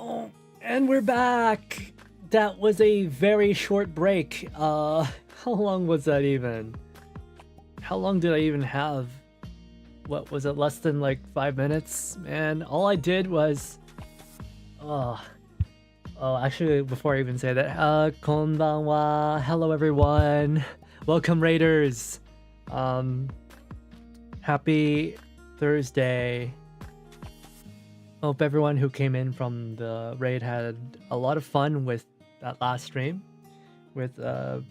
Oh, and we're back. That was a very short break. How long was that even? How long did I even have? What was it, less than like 5 minutes? Man, all I did was... actually, before I even say that, konbanwa, hello everyone. Welcome Raiders. Happy Thursday. Hope everyone who came in from the raid had a lot of fun with that last stream with the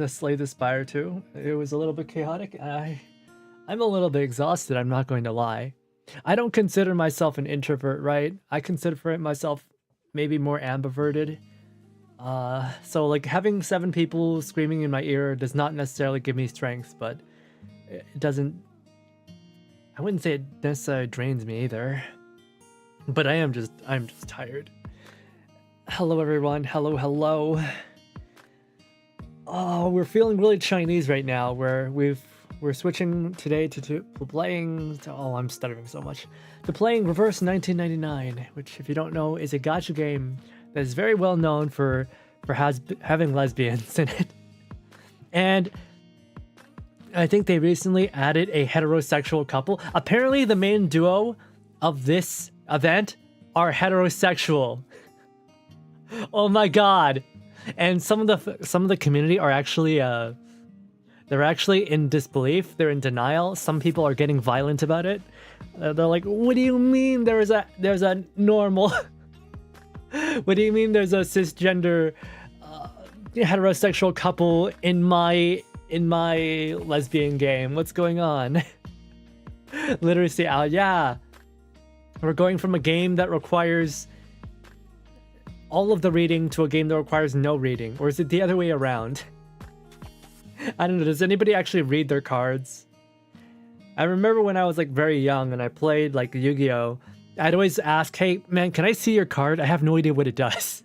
Slay the Spire 2. It was a little bit chaotic. I'm a little bit exhausted, I'm not going to lie. I don't consider myself an introvert, right? I consider myself maybe more ambiverted. So like having 7 people screaming in my ear does not necessarily give me strength, but it doesn't... I wouldn't say it necessarily drains me either. But I'm just tired. Hello everyone, hello. Oh, we're feeling really Chinese right now. We're switching today to playing. Oh, I'm stuttering so much. To playing Reverse 1999, which, if you don't know, is a gacha game that is very well known for having lesbians in it. And I think they recently added a heterosexual couple. Apparently, the main duo of this event are heterosexual. Oh my god! And some of the community are actually they're actually in disbelief. They're in denial. Some people are getting violent about it. They're like, "What do you mean there's a normal? What do you mean there's a cisgender heterosexual couple in my lesbian game? What's going on?" Literacy out, yeah. We're going from a game that requires all of the reading to a game that requires no reading. Or is it the other way around? I don't know. Does anybody actually read their cards? I remember when I was like very young and I played like Yu-Gi-Oh! I'd always ask, "Hey man, can I see your card? I have no idea what it does."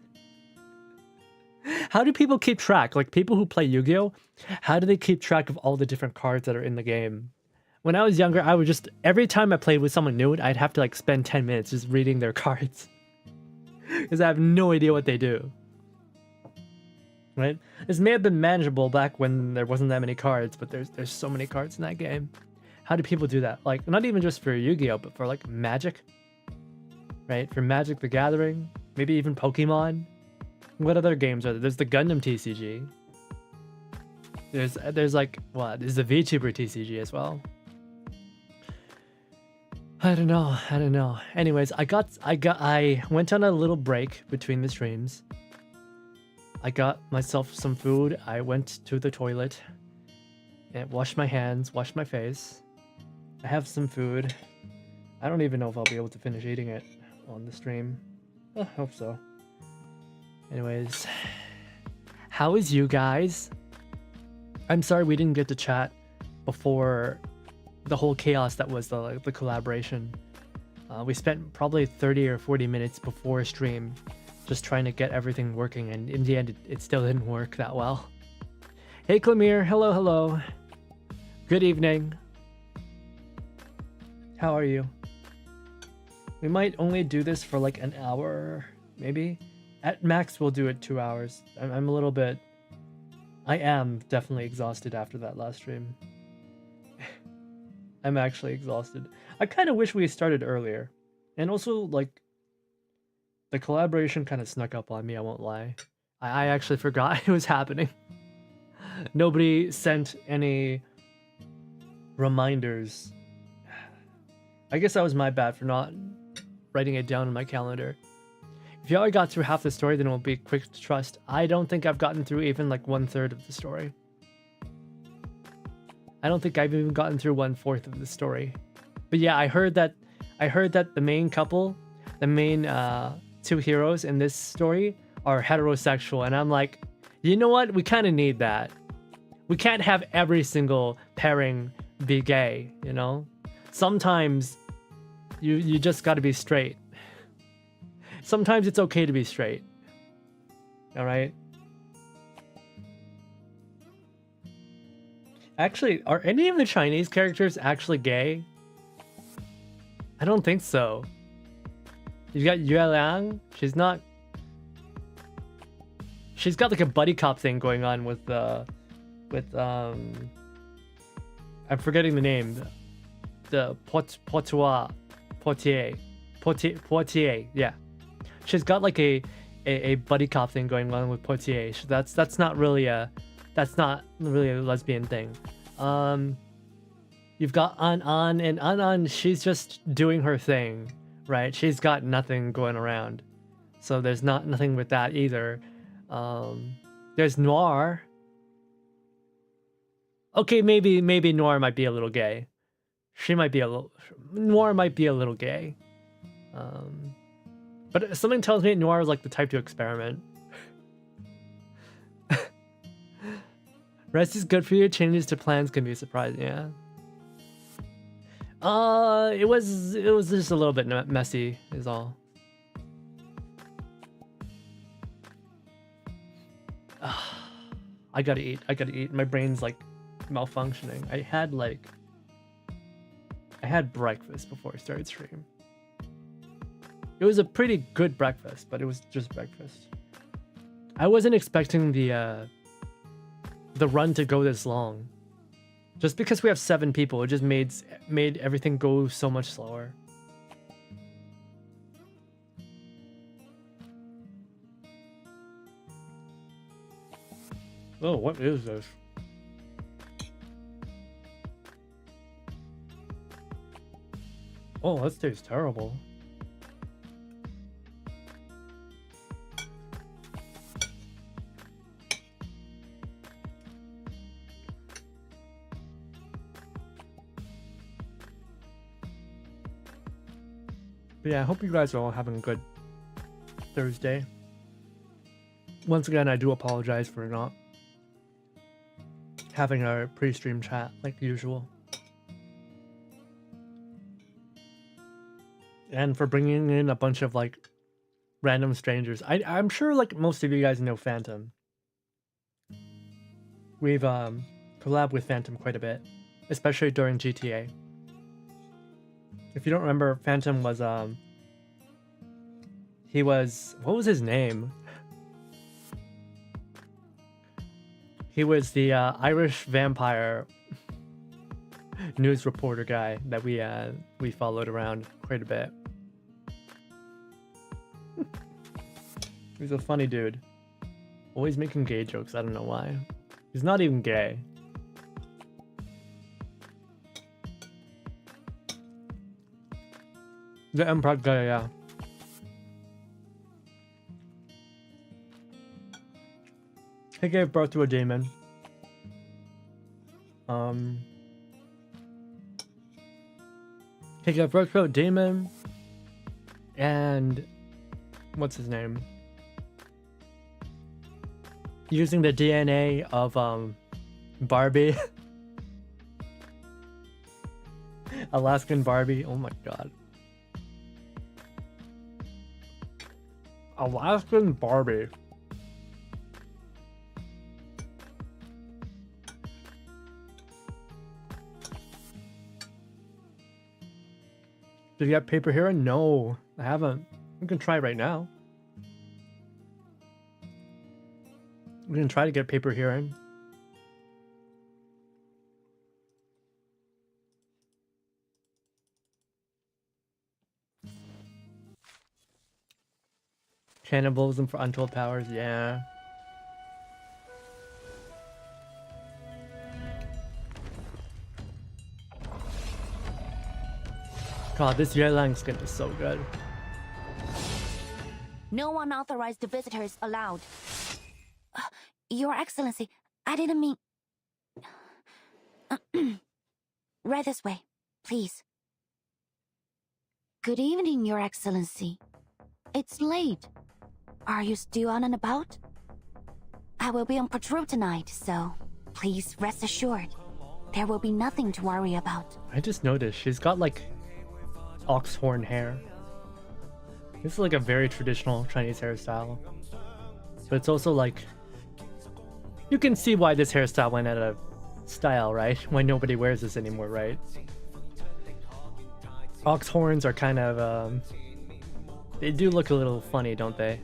How do people keep track? Like people who play Yu-Gi-Oh! How do they keep track of all the different cards that are in the game? When I was younger, I would just, every time I played with someone new, I'd have to like spend 10 minutes just reading their cards. Because I have no idea what they do. Right? This may have been manageable back when there wasn't that many cards, but there's so many cards in that game. How do people do that? Like, not even just for Yu-Gi-Oh, but for like Magic. Right? For Magic the Gathering. Maybe even Pokemon. What other games are there? There's the Gundam TCG. There's like, what? There's the Vtuber TCG as well. I don't know. Anyways, I went on a little break between the streams. I got myself some food. I went to the toilet and washed my hands, washed my face. I have some food. I don't even know if I'll be able to finish eating it on the stream. I hope so. Anyways, how is you guys? I'm sorry we didn't get to chat before the whole chaos that was the collaboration. We spent probably 30 or 40 minutes before stream just trying to get everything working, and in the end it still didn't work that well. Hey Clemire, hello. Good evening. How are you? We might only do this for like an hour, maybe. At max we'll do it 2 hours. I'm a little bit... I am definitely exhausted after that last stream. I'm actually exhausted. I kind of wish we started earlier. And also, like, the collaboration kind of snuck up on me, I won't lie. I actually forgot it was happening. Nobody sent any reminders. I guess that was my bad for not writing it down in my calendar. If you already got through half the story, then it will be quick to trust. I don't think I've gotten through even like 1/3 of the story. I don't think I've even gotten through 1/4 of the story. But yeah, I heard that the main couple, the main 2 heroes in this story are heterosexual, and I'm like, you know what? We kind of need that. We can't have every single pairing be gay, you know? Sometimes you just got to be straight. Sometimes it's okay to be straight. All right? Actually, are any of the Chinese characters actually gay? I don't think so. You got Yue Liang. She's not. She's got like a buddy cop thing going on with I'm forgetting the name. The Poitiers. Yeah. She's got like a buddy cop thing going on with Poitiers. That's not really a lesbian thing. You've got An, and An, she's just doing her thing, right? She's got nothing going around, so there's nothing with that either. There's Noir. Okay, maybe Noir might be a little gay. Noir might be a little gay. But something tells me Noir is like the type to experiment. Rest is good for you. Changes to plans can be surprising. Yeah. It was just a little bit messy, is all. I gotta eat. My brain's like malfunctioning. I had breakfast before I started stream. It was a pretty good breakfast, but it was just breakfast. I wasn't expecting the run to go this long. Just because we have 7 people, it just made everything go so much slower. Oh, what is this? Oh, that tastes terrible. But yeah, I hope you guys are all having a good Thursday. Once again, I do apologize for not having our pre-stream chat like usual. And for bringing in a bunch of like random strangers. I'm sure like most of you guys know Phantom. We've collabed with Phantom quite a bit, especially during GTA. If you don't remember, Phantom was he was, what was his name? He was the Irish vampire news reporter guy that we followed around quite a bit. He's a funny dude. Always making gay jokes, I don't know why. He's not even gay. The Emperor guy, yeah. He gave birth to a demon. He gave birth to a demon, and what's his name? Using the DNA of Barbie, Alaskan Barbie. Oh my god, Alaskan Barbie. Did you have paper here? No, I haven't. We can try right now. We can try to get paper here in. Cannibalism for untold powers, yeah. God, this Yue Liang skin is so good. No unauthorized visitors allowed. Your Excellency, I didn't mean... Right this way, please. Good evening, Your Excellency. It's late. Are you still on and about? I will be on patrol tonight, so please rest assured. There will be nothing to worry about. I just noticed she's got like ox horn hair. This is like a very traditional Chinese hairstyle. But it's also like, you can see why this hairstyle went out of style, right? Why nobody wears this anymore, right? Ox horns are kind of They do look a little funny, don't they?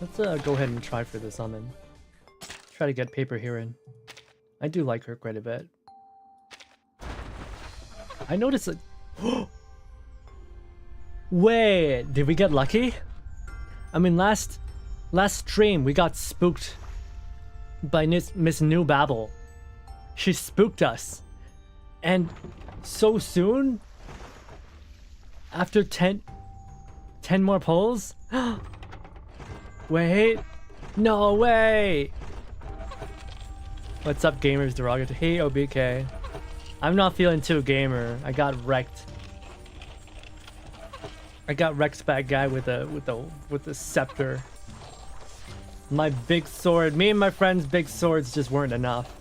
Let's go ahead and try for the summon. Try to get Paper Heron. I do like her quite a bit. I noticed it. Wait, did we get lucky? I mean, last stream we got spooked by Miss New Babble. She spooked us, and so soon, after 10 more polls. Wait, no way. What's up, gamers? Derogatory. Hey, OBK. I'm not feeling too gamer. I got wrecked. I got wrecked by a guy with a scepter. My big sword. Me and my friend's big swords just weren't enough.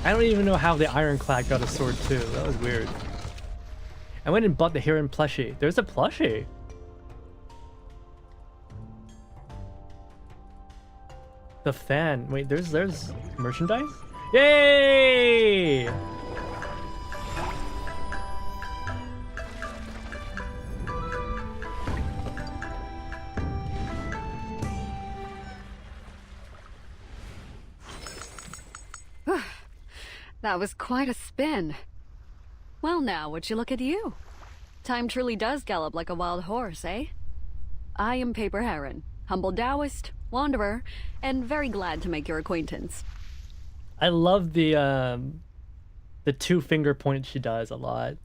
I don't even know how the Ironclad got a sword too. That was weird. I went and bought the Heron plushie. There's a plushie. The fan. Wait, there's merchandise? Yay! That was quite a spin. Well now, would you look at you? Time truly does gallop like a wild horse, eh? I am Paper Heron, humble Taoist, wanderer, and very glad to make your acquaintance. I love the two finger point she does a lot.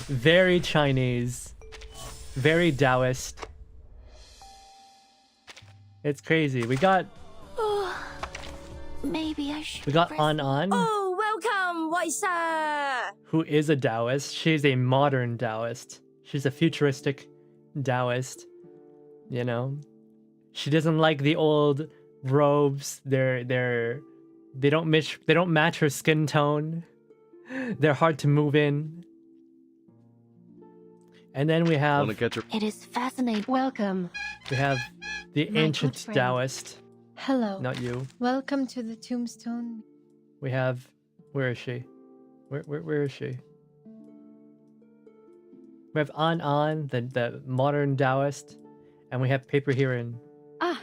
Very Chinese, very Taoist. It's crazy. We got Maybe I should. we got press- On, Oh, welcome, White Sir! who is a Taoist. She's a modern Taoist. She's a futuristic Taoist. You know, she doesn't like the old robes. They don't match her skin tone. They're hard to move in. And then we have It is fascinating. Welcome. the My good ancient friend. Taoist. Hello. Not you. Welcome to the tombstone. We have, where is she? Where is she? We have An, the modern Taoist, and we have Paper Heron, Ah,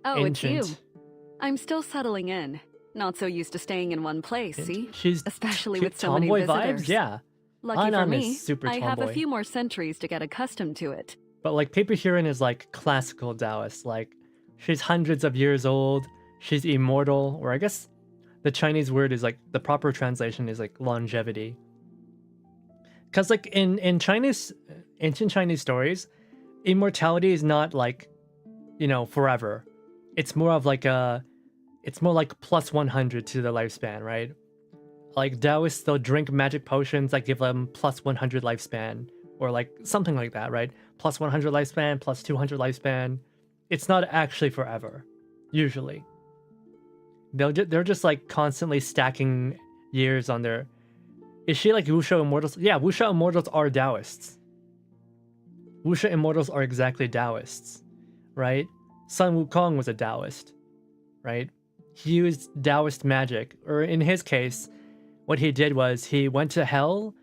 oh, ancient. it's you. I'm still settling in. Not so used to staying in one place, see? She's Especially cute with so many tomboy visitors. vibes, yeah. Lucky for An me, is super I have a tomboy. few more centuries to get accustomed to it. But like Paper Heron is like classical Taoist, like she's hundreds of years old, she's immortal, or I guess the Chinese word is like, the proper translation is like longevity. Because like in Chinese, ancient Chinese stories, immortality is not like, you know, forever. It's more of like it's more like plus 100 to the lifespan, right? Like Taoists, they'll drink magic potions that give them plus 100 lifespan, or like something like that, right? Plus 100 lifespan, plus 200 lifespan. It's not actually forever, usually. They're just like constantly stacking years on their. Is she like Wuxia Immortals? Yeah, Wuxia Immortals are Taoists. Wuxia Immortals are exactly Taoists, right? Sun Wukong was a Taoist, right? He used Taoist magic, or in his case, what he did was he went to hell,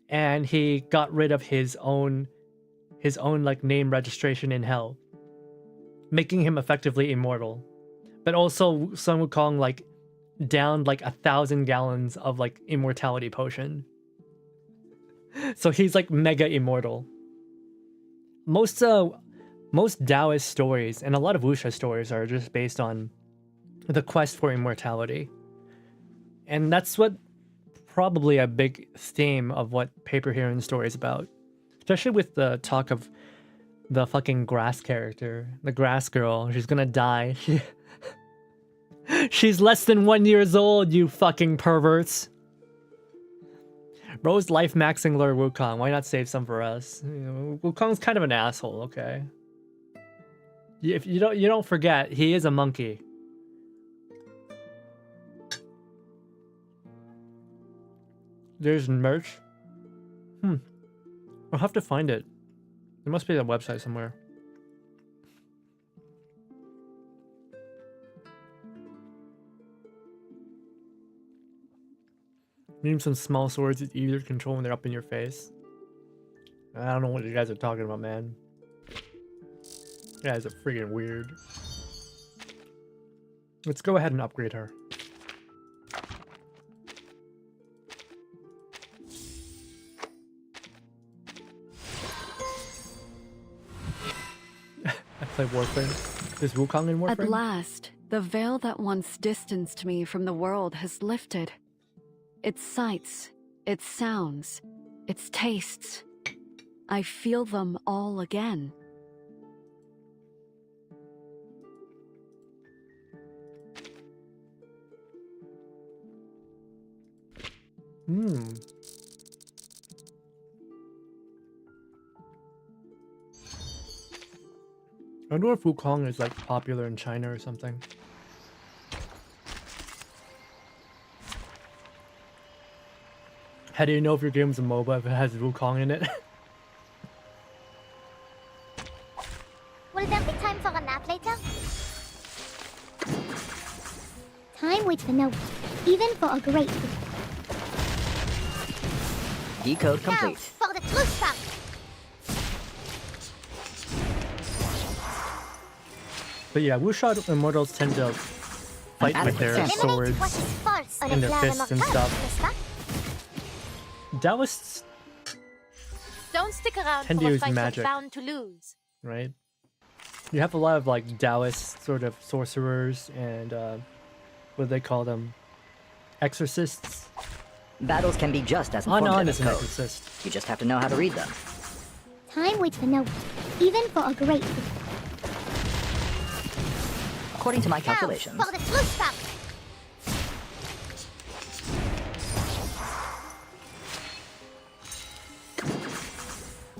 and he got rid of his own like name registration in hell, making him effectively immortal. But also Sun Wukong like downed like 1,000 gallons of like immortality potion. So he's like mega immortal. Most Taoist stories and a lot of Wuxia stories are just based on the quest for immortality. And that's what probably a big theme of what Paper Heron story is about. Especially with the talk of the fucking grass character, the grass girl. She's gonna die. She's less than 1 year old, you fucking perverts. Bro's life maxing Lord Wukong. Why not save some for us? You know, Wukong's kind of an asshole, okay? If you don't forget, he is a monkey. There's merch. I'll have to find it. It must be a website somewhere. Need some small swords. It's easier to control when they're up in your face. I don't know what you guys are talking about, man. You guys are freaking weird. Let's go ahead and upgrade her. I play Warframe. Is Wukong in Warframe? At last, the veil that once distanced me from the world has lifted. Its sights, its sounds, its tastes. I feel them all again. I wonder if Wukong is like popular in China or something. How do you know if your game's a MOBA if it has Wukong in it? Will there be time for a nap later? Time waits for no one, even for a great food. Decode Now, complete. for the truth stop. But yeah, Wuxia immortals tend to fight with their Eliminate swords Eliminate what is false and their fists and stuff. Taoists Don't stick around Tend to for a use fight magic. you're bound to lose. right? You have a lot of like Taoist sort of sorcerers and what do they call them? Exorcists. Battles can be just as Anan informative is as an code. exorcist. You just have to know how to read them. Time waits for no one, even for a great food. According to my Now, calculations, for the truth stop.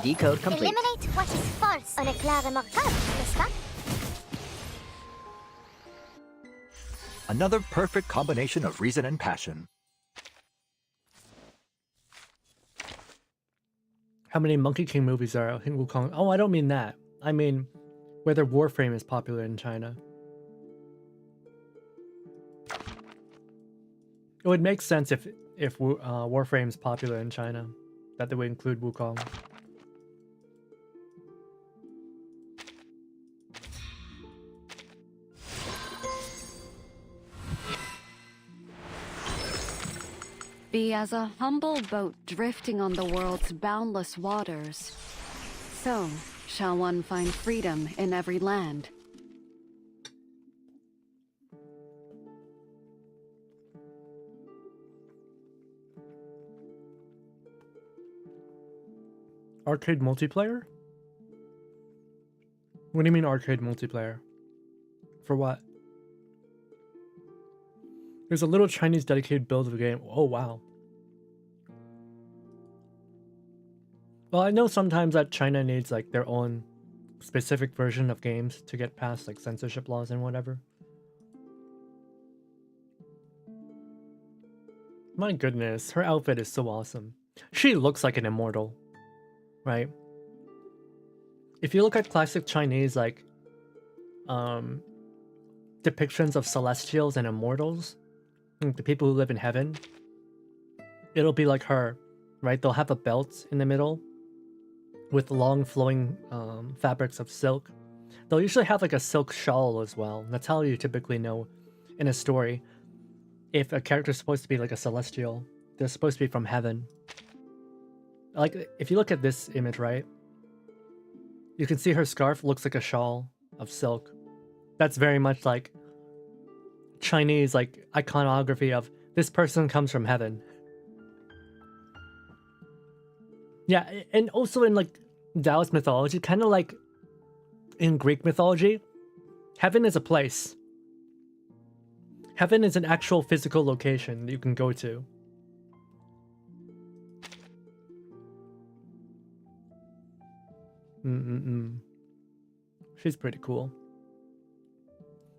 decode complete. Eliminate what is false. On éclair remarquable, n'est-ce pas? Another perfect combination of reason and passion. How many Monkey King movies are out in Wukong? Oh, I don't mean that. I mean whether Warframe is popular in China. It would make sense if Warframe is popular in China, that they would include Wukong. Be as a humble boat drifting on the world's boundless waters. So shall one find freedom in every land. Arcade multiplayer? What do you mean arcade multiplayer? For what? There's a little Chinese dedicated build of the game. Oh, wow. Well, I know sometimes that China needs like their own specific version of games to get past like censorship laws and whatever. My goodness, her outfit is so awesome. She looks like an immortal, right? If you look at classic Chinese like depictions of celestials and immortals, the people who live in heaven, it'll be like her, right? They'll have a belt in the middle with long flowing fabrics of silk. They'll usually have like a silk shawl as well. That's how you typically know in a story if a character is supposed to be like a celestial. They're supposed to be from heaven. Like if you look at this image, right, you can see her scarf looks like a shawl of silk. That's very much like Chinese like iconography of this person comes from heaven. Yeah, and also in like Taoist mythology, kind of like in Greek mythology, heaven is a place. Heaven is an actual physical location that you can go to. She's pretty cool.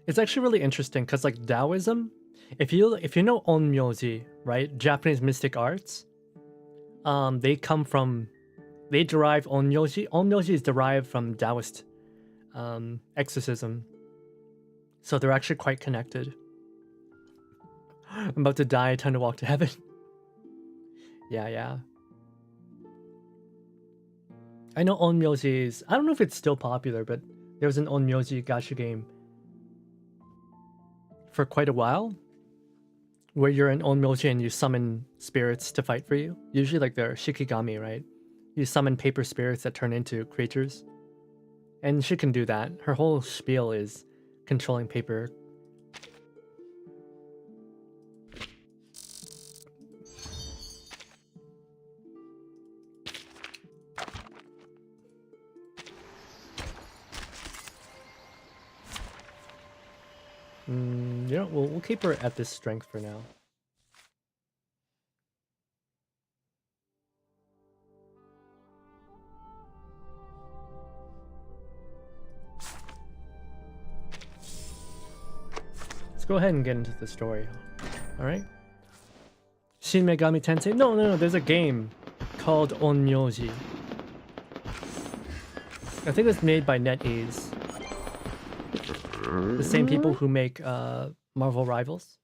It's actually really interesting because like Taoism, if you know Onmyoji, right, Japanese mystic arts, they derive Onmyoji. Onmyoji is derived from Taoist exorcism. So they're actually quite connected. I'm about to die, time to walk to heaven. Yeah. I know Onmyoji is... I don't know if it's still popular, but there was an Onmyoji gacha game for quite a while, where you're an Onmyoji and you summon spirits to fight for you. Usually like they're Shikigami, right? You summon paper spirits that turn into creatures. And she can do that. Her whole spiel is controlling paper. You know, we'll keep her at this strength for now. Let's go ahead and get into the story. Alright? Shin Megami Tensei? No, there's a game called Onmyoji. I think it's made by NetEase. The same people who make Marvel Rivals.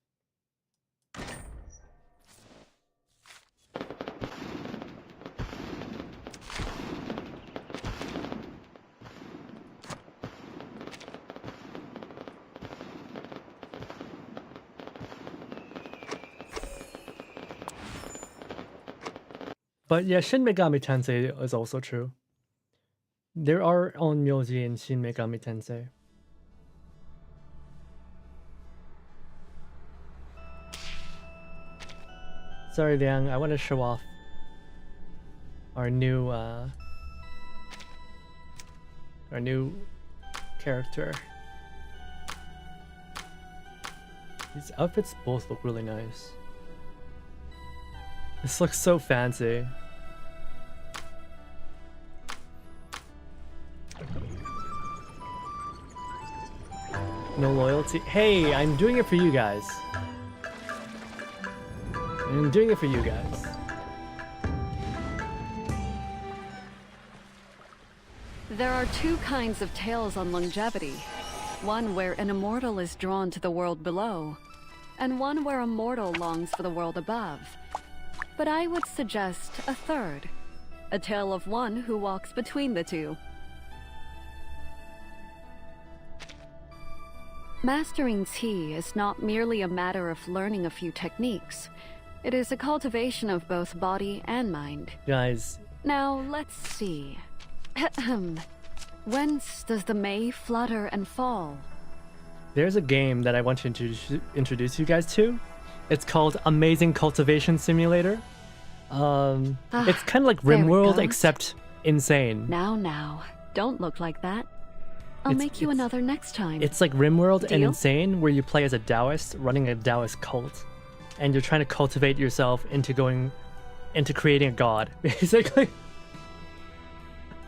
But yeah, Shin Megami Tensei is also true. There are Onmyoji in Shin Megami Tensei. Sorry, Liang, I want to show off our new character. These outfits both look really nice. This looks so fancy. No loyalty. Hey, I'm doing it for you guys. I'm doing it for you guys. There are two kinds of tales on longevity. One where an immortal is drawn to the world below, and one where a mortal longs for the world above. But I would suggest a third. A tale of one who walks between the two. Mastering tea is not merely a matter of learning a few techniques. It is a cultivation of both body and mind. Guys. Now, let's see. Whence does the May flutter and fall? There's a game that I want to introduce you guys to. It's called Amazing Cultivation Simulator. It's kind of like RimWorld, except insane. Now, don't look like that. I'll make you another next time. It's like RimWorld and Deal? insane, where you play as a Taoist running a Taoist cult. And you're trying to cultivate yourself into creating a god, basically.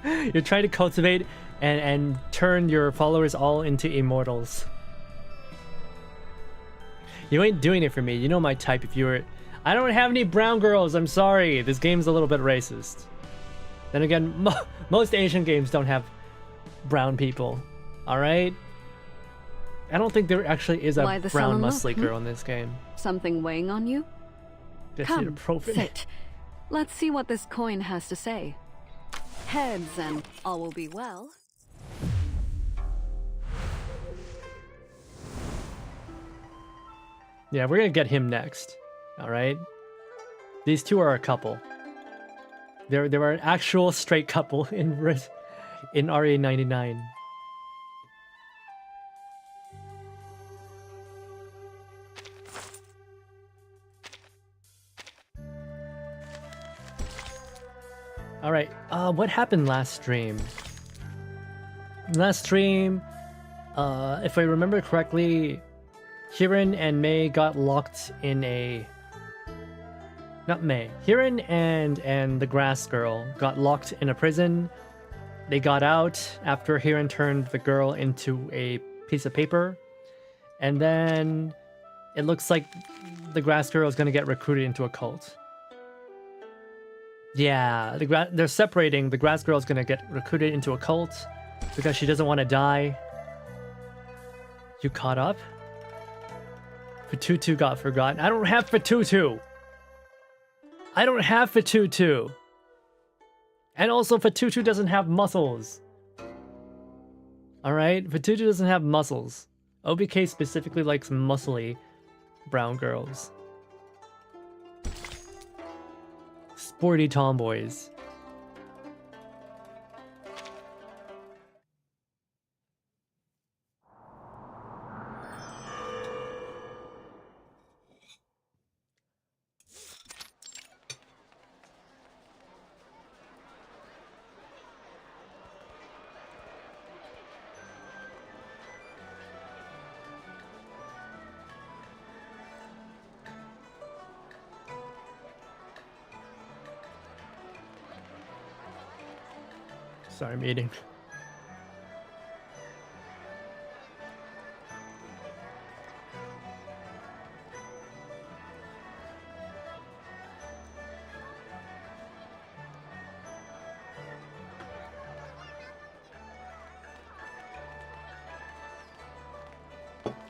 You're trying to cultivate and turn your followers all into immortals. You ain't doing it for me. You know my type. If you were... I don't have any brown girls. I'm sorry. This game's a little bit racist. Then again, most Asian games don't have brown people. Alright? I don't think there actually is a brown muscly girl in this game. Something weighing on you? Come, sit. Let's see what this coin has to say. Heads and all will be well. Yeah, we're gonna get him next. Alright? These two are a couple. They were an actual straight couple in RA99. Alright, what happened last stream? Last stream, if I remember correctly, Hirin and Mei got locked in a... Not Mei. Hirin and the grass girl got locked in a prison. They got out after Hirin turned the girl into a piece of paper. And then it looks like the grass girl is going to get recruited into a cult. Yeah, they're separating. The grass girl's gonna get recruited into a cult because she doesn't want to die. You caught up? Fatutu got forgotten. I don't have Fatutu. I don't have Fatutu. And also Fatutu doesn't have muscles. Alright? Fatutu doesn't have muscles. OBK specifically likes muscly brown girls. Sporty tomboys. Sorry, I'm eating.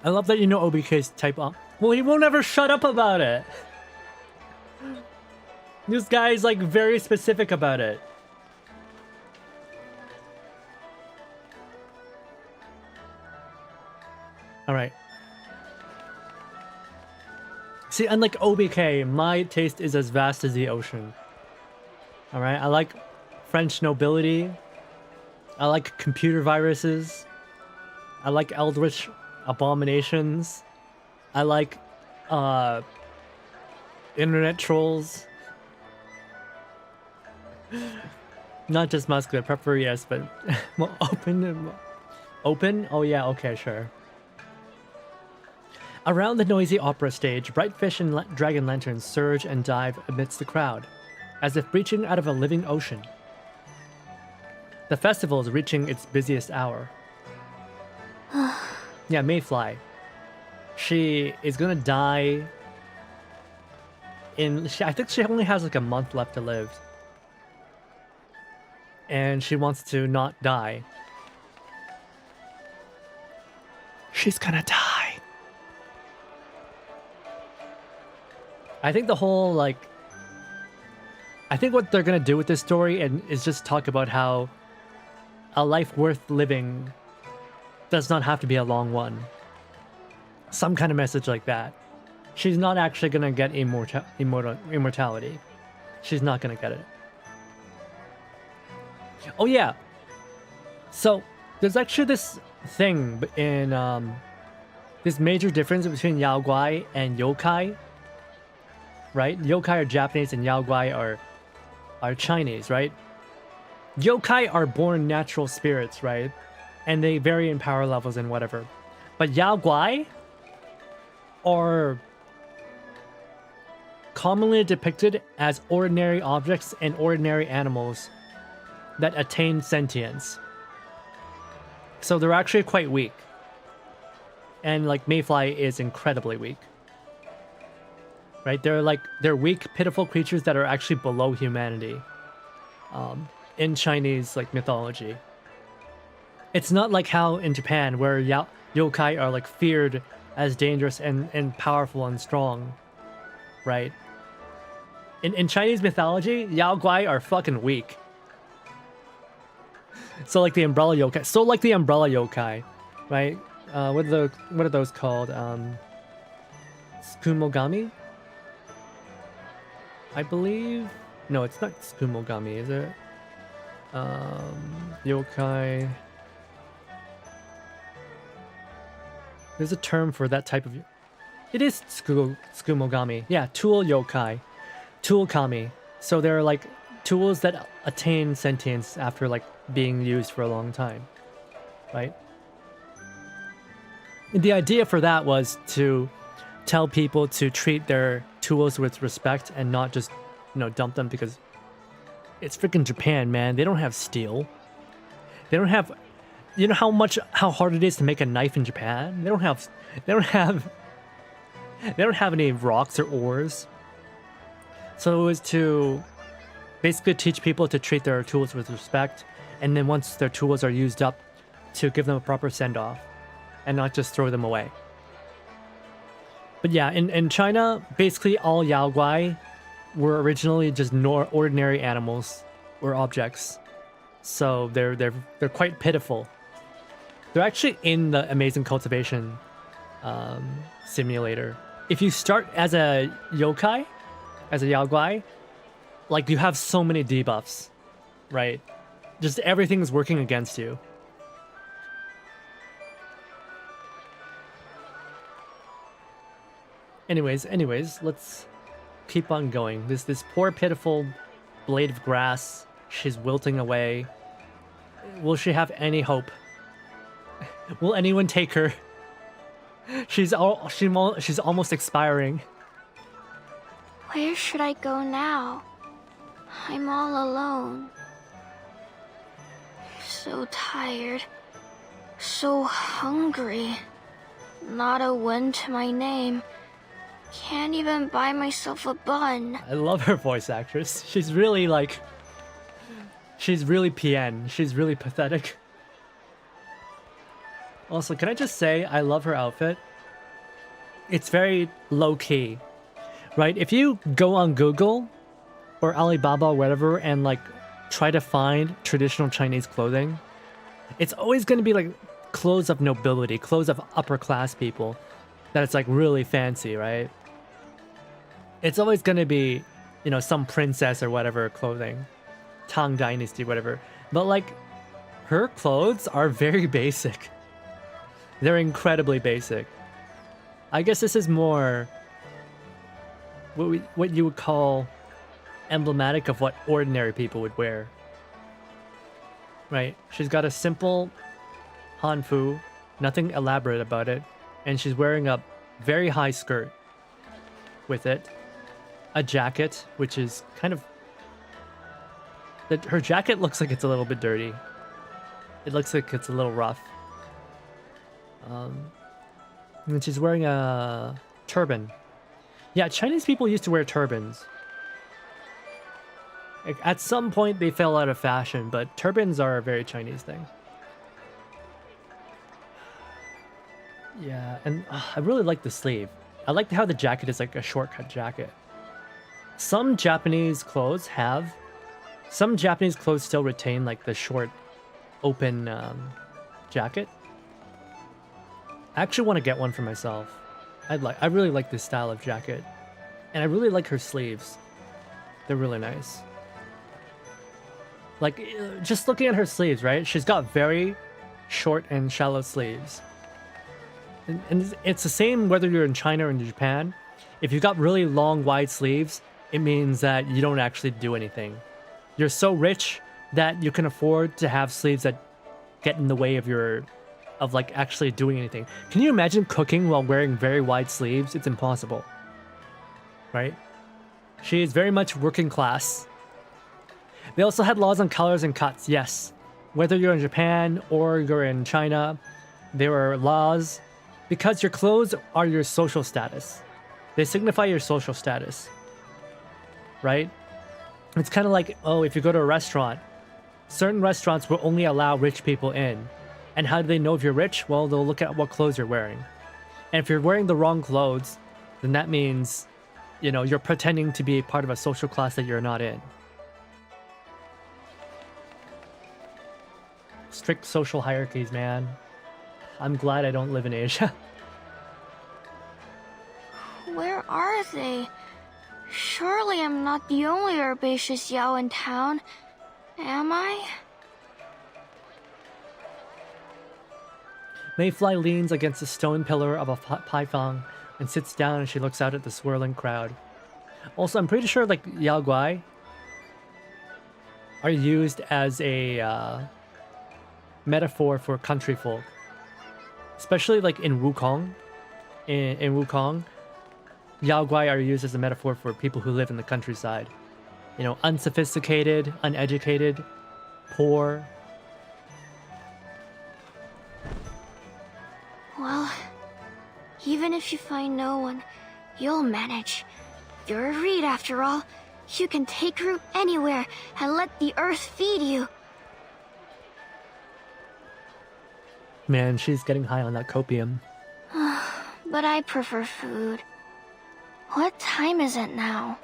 I love that you know OBK's type up. Well, he won't ever shut up about it. This guy's like very specific about it. Alright. See, unlike OBK, my taste is as vast as the ocean. Alright, I like French nobility. I like computer viruses. I like eldritch abominations. I like, internet trolls. Not just muscular, prefer yes, but well, open? Open? Oh yeah, okay, sure. Around the noisy opera stage, bright fish and dragon lanterns surge and dive amidst the crowd, as if breaching out of a living ocean. The festival is reaching its busiest hour. Yeah, Mayfly. She is gonna die in... I think she only has like a month left to live. And she wants to not die. She's gonna die. I think the whole, like... I think what they're gonna do with this story is just talk about how a life worth living does not have to be a long one. Some kind of message like that. She's not actually gonna get immortality. She's not gonna get it. Oh yeah! So, there's actually this thing in, this major difference between Yaoguai and Yokai. Right? Yokai are Japanese and Yaoguai are Chinese, right? Yokai are born natural spirits, right? And they vary in power levels and whatever. But Yaoguai are commonly depicted as ordinary objects and ordinary animals that attain sentience. So they're actually quite weak. And like Mayfly is incredibly weak. Right? They're weak, pitiful creatures that are actually below humanity. In Chinese like mythology. It's not like how in Japan where yokai are like feared as dangerous and powerful and strong. Right? In Chinese mythology, Yaoguai are fucking weak. So like the umbrella yokai. Right? What are those called? Tsukumogami? I believe... No, it's not Tsukumogami, is it? Yokai... There's a term for that type of... It is Tsukumogami. Yeah, tool yokai. Tool kami. So they're like tools that attain sentience after like being used for a long time. Right? And the idea for that was to tell people to treat their tools with respect and not just, dump them because it's freaking Japan, man. They don't have steel. They don't have... You know how hard it is to make a knife in Japan? They don't have any rocks or ores. So it was to basically teach people to treat their tools with respect, and then once their tools are used up, to give them a proper send-off and not just throw them away. But yeah, in China, basically all Yaoguai were originally just ordinary animals or objects. So they're quite pitiful. They're actually in the Amazing Cultivation simulator. If you start as a yokai, as a Yaoguai, like you have so many debuffs, right? Just everything's working against you. Anyways, let's keep on going. This poor pitiful blade of grass, she's wilting away. Will she have any hope? Will anyone take her? She's almost expiring. Where should I go now? I'm all alone. So tired. So hungry. Not a win to my name. Can't even buy myself a bun. I love her voice actress. She's really like... She's really PN. She's really pathetic. Also, can I just say, I love her outfit. It's very low-key, right? If you go on Google or Alibaba or whatever and like try to find traditional Chinese clothing, it's always going to be like clothes of nobility, clothes of upper class people that it's like really fancy, right? It's always going to be, you know, some princess or whatever clothing, Tang Dynasty, whatever. But like her clothes are very basic. They're incredibly basic. I guess this is more what you would call emblematic of what ordinary people would wear. Right? She's got a simple hanfu, nothing elaborate about it, and she's wearing a very high skirt with it, a jacket, which is kind of... Her jacket looks like it's a little bit dirty. It looks like it's a little rough. And she's wearing a turban. Yeah, Chinese people used to wear turbans. Like, at some point they fell out of fashion, but turbans are a very Chinese thing. Yeah, and I really like the sleeve. I like how the jacket is like a shortcut jacket. Some Japanese clothes still retain like the short, open jacket. I actually want to get one for myself. I really like this style of jacket, and I really like her sleeves. They're really nice. Like, just looking at her sleeves, right? She's got very short and shallow sleeves. And it's the same whether you're in China or in Japan. If you've got really long, wide sleeves, it means that you don't actually do anything. You're so rich that you can afford to have sleeves that get in the way of like actually doing anything. Can you imagine cooking while wearing very wide sleeves? It's impossible. Right? She is very much working class. They also had laws on colors and cuts, yes. Whether you're in Japan or you're in China, there were laws because your clothes are your social status. They signify your social status. Right? It's kind of like, oh, if you go to a restaurant, certain restaurants will only allow rich people in. And how do they know if you're rich? Well, they'll look at what clothes you're wearing. And if you're wearing the wrong clothes, then that means, you know, you're pretending to be part of a social class that you're not in. Strict social hierarchies, man. I'm glad I don't live in Asia. Where are they? Surely I'm not the only herbaceous Yao in town, am I? Mayfly leans against the stone pillar of a python and sits down as she looks out at the swirling crowd. Also, I'm pretty sure like Yao Guai are used as a metaphor for country folk. Especially like in Wukong. In Wukong, Yao Guai are used as a metaphor for people who live in the countryside. You know, unsophisticated, uneducated, poor. Well, even if you find no one, you'll manage. You're a reed after all. You can take root anywhere and let the earth feed you. Man, she's getting high on that copium. But I prefer food. What time is it now?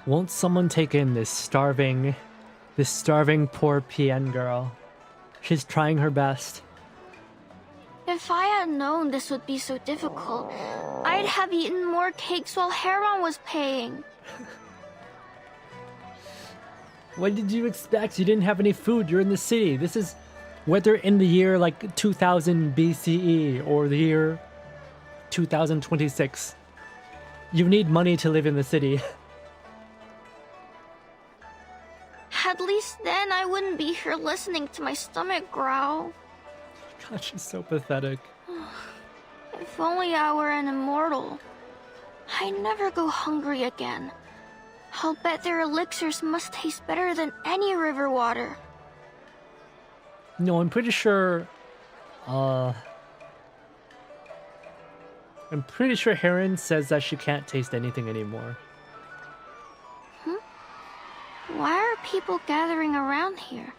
Won't someone take in this starving poor PN girl? She's trying her best. If I had known this would be so difficult, I'd have eaten more cakes while Heron was paying. What did you expect? You didn't have any food. You're in the city. This is whether in the year like 2000 BCE or the year 2026. You need money to live in the city. At least then I wouldn't be here listening to my stomach growl. God, she's so pathetic. If only I were an immortal. I'd never go hungry again. I'll bet their elixirs must taste better than any river water. No, I'm pretty sure... I'm pretty sure Heron says that she can't taste anything anymore. Why are people gathering around here?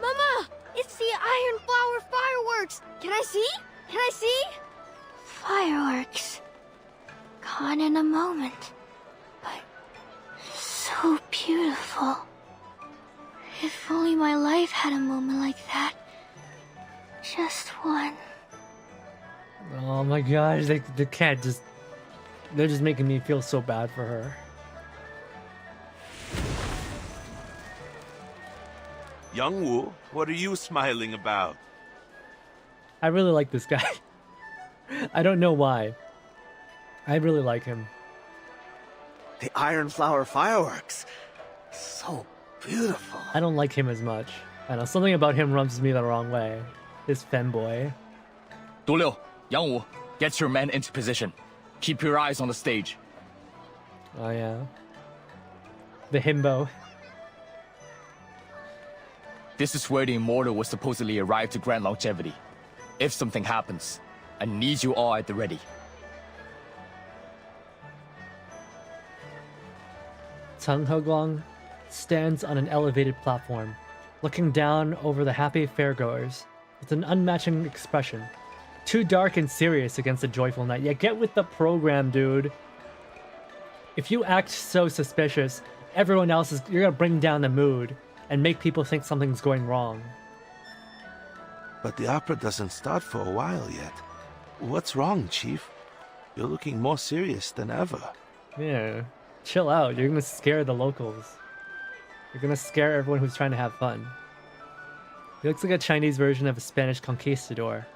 Mama! It's the Iron Flower fireworks! Can I see? Can I see? Fireworks. Gone in a moment. But so beautiful. If only my life had a moment like that. Just one. Oh my gosh, they can't just... They're just making me feel so bad for her. Youngwoo, what are you smiling about? I really like this guy. I don't know why. I really like him. The Iron Flower fireworks. So beautiful. I don't like him as much. I know, something about him rubs me the wrong way. This femboy. 独六, Yang Wu, get your men into position. Keep your eyes on the stage. Oh yeah. The himbo. This is where the immortal will supposedly arrive to grant longevity. If something happens, I need you all at the ready. Tang Heguang stands on an elevated platform, looking down over the happy fairgoers with an unmatching expression. Too dark and serious against a joyful night. Yeah, get with the program, dude. If you act so suspicious, everyone else is... You're gonna bring down the mood and make people think something's going wrong. But the opera doesn't start for a while yet. What's wrong, Chief? You're looking more serious than ever. Yeah, chill out. You're gonna scare the locals. You're gonna scare everyone who's trying to have fun. He looks like a Chinese version of a Spanish conquistador.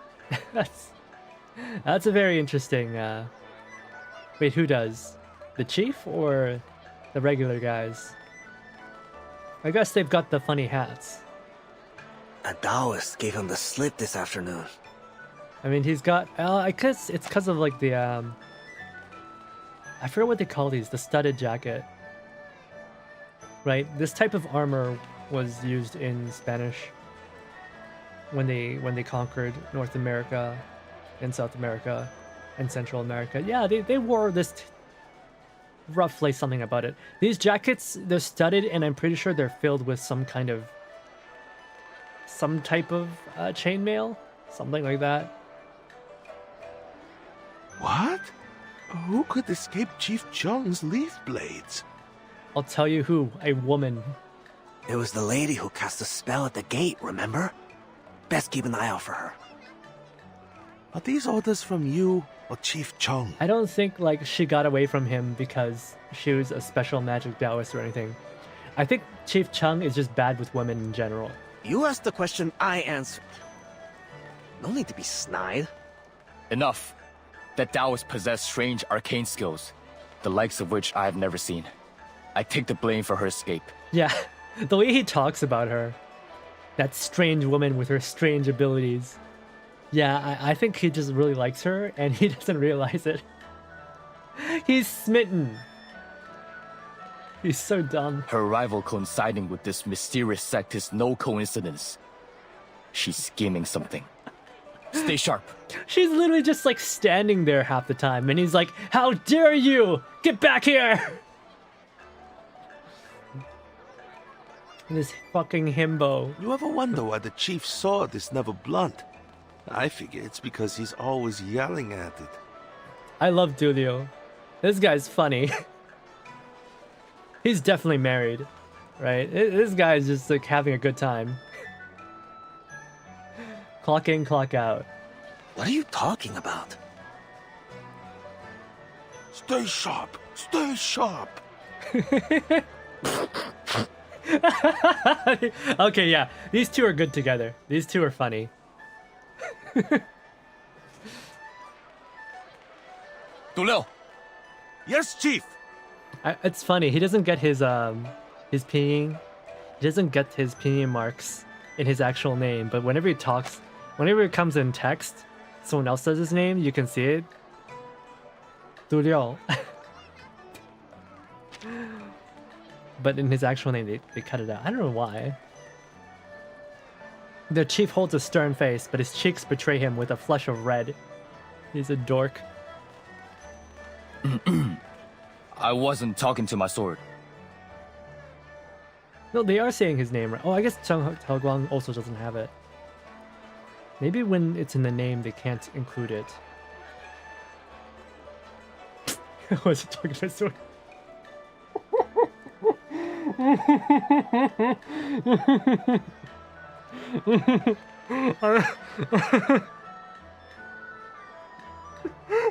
That's a very interesting... Wait, who does? The chief or the regular guys? I guess they've got the funny hats. A Taoist gave him the slip this afternoon. I mean, he's got... I guess it's because of like the... I forget what they call these. The studded jacket. Right? This type of armor was used in Spanish when they conquered North America and South America and Central America. Yeah, they wore this... roughly something about it. These jackets, they're studded, and I'm pretty sure they're filled with some kind of... some type of chainmail? Something like that. What? Who could escape Chief Chung's leaf blades? I'll tell you who. A woman. It was the lady who cast a spell at the gate, remember? Best keep an eye out for her. Are these orders from you or Chief Chung? I don't think like she got away from him because she was a special magic Taoist or anything. I think Chief Chung is just bad with women in general. You asked the question, I answered. No need to be snide. Enough. That Taoist possessed strange arcane skills, the likes of which I have never seen. I take the blame for her escape. Yeah, the way he talks about her. That strange woman with her strange abilities. Yeah, I think he just really likes her, and he doesn't realize it. He's smitten. He's so dumb. Her arrival coinciding with this mysterious sect is no coincidence. She's scheming something. Stay sharp. She's literally just like standing there half the time, and he's like, "How dare you! Get back here!" This fucking himbo. You ever wonder why the chief's sword is never blunt? I figure it's because he's always yelling at it. I love Dulio. This guy's funny. He's definitely married, right? This guy's just like having a good time. Clock in, clock out. What are you talking about? Stay sharp! Stay sharp! Okay, yeah. These two are good together. These two are funny. Dulio. Yes, Chief! It's funny. He doesn't get his pinyin. He doesn't get his pinyin marks in his actual name, but whenever he talks, whenever it comes in text, someone else says his name, you can see it. Dulio. But in his actual name, they cut it out. I don't know why. The chief holds a stern face, but his cheeks betray him with a flush of red. He's a dork. I wasn't talking to my sword. No, they are saying his name right. Oh, I guess Chung Guang also doesn't have it. Maybe when it's in the name, they can't include it. I wasn't talking to my sword.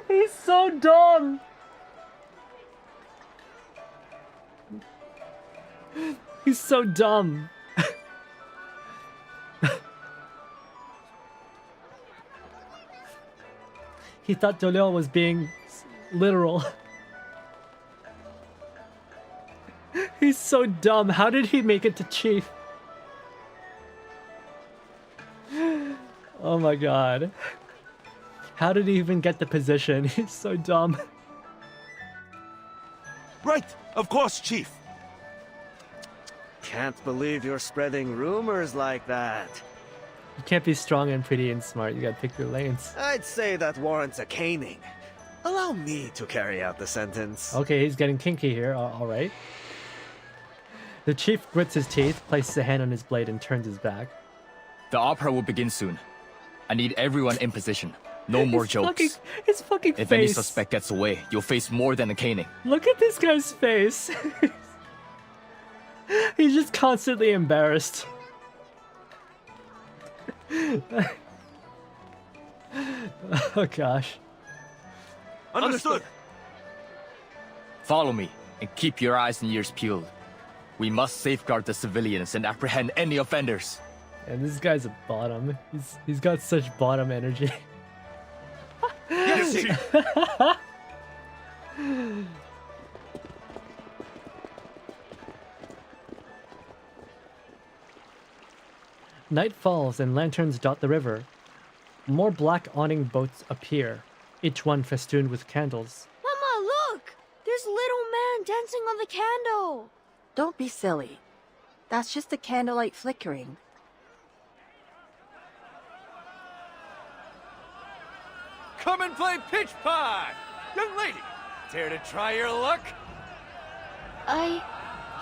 He's so dumb. He's so dumb. He thought Dulio was being literal. He's so dumb. How did he make it to chief? Oh my god. How did he even get the position? He's so dumb. Right, of course, Chief. Can't believe you're spreading rumors like that. You can't be strong and pretty and smart. You gotta pick your lanes. I'd say that warrants a caning. Allow me to carry out the sentence. Okay, he's getting kinky here. Alright. The chief grits his teeth, places a hand on his blade, and turns his back. The opera will begin soon. I need everyone in position. No more jokes. His fucking If face. any suspect gets away, you'll face more than a caning. Look at this guy's face. He's just constantly embarrassed. Oh gosh. Understood. Follow me and keep your eyes and ears peeled. We must safeguard the civilians and apprehend any offenders. And this guy's a bottom. He's got such bottom energy. Yes, Chief. Night falls and lanterns dot the river. More black awning boats appear, each one festooned with candles. Mama, look! There's little man dancing on the candle. Don't be silly. That's just the candlelight flickering. Come and play pitch pie! Young lady, dare to try your luck?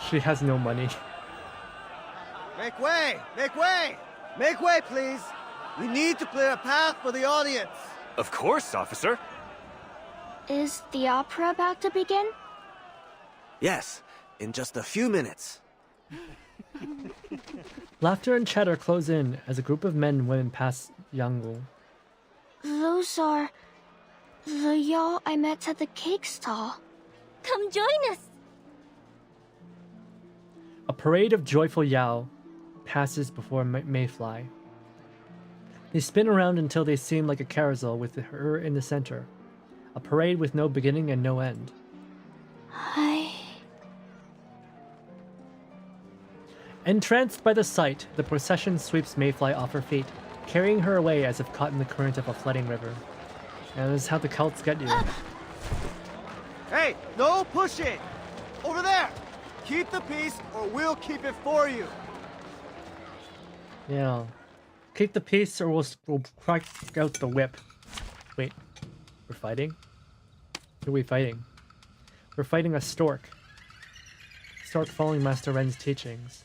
She has no money. Make way! Make way! Make way, please! We need to clear a path for the audience. Of course, officer. Is the opera about to begin? Yes, in just a few minutes. Laughter and chatter close in as a group of men and women pass Yangwu. Those are the y'all I met at the cake stall. Come join us. A parade of joyful Yao passes before Mayfly. They spin around until they seem like a carousel with her in the center. A parade with no beginning and no end. Entranced by the sight, the procession sweeps Mayfly off her feet, carrying her away as if caught in the current of a flooding river. And this is how the cults get you. Hey, no pushing! Over there! Keep the peace or we'll keep it for you! You know, Keep the peace or we'll crack out the whip. Wait, we're fighting? Who are we fighting? We're fighting a stork. Stork following Master Ren's teachings.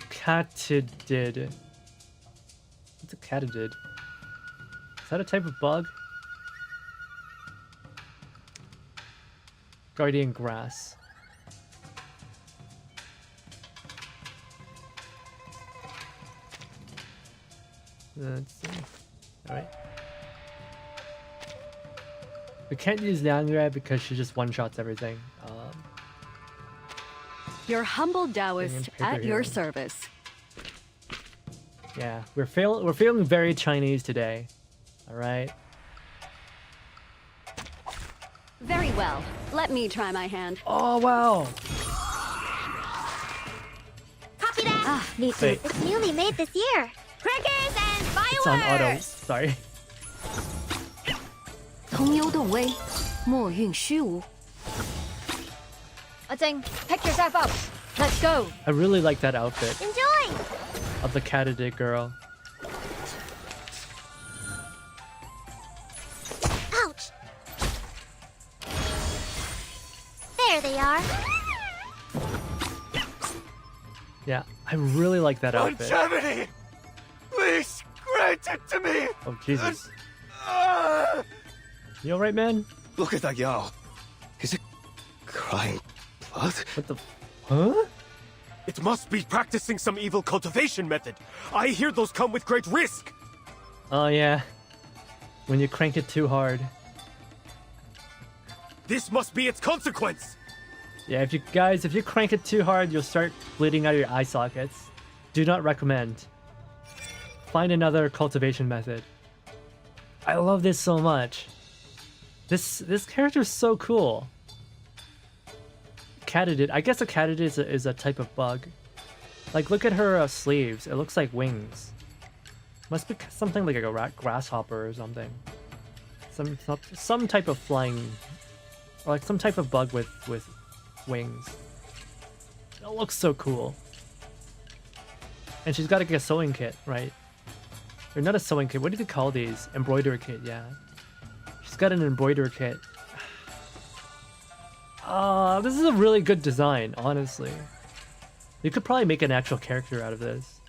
Catidid. What's a catidid? Is that a type of bug? Guardian grass. Let's see. Alright. We can't use Liangyue because she just one-shots everything. Your humble Taoist at your service. Yeah, we're feeling very Chinese today. Alright. Very well. Let me try my hand. Oh, wow. Copy that. Ah, me too. It's newly made this year. Crackers and fireworks! It's on auto. Sorry. 通幽动微，莫运虚无。阿晶 pick yourself up. Let's go. I really like that outfit Enjoy. of the catadid girl. Ouch. There they are. Yeah, I really like that outfit. Longevity! Please grant it to me! Oh, Jesus. You alright, man? Look at that Yao. Is it crying blood? What the... Huh? It must be practicing some evil cultivation method. I hear those come with great risk. Oh, yeah. When you crank it too hard. This must be its consequence. Yeah, if you crank it too hard, you'll start bleeding out of your eye sockets. Do not recommend. Find another cultivation method. I love this so much. This character is so cool. Catadid. I guess a catadid is a type of bug. Like, look at her sleeves. It looks like wings. Must be something like a grasshopper or something. Some type of flying, or like some type of bug with wings. It looks so cool. And she's got like a sewing kit, right? Or not a sewing kit. What do they call these? Embroidery kit. Yeah. She's got an embroidery kit. This is a really good design, honestly. You could probably make an actual character out of this.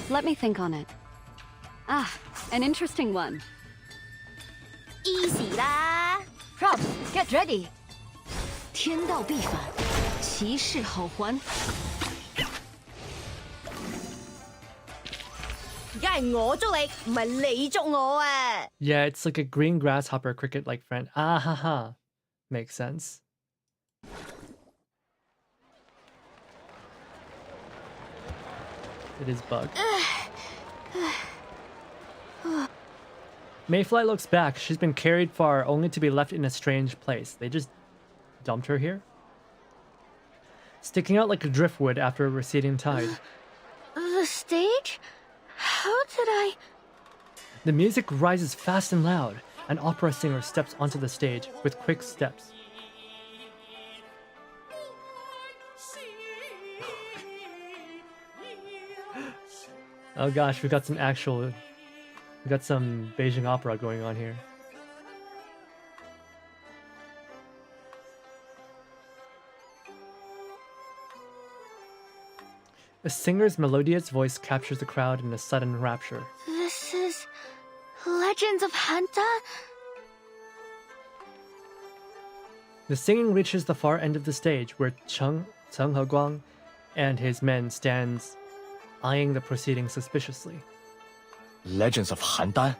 Let me think on it. Ah, an interesting one. Easy 啦 Props, get ready. 天道必反，其势好还。而家係我捉你，唔係你捉我啊！ Yeah, it's like a green grasshopper cricket-like friend. Ah ha ha. Makes sense. It is bug. Mayfly looks back. She's been carried far, only to be left in a strange place. They just dumped her here? Sticking out like a driftwood after a receding tide. The stage? How did I... The music rises fast and loud. An opera singer steps onto the stage with quick steps. Oh gosh, we got some Beijing opera going on here. The singer's melodious voice captures the crowd in a sudden rapture. This is... Legends of Hanta? The singing reaches the far end of the stage, where Cheng Heguang and his men stands, eyeing the proceedings suspiciously. Legends of Handan?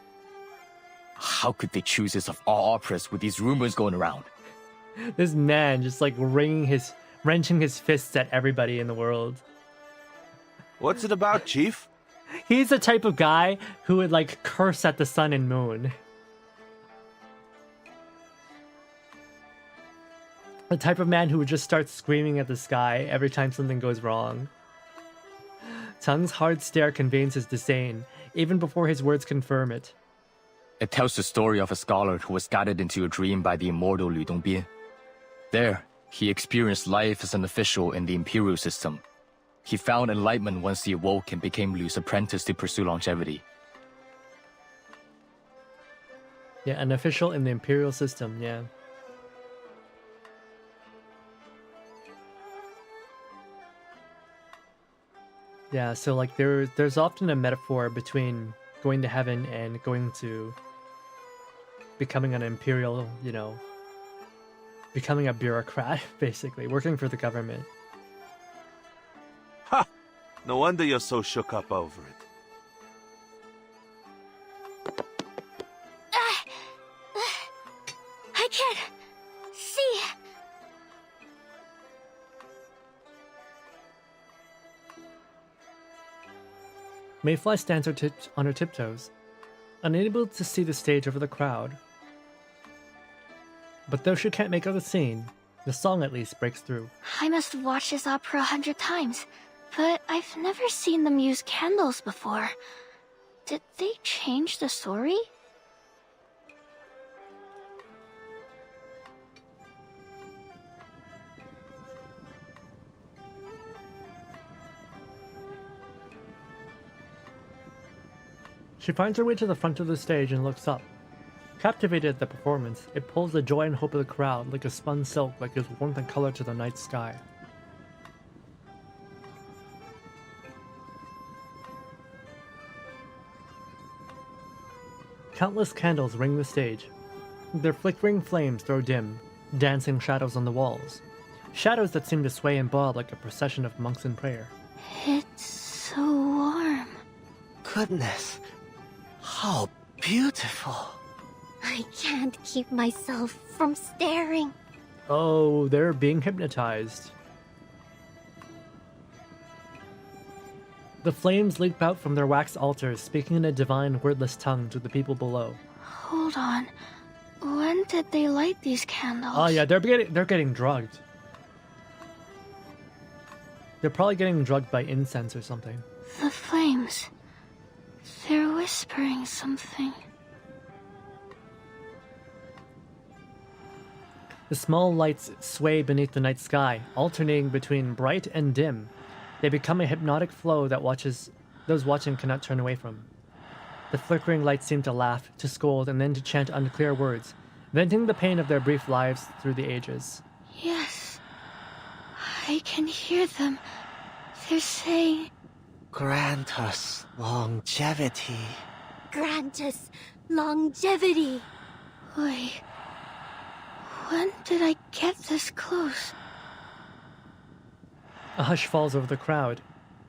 How could they choose this of all operas with these rumors going around? This man just like wrenching his fists at everybody in the world. What's it about, Chief? He's the type of guy who would like curse at the sun and moon. The type of man who would just start screaming at the sky every time something goes wrong. Cheng's hard stare conveys his disdain, even before his words confirm it. It tells the story of a scholar who was guided into a dream by the immortal Lu Dongbin. There, He experienced life as an official in the imperial system. He found enlightenment once he awoke and became Liu's apprentice to pursue longevity. Yeah, an official in the imperial system, yeah. Yeah, so like there's often a metaphor between going to heaven and going to becoming an imperial, you know, becoming a bureaucrat, basically, working for the government. Ha! No wonder you're so shook up over it. I can't see. Mayfly stands on her tiptoes, unable to see the stage over the crowd. But though she can't make out the scene, the song at least breaks through. I must have watched this opera 100 times, but I've never seen them use candles before. Did they change the story? She finds her way to the front of the stage and looks up. Captivated at the performance, it pulls the joy and hope of the crowd like a spun silk that gives warmth and color to the night sky. Countless candles ring the stage. Their flickering flames throw dim, dancing shadows on the walls. Shadows that seem to sway and bob like a procession of monks in prayer. It's so warm. Goodness. How beautiful. I can't keep myself from staring. Oh, they're being hypnotized. The flames leap out from their wax altars, speaking in a divine wordless tongue to the people below. Hold on. When did they light these candles? Oh yeah, they're getting drugged. They're probably getting drugged by incense or something. The flames. They're whispering something. The small lights sway beneath the night sky, alternating between bright and dim. They become a hypnotic flow that those watching cannot turn away from. The flickering lights seem to laugh, to scold, and then to chant unclear words, venting the pain of their brief lives through the ages. Yes. I can hear them. They're saying... Grant us longevity. Grant us longevity. Wait. When did I get this close? A hush falls over the crowd.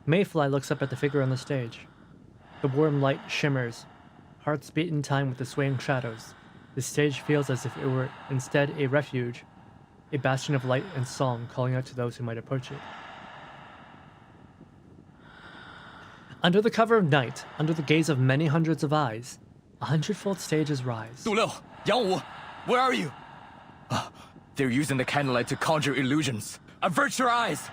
Mayfly looks up at the figure on the stage. The warm light shimmers. Hearts beat in time with the swaying shadows. The stage feels as if it were instead a refuge, a bastion of light and song calling out to those who might approach it. Under the cover of night, under the gaze of many hundreds of eyes, 100-fold stages rise. 杜六, Yang Wu, where are you? They're using the candlelight to conjure illusions. Avert your eyes!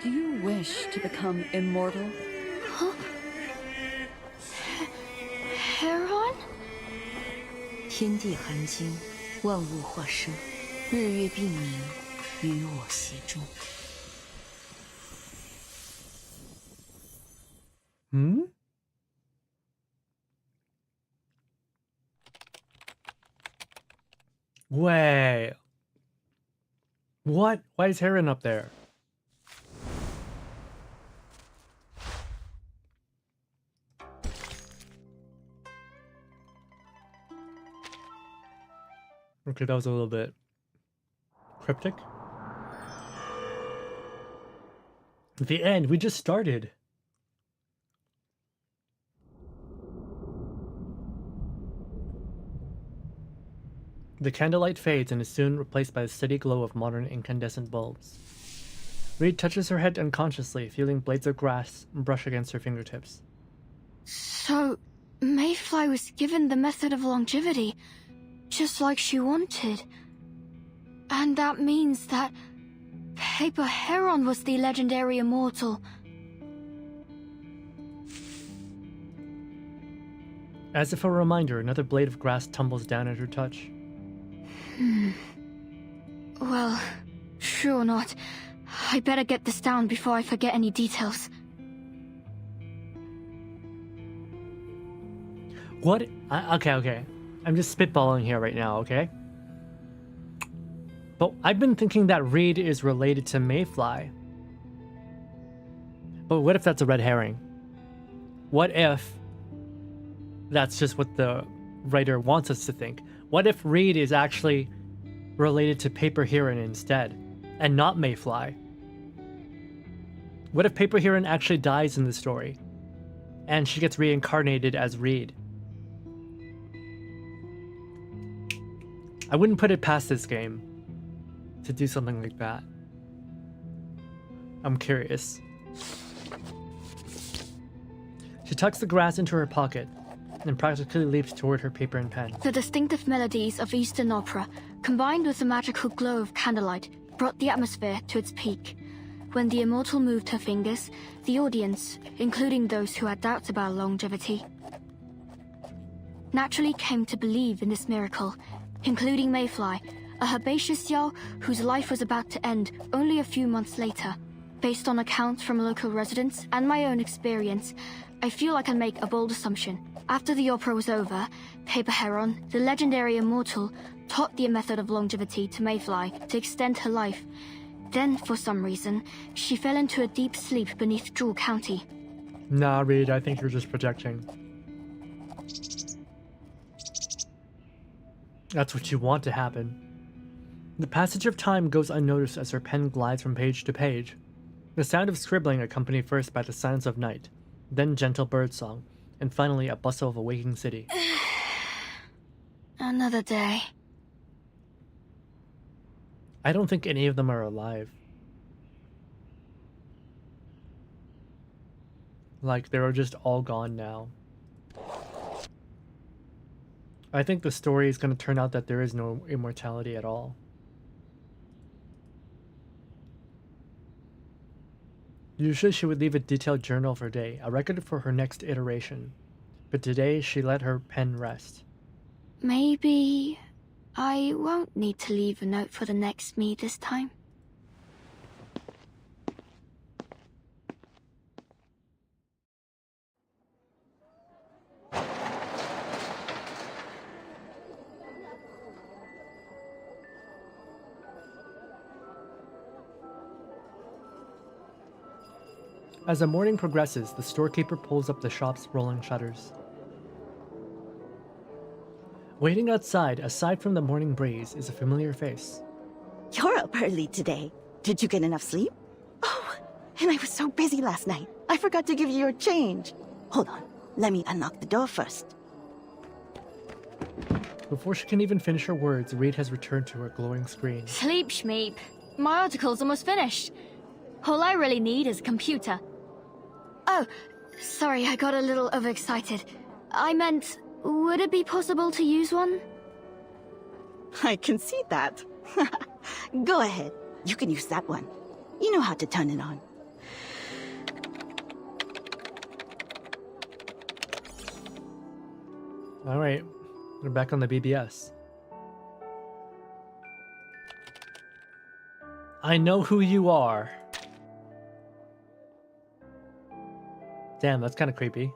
Do you wish to become immortal? Huh? Heron? 天地含经，万物化生，日月并明，与我协助。Wait. What? Why is Heron up there? Okay, that was a little bit cryptic. The end. We just started. The candlelight fades and is soon replaced by the steady glow of modern incandescent bulbs. Reed touches her head unconsciously, feeling blades of grass brush against her fingertips. So, Mayfly was given the method of longevity, just like she wanted. And that means that Paper Heron was the legendary immortal. As if a reminder, another blade of grass tumbles down at her touch. Well, sure not. I better get this down before I forget any details. What? Okay. I'm just spitballing here right now, okay? But I've been thinking that Reed is related to Mayfly. But what if that's a red herring? What if that's just what the writer wants us to think? What if Reed is actually related to Paper Heron instead, and not Mayfly? What if Paper Heron actually dies in the story, and she gets reincarnated as Reed? I wouldn't put it past this game to do something like that. I'm curious. She tucks the grass into her pocket and practically leaps toward her paper and pen. The distinctive melodies of Eastern opera, combined with the magical glow of candlelight, brought the atmosphere to its peak. When the immortal moved her fingers, the audience, including those who had doubts about longevity, naturally came to believe in this miracle, including Mayfly, a herbaceous Yao whose life was about to end only a few months later. Based on accounts from local residents and my own experience, I feel I can make a bold assumption. After the opera was over, Paper Heron, the legendary immortal, taught the method of longevity to Mayfly to extend her life. Then, for some reason, she fell into a deep sleep beneath Jewel County. Nah, Reed, I think you're just projecting. That's what you want to happen. The passage of time goes unnoticed as her pen glides from page to page. The sound of scribbling accompanied first by the silence of night, then gentle birdsong, and finally a bustle of a waking city. Another day. I don't think any of them are alive. Like, they're just all gone now. I think the story is going to turn out that there is no immortality at all. Usually she would leave a detailed journal of her day, a record for her next iteration. But today she let her pen rest. Maybe I won't need to leave a note for the next me this time. As the morning progresses, the storekeeper pulls up the shop's rolling shutters. Waiting outside, aside from the morning breeze, is a familiar face. You're up early today. Did you get enough sleep? Oh, and I was so busy last night. I forgot to give you your change. Hold on. Let me unlock the door first. Before she can even finish her words, Reed has returned to her glowing screen. Sleep, Schmeep. My article's almost finished. All I really need is a computer. Oh, sorry, I got a little overexcited. I meant, would it be possible to use one? I can see that. Go ahead. You can use that one. You know how to turn it on. Alright, we're back on the BBS. I know who you are. Damn, that's kind of creepy.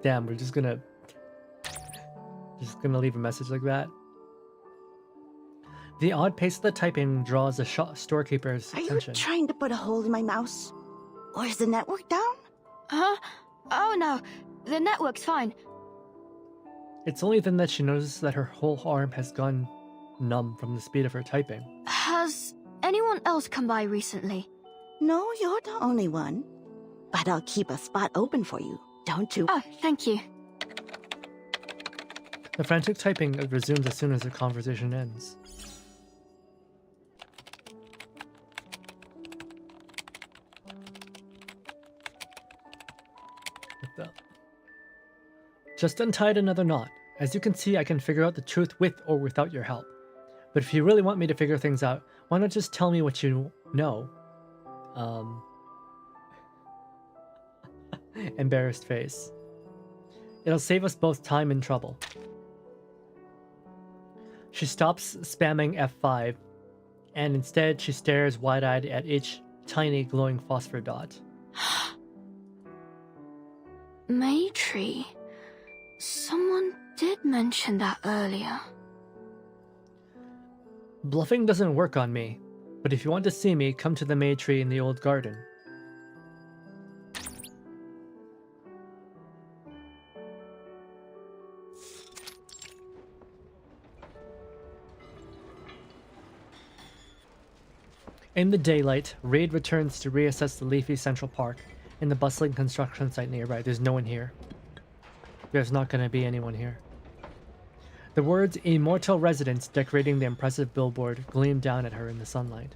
Damn, we're just gonna leave a message like that. The odd pace of the typing draws the storekeeper's attention. Are you trying to put a hole in my mouse? Or is the network down? Huh? Oh no, the network's fine. It's only then that she notices that her whole arm has gone numb from the speed of her typing. Has anyone else come by recently? No, you're the only one. But I'll keep a spot open for you, don't you? Oh, thank you. The frantic typing resumes as soon as the conversation ends. What the? Just untied another knot. As you can see, I can figure out the truth with or without your help. But if you really want me to figure things out, why not just tell me what you know? Embarrassed face. It'll save us both time and trouble. She stops spamming F5, and instead she stares wide-eyed at each tiny glowing phosphor dot. Maytree. Someone did mention that earlier. Bluffing doesn't work on me, but if you want to see me, come to the Maytree in the old garden. In the daylight, Reid returns to reassess the leafy Central Park and the bustling construction site nearby. There's no one here. There's not going to be anyone here. The words Immortal Residence decorating the impressive billboard gleam down at her in the sunlight.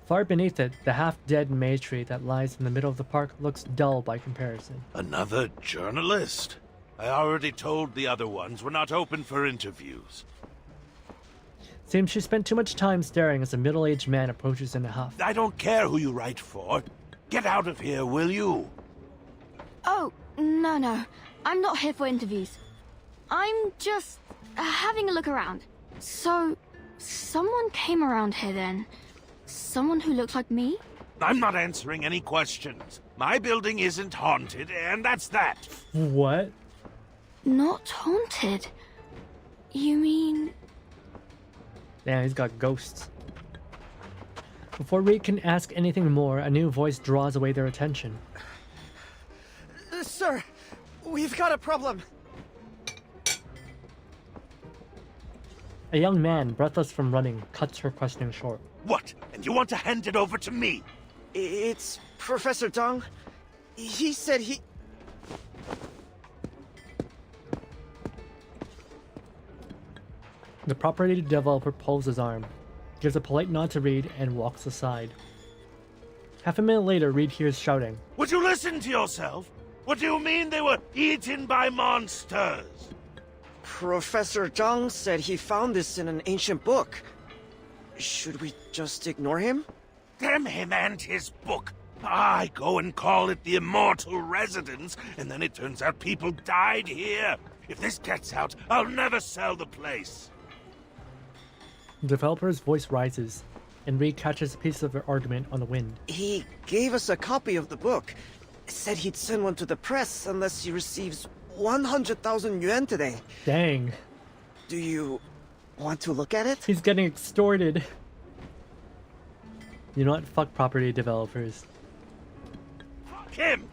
Far beneath it, the half-dead Maytree that lies in the middle of the park looks dull by comparison. Another journalist? I already told the other ones we're not open for interviews. Seems she spent too much time staring as a middle-aged man approaches in a huff. I don't care who you write for. Get out of here, will you? Oh, no. I'm not here for interviews. I'm just having a look around. So, someone came around here then? Someone who looks like me? I'm not answering any questions. My building isn't haunted, and that's that. What? Not haunted? You mean... Damn, he's got ghosts. Before Reid can ask anything more, a new voice draws away their attention. Sir, we've got a problem. A young man, breathless from running, cuts her questioning short. What? And you want to hand it over to me? It's Professor Dong. He said he... The property developer pulls his arm, gives a polite nod to Reid, and walks aside. Half a minute later, Reid hears shouting. Would you listen to yourself? What do you mean they were eaten by monsters? Professor Zhang said he found this in an ancient book. Should we just ignore him? Damn him and his book. I go and call it the Immortal Residence, and then it turns out people died here. If this gets out, I'll never sell the place. The developer's voice rises, and Reid catches a piece of their argument on the wind. He gave us a copy of the book. Said he'd send one to the press unless he receives 100,000 yuan today. Dang. Do you want to look at it? He's getting extorted. You know what? Fuck property developers. Fuck him!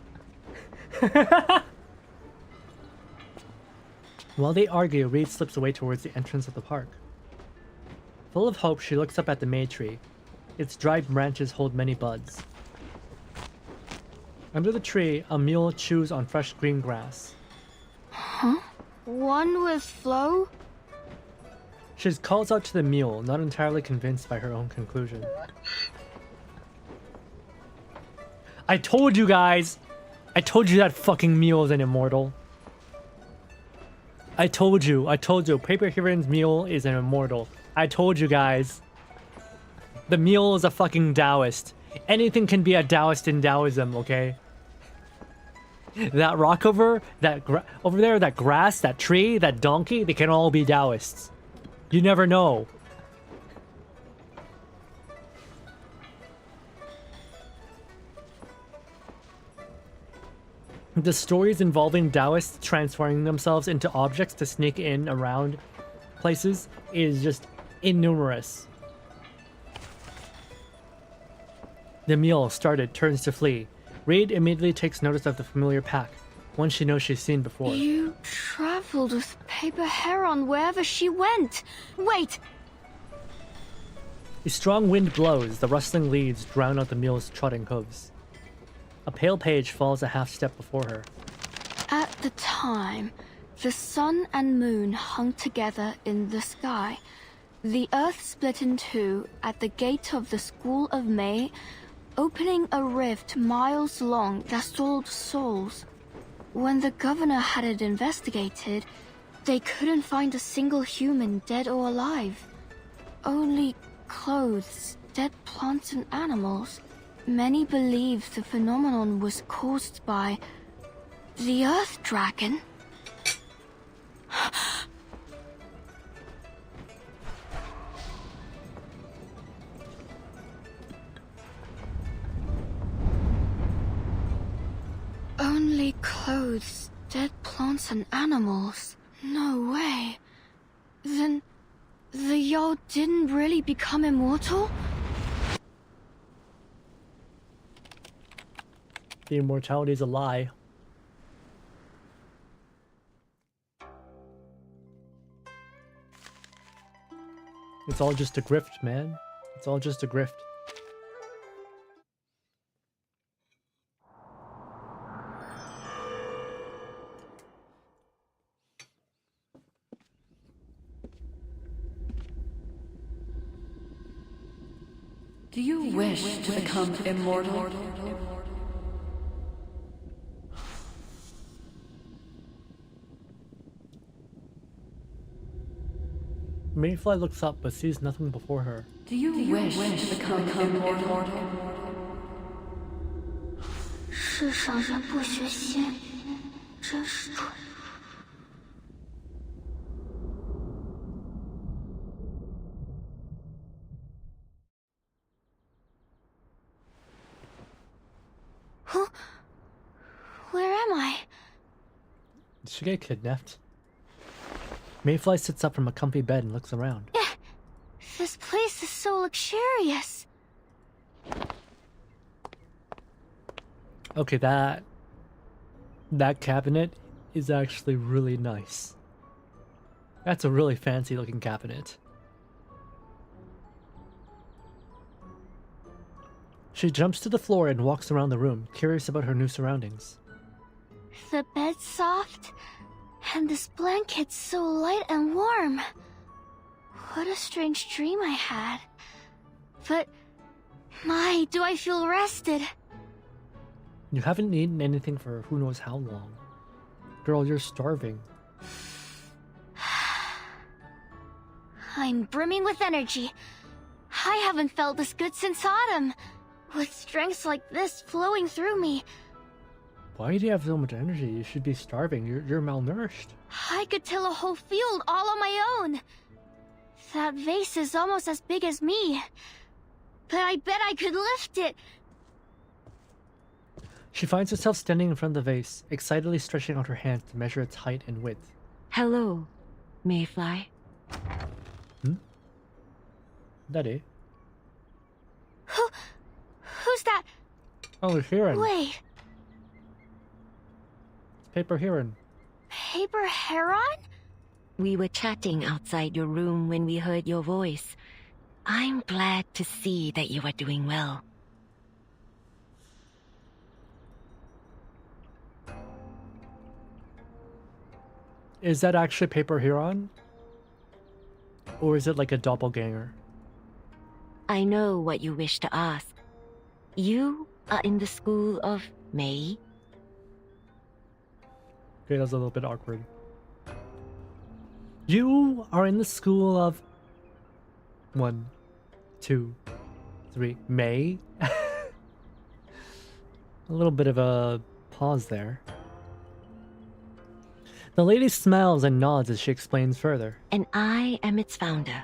While they argue, Reid slips away towards the entrance of the park. Full of hope, she looks up at the Maytree. Its dried branches hold many buds. Under the tree, a mule chews on fresh green grass. Huh? One with Flo? She calls out to the mule, not entirely convinced by her own conclusion. I told you guys! I told you that fucking mule is an immortal. I told you. Paper Heron's mule is an immortal. I told you guys. The mule is a fucking Taoist. Anything can be a Taoist in Taoism, okay? That rock over there, that grass, that tree, that donkey, they can all be Taoists. You never know. The stories involving Taoists transforming themselves into objects to sneak in around places is just innumerous. The mule, started, turns to flee. Reid immediately takes notice of the familiar pack, one she knows she's seen before. You traveled with Paper Heron wherever she went. Wait! A strong wind blows, the rustling leaves drown out the mule's trotting hooves. A pale page falls a half step before her. At the time, The sun and moon hung together in the sky. The earth split in two at the gate of the School of May, opening a rift miles long that stalled souls. When the governor had it investigated, they couldn't find a single human dead or alive. Only clothes, dead plants and animals. Many believe the phenomenon was caused by the Earth Dragon. Only clothes, dead plants and animals. No way. Then the Yao didn't really become immortal? The immortality is a lie. It's all just a grift, man. It's all just a grift. Do you wish to become immortal? Mayfly looks up but sees nothing before her. Do you wish to become immortal? 世上人不学仙，真是蠢。Huh? Where am I? Did she get kidnapped? Mayfly sits up from a comfy bed and looks around. This place is so luxurious. Okay, that cabinet is actually really nice. That's a really fancy looking cabinet. She jumps to the floor and walks around the room, curious about her new surroundings. The bed's soft, and this blanket's so light and warm. What a strange dream I had. But, my, do I feel rested. You haven't eaten anything for who knows how long. Girl, you're starving. I'm brimming with energy. I haven't felt this good since autumn. With strengths like this flowing through me. Why do you have so much energy? You should be starving. You're malnourished. I could till a whole field all on my own. That vase is almost as big as me. But I bet I could lift it. She finds herself standing in front of the vase, excitedly stretching out her hands to measure its height and width. Hello, Mayfly. Daddy? Who's that? Oh, Heron. Wait. It's Paper Heron. Paper Heron? We were chatting outside your room when we heard your voice. I'm glad to see that you are doing well. Is that actually Paper Heron? Or is it like a doppelganger? I know what you wish to ask. You are in the School of May? Okay, that was a little bit awkward. You are in the School of... 1, 2, 3... May? A little bit of a pause there. The lady smiles and nods as she explains further. And I am its founder.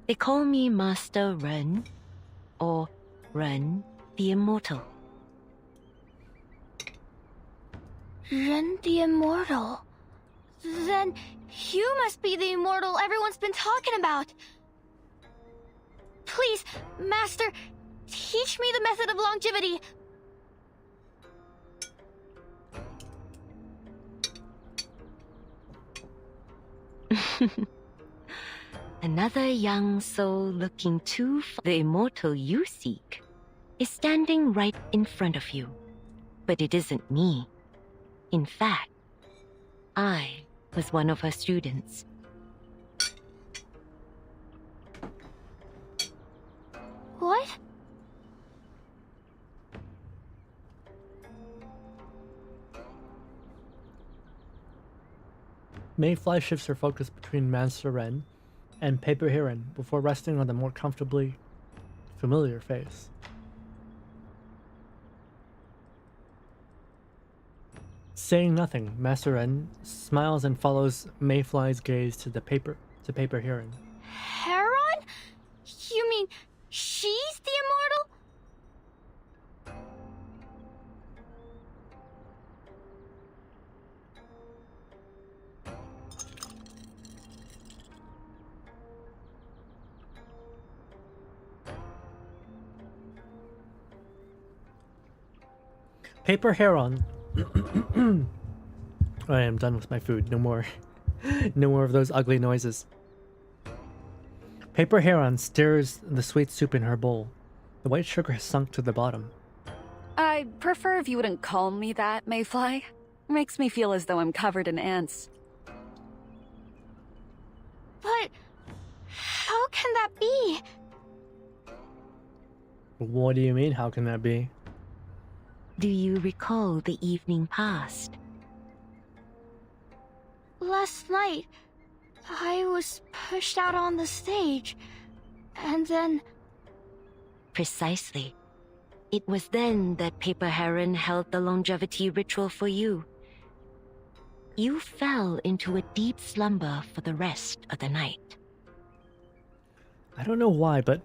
They call me Master Ren, or Ren the Immortal. Ren the Immortal. Then you must be the immortal everyone's been talking about. Please, Master, teach me the method of longevity. Another young soul looking the immortal you seek is standing right in front of you. But it isn't me. In fact, I was one of her students. What? Mayfly shifts her focus between Master Ren and Paper Heron before resting on the more comfortably familiar face. Saying nothing, Master Ren smiles and follows Mayfly's gaze to Paper Heron. Heron? You mean she's the immortal? Paper Heron. I am done with my food. No more. No more of those ugly noises. Paper Heron stirs the sweet soup in her bowl. The white sugar has sunk to the bottom. I'd prefer if you wouldn't call me that, Mayfly. Makes me feel as though I'm covered in ants. But how can that be? What do you mean, how can that be? Do you recall the evening past? Last night, I was pushed out on the stage, and then... Precisely. It was then that Paper Heron held the longevity ritual for you. You fell into a deep slumber for the rest of the night. I don't know why, but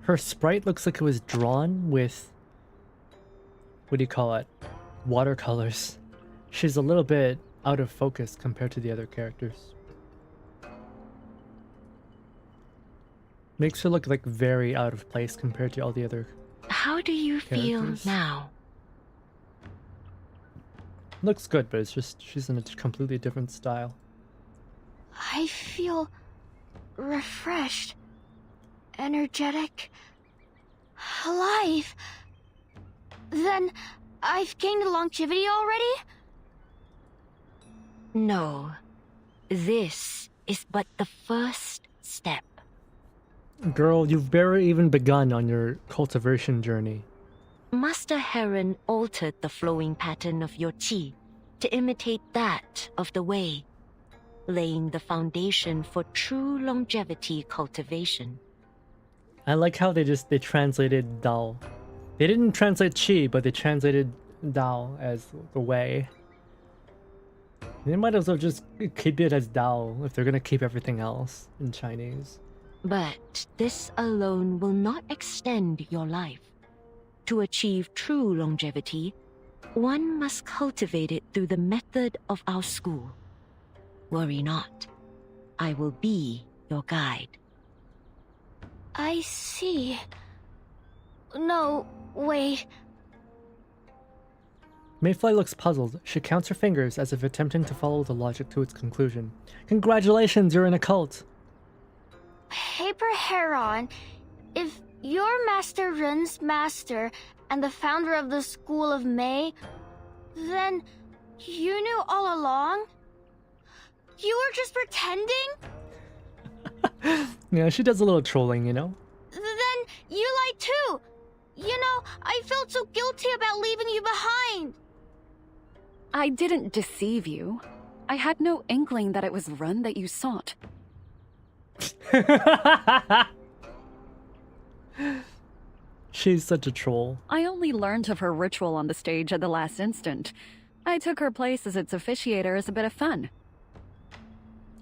her sprite looks like it was drawn with, what do you call it, watercolors. She's a little bit out of focus compared to the other characters. Makes her look like very out of place compared to all the other How do you characters. feel now? Looks good, but it's just she's in a completely different style. I feel refreshed, energetic, alive. Then I've gained longevity already? No. This is but the first step. Girl, you've barely even begun on your cultivation journey. Master Heron altered the flowing pattern of your qi to imitate that of the Wei, laying the foundation for true longevity cultivation. I like how they translated Dao. They didn't translate Qi, but they translated Dao as the Wei. They might as well just keep it as Dao if they're gonna keep everything else in Chinese. But this alone will not extend your life. To achieve true longevity, one must cultivate it through the method of our school. Worry not. I will be your guide. I see. No, wait. Mayfly looks puzzled. She counts her fingers as if attempting to follow the logic to its conclusion. Congratulations, you're in a cult! Paper Heron, if you're Master Ren's master and the founder of the School of May, then you knew all along? You were just pretending? Yeah, she does a little trolling, you know? Then you lied too! You know, I felt so guilty about leaving you behind! I didn't deceive you. I had no inkling that it was Ren that you sought. She's such a troll. I only learned of her ritual on the stage at the last instant. I took her place as its officiator as a bit of fun.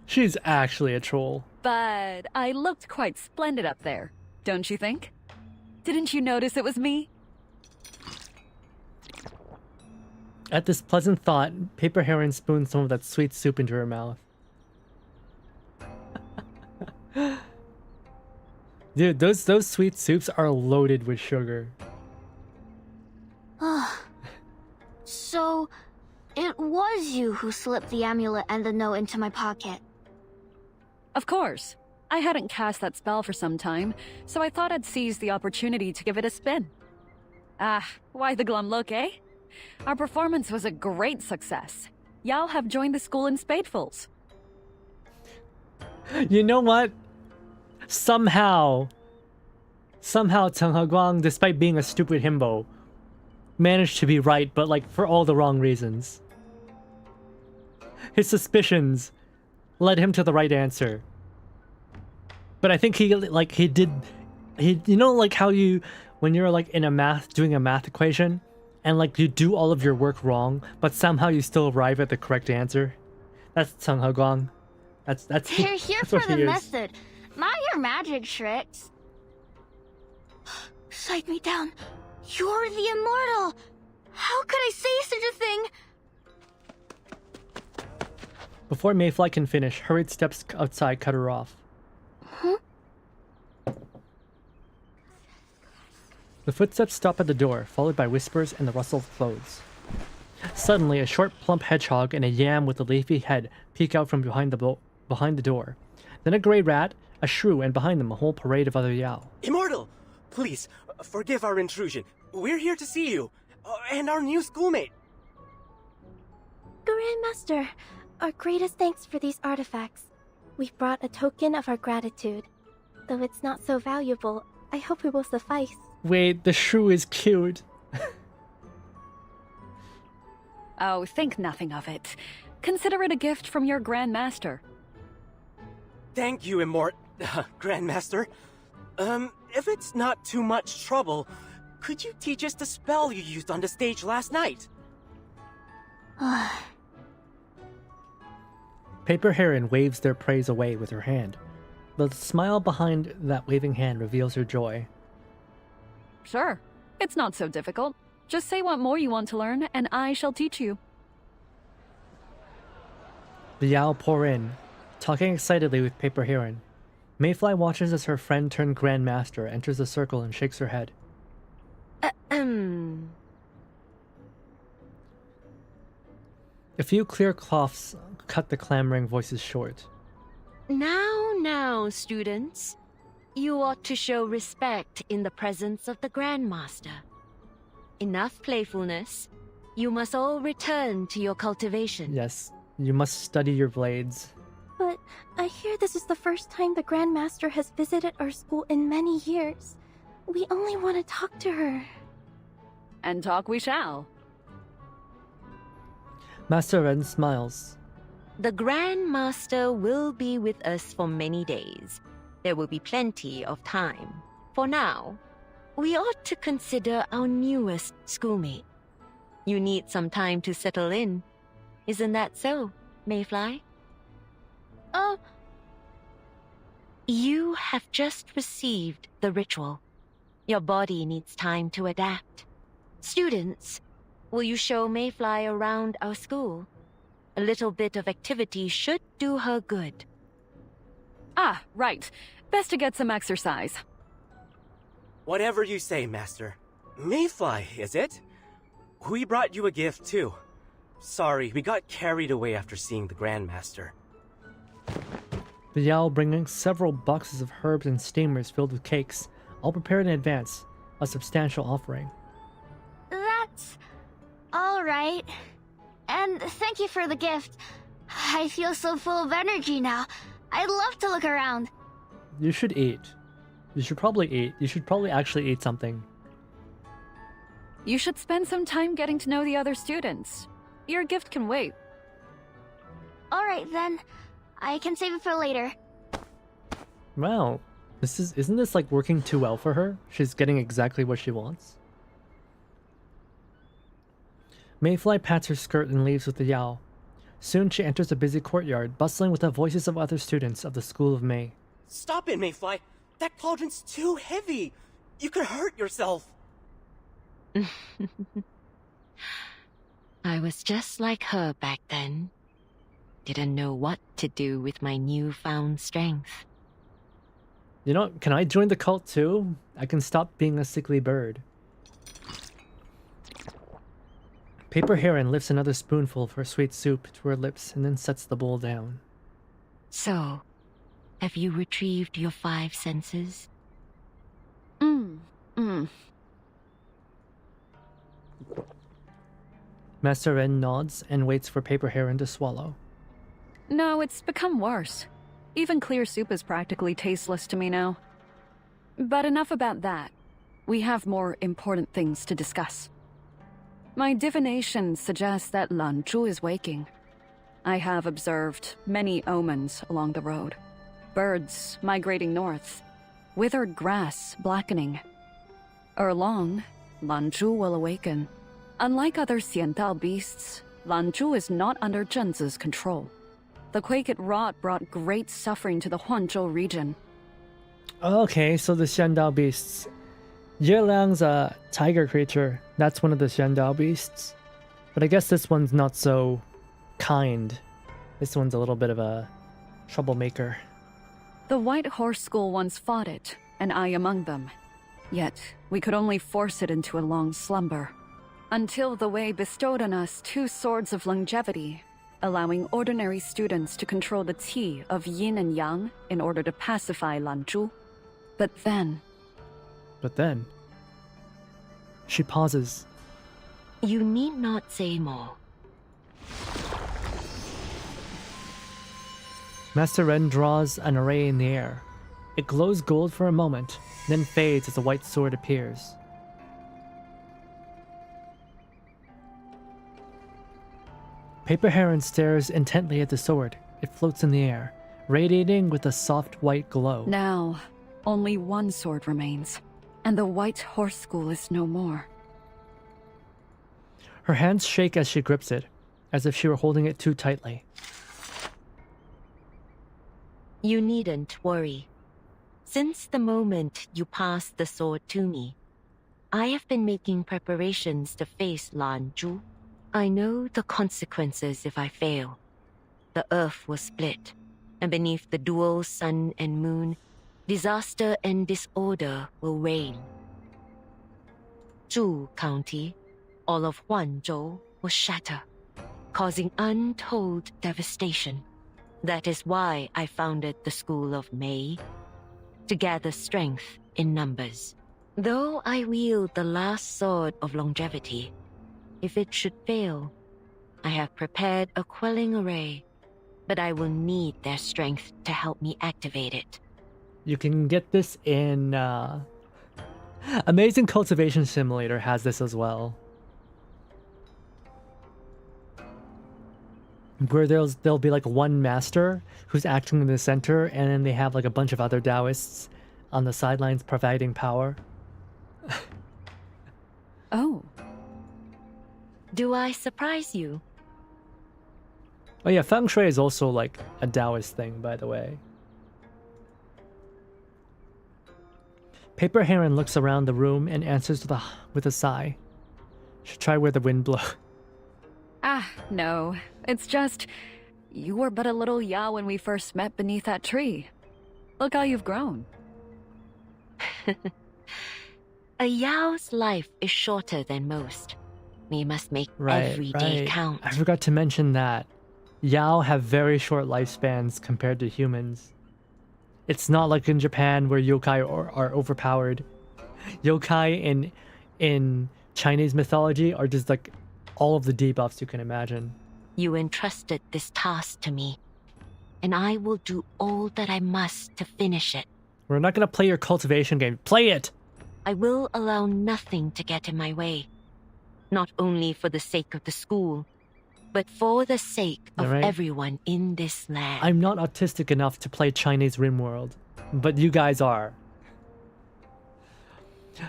She's actually a troll. But I looked quite splendid up there, don't you think? Didn't you notice it was me? At this pleasant thought, Paper Heron spoons some of that sweet soup into her mouth. Dude, those sweet soups are loaded with sugar. So, it was you who slipped the amulet and the note into my pocket. Of course. I hadn't cast that spell for some time, so I thought I'd seize the opportunity to give it a spin. Ah, why the glum look, eh? Our performance was a great success. Yao have joined the school in spadefuls. You know what? Somehow Cheng Heguang, despite being a stupid himbo, managed to be right, but like for all the wrong reasons. His suspicions led him to the right answer. But I think he you know, like how you, when you're like doing a math equation, and like you do all of your work wrong, but somehow you still arrive at the correct answer? That's Cheng Heguang. That's They're here that's for what the he is. method, not your magic tricks. Cite me down. You're the immortal. How could I say such a thing? Before Mayfly can finish, hurried steps outside cut her off. Huh? The footsteps stop at the door, followed by whispers and the rustle of clothes. Suddenly, a short, plump hedgehog and a yam with a leafy head peek out from behind the door. Then a gray rat, a shrew, and behind them a whole parade of other Yao. Immortal! Please, forgive our intrusion. We're here to see you, and our new schoolmate. Grandmaster, our greatest thanks for these artifacts. We've brought a token of our gratitude. Though it's not so valuable, I hope it will suffice. Wait, the shrew is cute. Oh, think nothing of it. Consider it a gift from your Grandmaster. Thank you, Grandmaster. If it's not too much trouble, could you teach us the spell you used on the stage last night? Paper Heron waves their praise away with her hand. The smile behind that waving hand reveals her joy. Sure. It's not so difficult. Just say what more you want to learn, and I shall teach you. The Yao pour in, talking excitedly with Paper Heron. Mayfly watches as her friend turned Grandmaster enters the circle and shakes her head. A few clear coughs cut the clamoring voices short. Now, students. You ought to show respect in the presence of the Grandmaster. Enough playfulness. You must all return to your cultivation. Yes, you must study your blades. But I hear this is the first time the Grandmaster has visited our school in many years. We only want to talk to her. And talk we shall. Master Ren smiles. The Grandmaster will be with us for many days. There will be plenty of time. For now, we ought to consider our newest schoolmate. You need some time to settle in. Isn't that so, Mayfly? You have just received the ritual. Your body needs time to adapt. Students, will you show Mayfly around our school? A little bit of activity should do her good. Ah, right. Best to get some exercise. Whatever you say, Master. Mayfly, is it? We brought you a gift, too. Sorry, we got carried away after seeing the Grandmaster. The Yao bringing several boxes of herbs and steamers filled with cakes, all prepared in advance, a substantial offering. That's all right. And thank you for the gift. I feel so full of energy now. I'd love to look around. You should eat. You should probably eat. You should probably actually eat something. You should spend some time getting to know the other students. Your gift can wait. All right then. I can save it for later. Wow. Isn't this like working too well for her? She's getting exactly what she wants. Mayfly pats her skirt and leaves with the Yao. Soon she enters a busy courtyard, bustling with the voices of other students of the School of May. Stop it, Mayfly! That cauldron's too heavy! You could hurt yourself! I was just like her back then. Didn't know what to do with my newfound strength. You know, can I join the cult too? I can stop being a sickly bird. Paper Heron lifts another spoonful of her sweet soup to her lips and then sets the bowl down. So, have you retrieved your 5 senses? Master Ren nods and waits for Paper Heron to swallow. No, it's become worse. Even clear soup is practically tasteless to me now. But enough about that. We have more important things to discuss. My divination suggests that Lan Zhu is waking. I have observed many omens along the road. Birds migrating north, withered grass blackening. Ere long, Lan Zhu will awaken. Unlike other Xiantao beasts, Lan Zhu is not under Zhenzi's control. The quake it wrought brought great suffering to the Huanzhou region. Okay, so the Xiandao beasts. Liang's a tiger creature. That's one of the Xiandao beasts. But I guess this one's not so kind. This one's a little bit of a troublemaker. The White Horse School once fought it, and I among them. Yet, we could only force it into a long slumber. Until the Wei bestowed on us 2 swords of longevity, allowing ordinary students to control the qi of yin and yang in order to pacify Lan Zhu. But then... She pauses. You need not say more. Master Ren draws an array in the air. It glows gold for a moment, then fades as a white sword appears. Paper Heron stares intently at the sword. It floats in the air, radiating with a soft white glow. Now, only one sword remains, and the White Horse School is no more. Her hands shake as she grips it, as if she were holding it too tightly. You needn't worry. Since the moment you passed the sword to me, I have been making preparations to face Lan Zhu. I know the consequences if I fail. The earth will split, and beneath the dual sun and moon, disaster and disorder will reign. Zhu County, all of Huanzhou, will shatter, causing untold devastation. That is why I founded the School of Mei, to gather strength in numbers. Though I wield the last sword of longevity, if it should fail, I have prepared a quelling array, but I will need their strength to help me activate it. You can get this in... Amazing Cultivation Simulator has this as well. Where there'll be like one master who's acting in the center, and then they have like a bunch of other Taoists on the sidelines providing power. Oh. Do I surprise you? Oh yeah, Feng Shui is also like a Taoist thing, by the way. Paper Heron looks around the room and answers with a sigh. Should try where the wind blows. Ah, no. It's just... You were but a little Yao when we first met beneath that tree. Look how you've grown. A Yao's life is shorter than most. We must make every day count. I forgot to mention that. Yao have very short lifespans compared to humans. It's not like in Japan where yokai are overpowered. Yokai in Chinese mythology are just like all of the debuffs you can imagine. You entrusted this task to me, and I will do all that I must to finish it. We're not gonna play your cultivation game. Play it! I will allow nothing to get in my way. Not only for the sake of the school, but for the sake of everyone in this land. I'm not autistic enough to play Chinese RimWorld, but you guys are.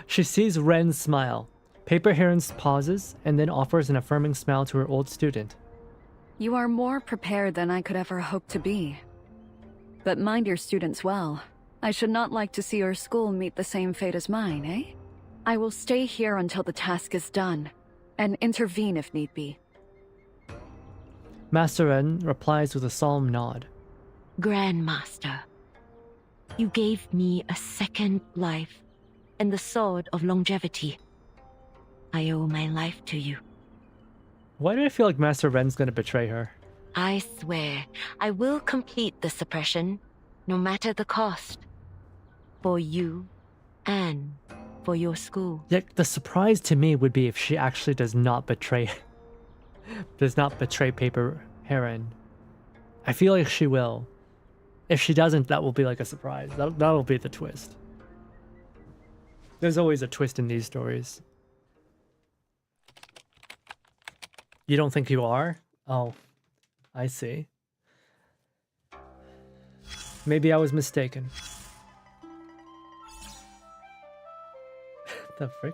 She sees Ren smile. Paper Heron pauses and then offers an affirming smile to her old student. You are more prepared than I could ever hope to be. But mind your students well. I should not like to see your school meet the same fate as mine, eh? I will stay here until the task is done, and intervene if need be. Master Ren replies with a solemn nod. Grandmaster, you gave me a second life and the sword of longevity. I owe my life to you. Why do I feel like Master Ren's gonna betray her? I swear, I will complete the suppression, no matter the cost. For you, and for your school. Yet the surprise to me would be if she actually does not betray does not betray Paper Heron. I feel like she will. If she doesn't, that will be like a surprise. That'll be the twist. There's always a twist in these stories. You don't think you are? Oh, I see. Maybe I was mistaken. The frick?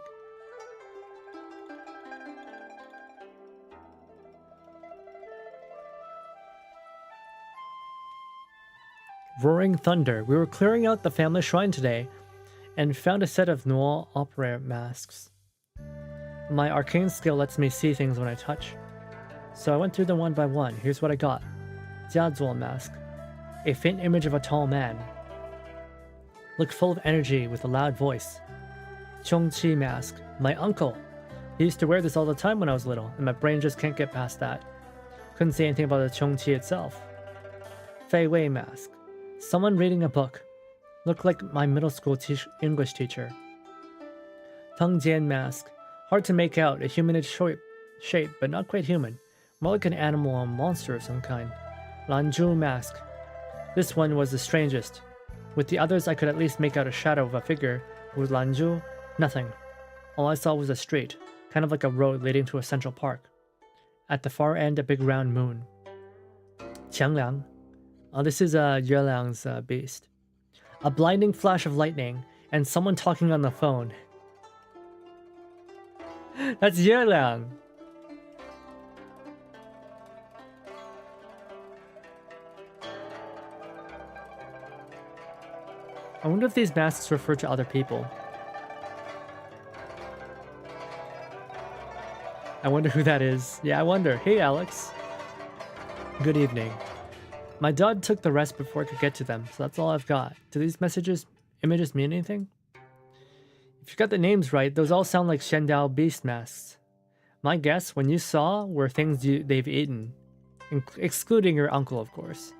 Roaring thunder. We were clearing out the family shrine today and found a set of Noir opera masks. My arcane skill lets me see things when I touch. So I went through them one by one. Here's what I got. Jiazuo mask. A faint image of a tall man. Looked full of energy with a loud voice. Chongqi mask. My uncle. He used to wear this all the time when I was little, and my brain just can't get past that. Couldn't say anything about the Chongqi itself. Fei Wei mask. Someone reading a book. Looked like my middle school English teacher. Teng Jian mask. Hard to make out, a humanoid shape, but not quite human. More like an animal or monster of some kind. Lanzhu mask. This one was the strangest. With the others, I could at least make out a shadow of a figure. With Lanzhu, nothing. All I saw was a street, kind of like a road leading to a central park. At the far end, a big round moon. Qiangliang. Oh, this is Yueliang's beast. A blinding flash of lightning, and someone talking on the phone. That's Yueliang. I wonder if these masks refer to other people. I wonder who that is. Yeah, I wonder. Hey, Alex. Good evening. My dad took the rest before I could get to them, so that's all I've got. Do these images mean anything? If you got the names right, those all sound like Shendao beast masks. My guess, when you saw, were things they've eaten. Excluding your uncle, of course.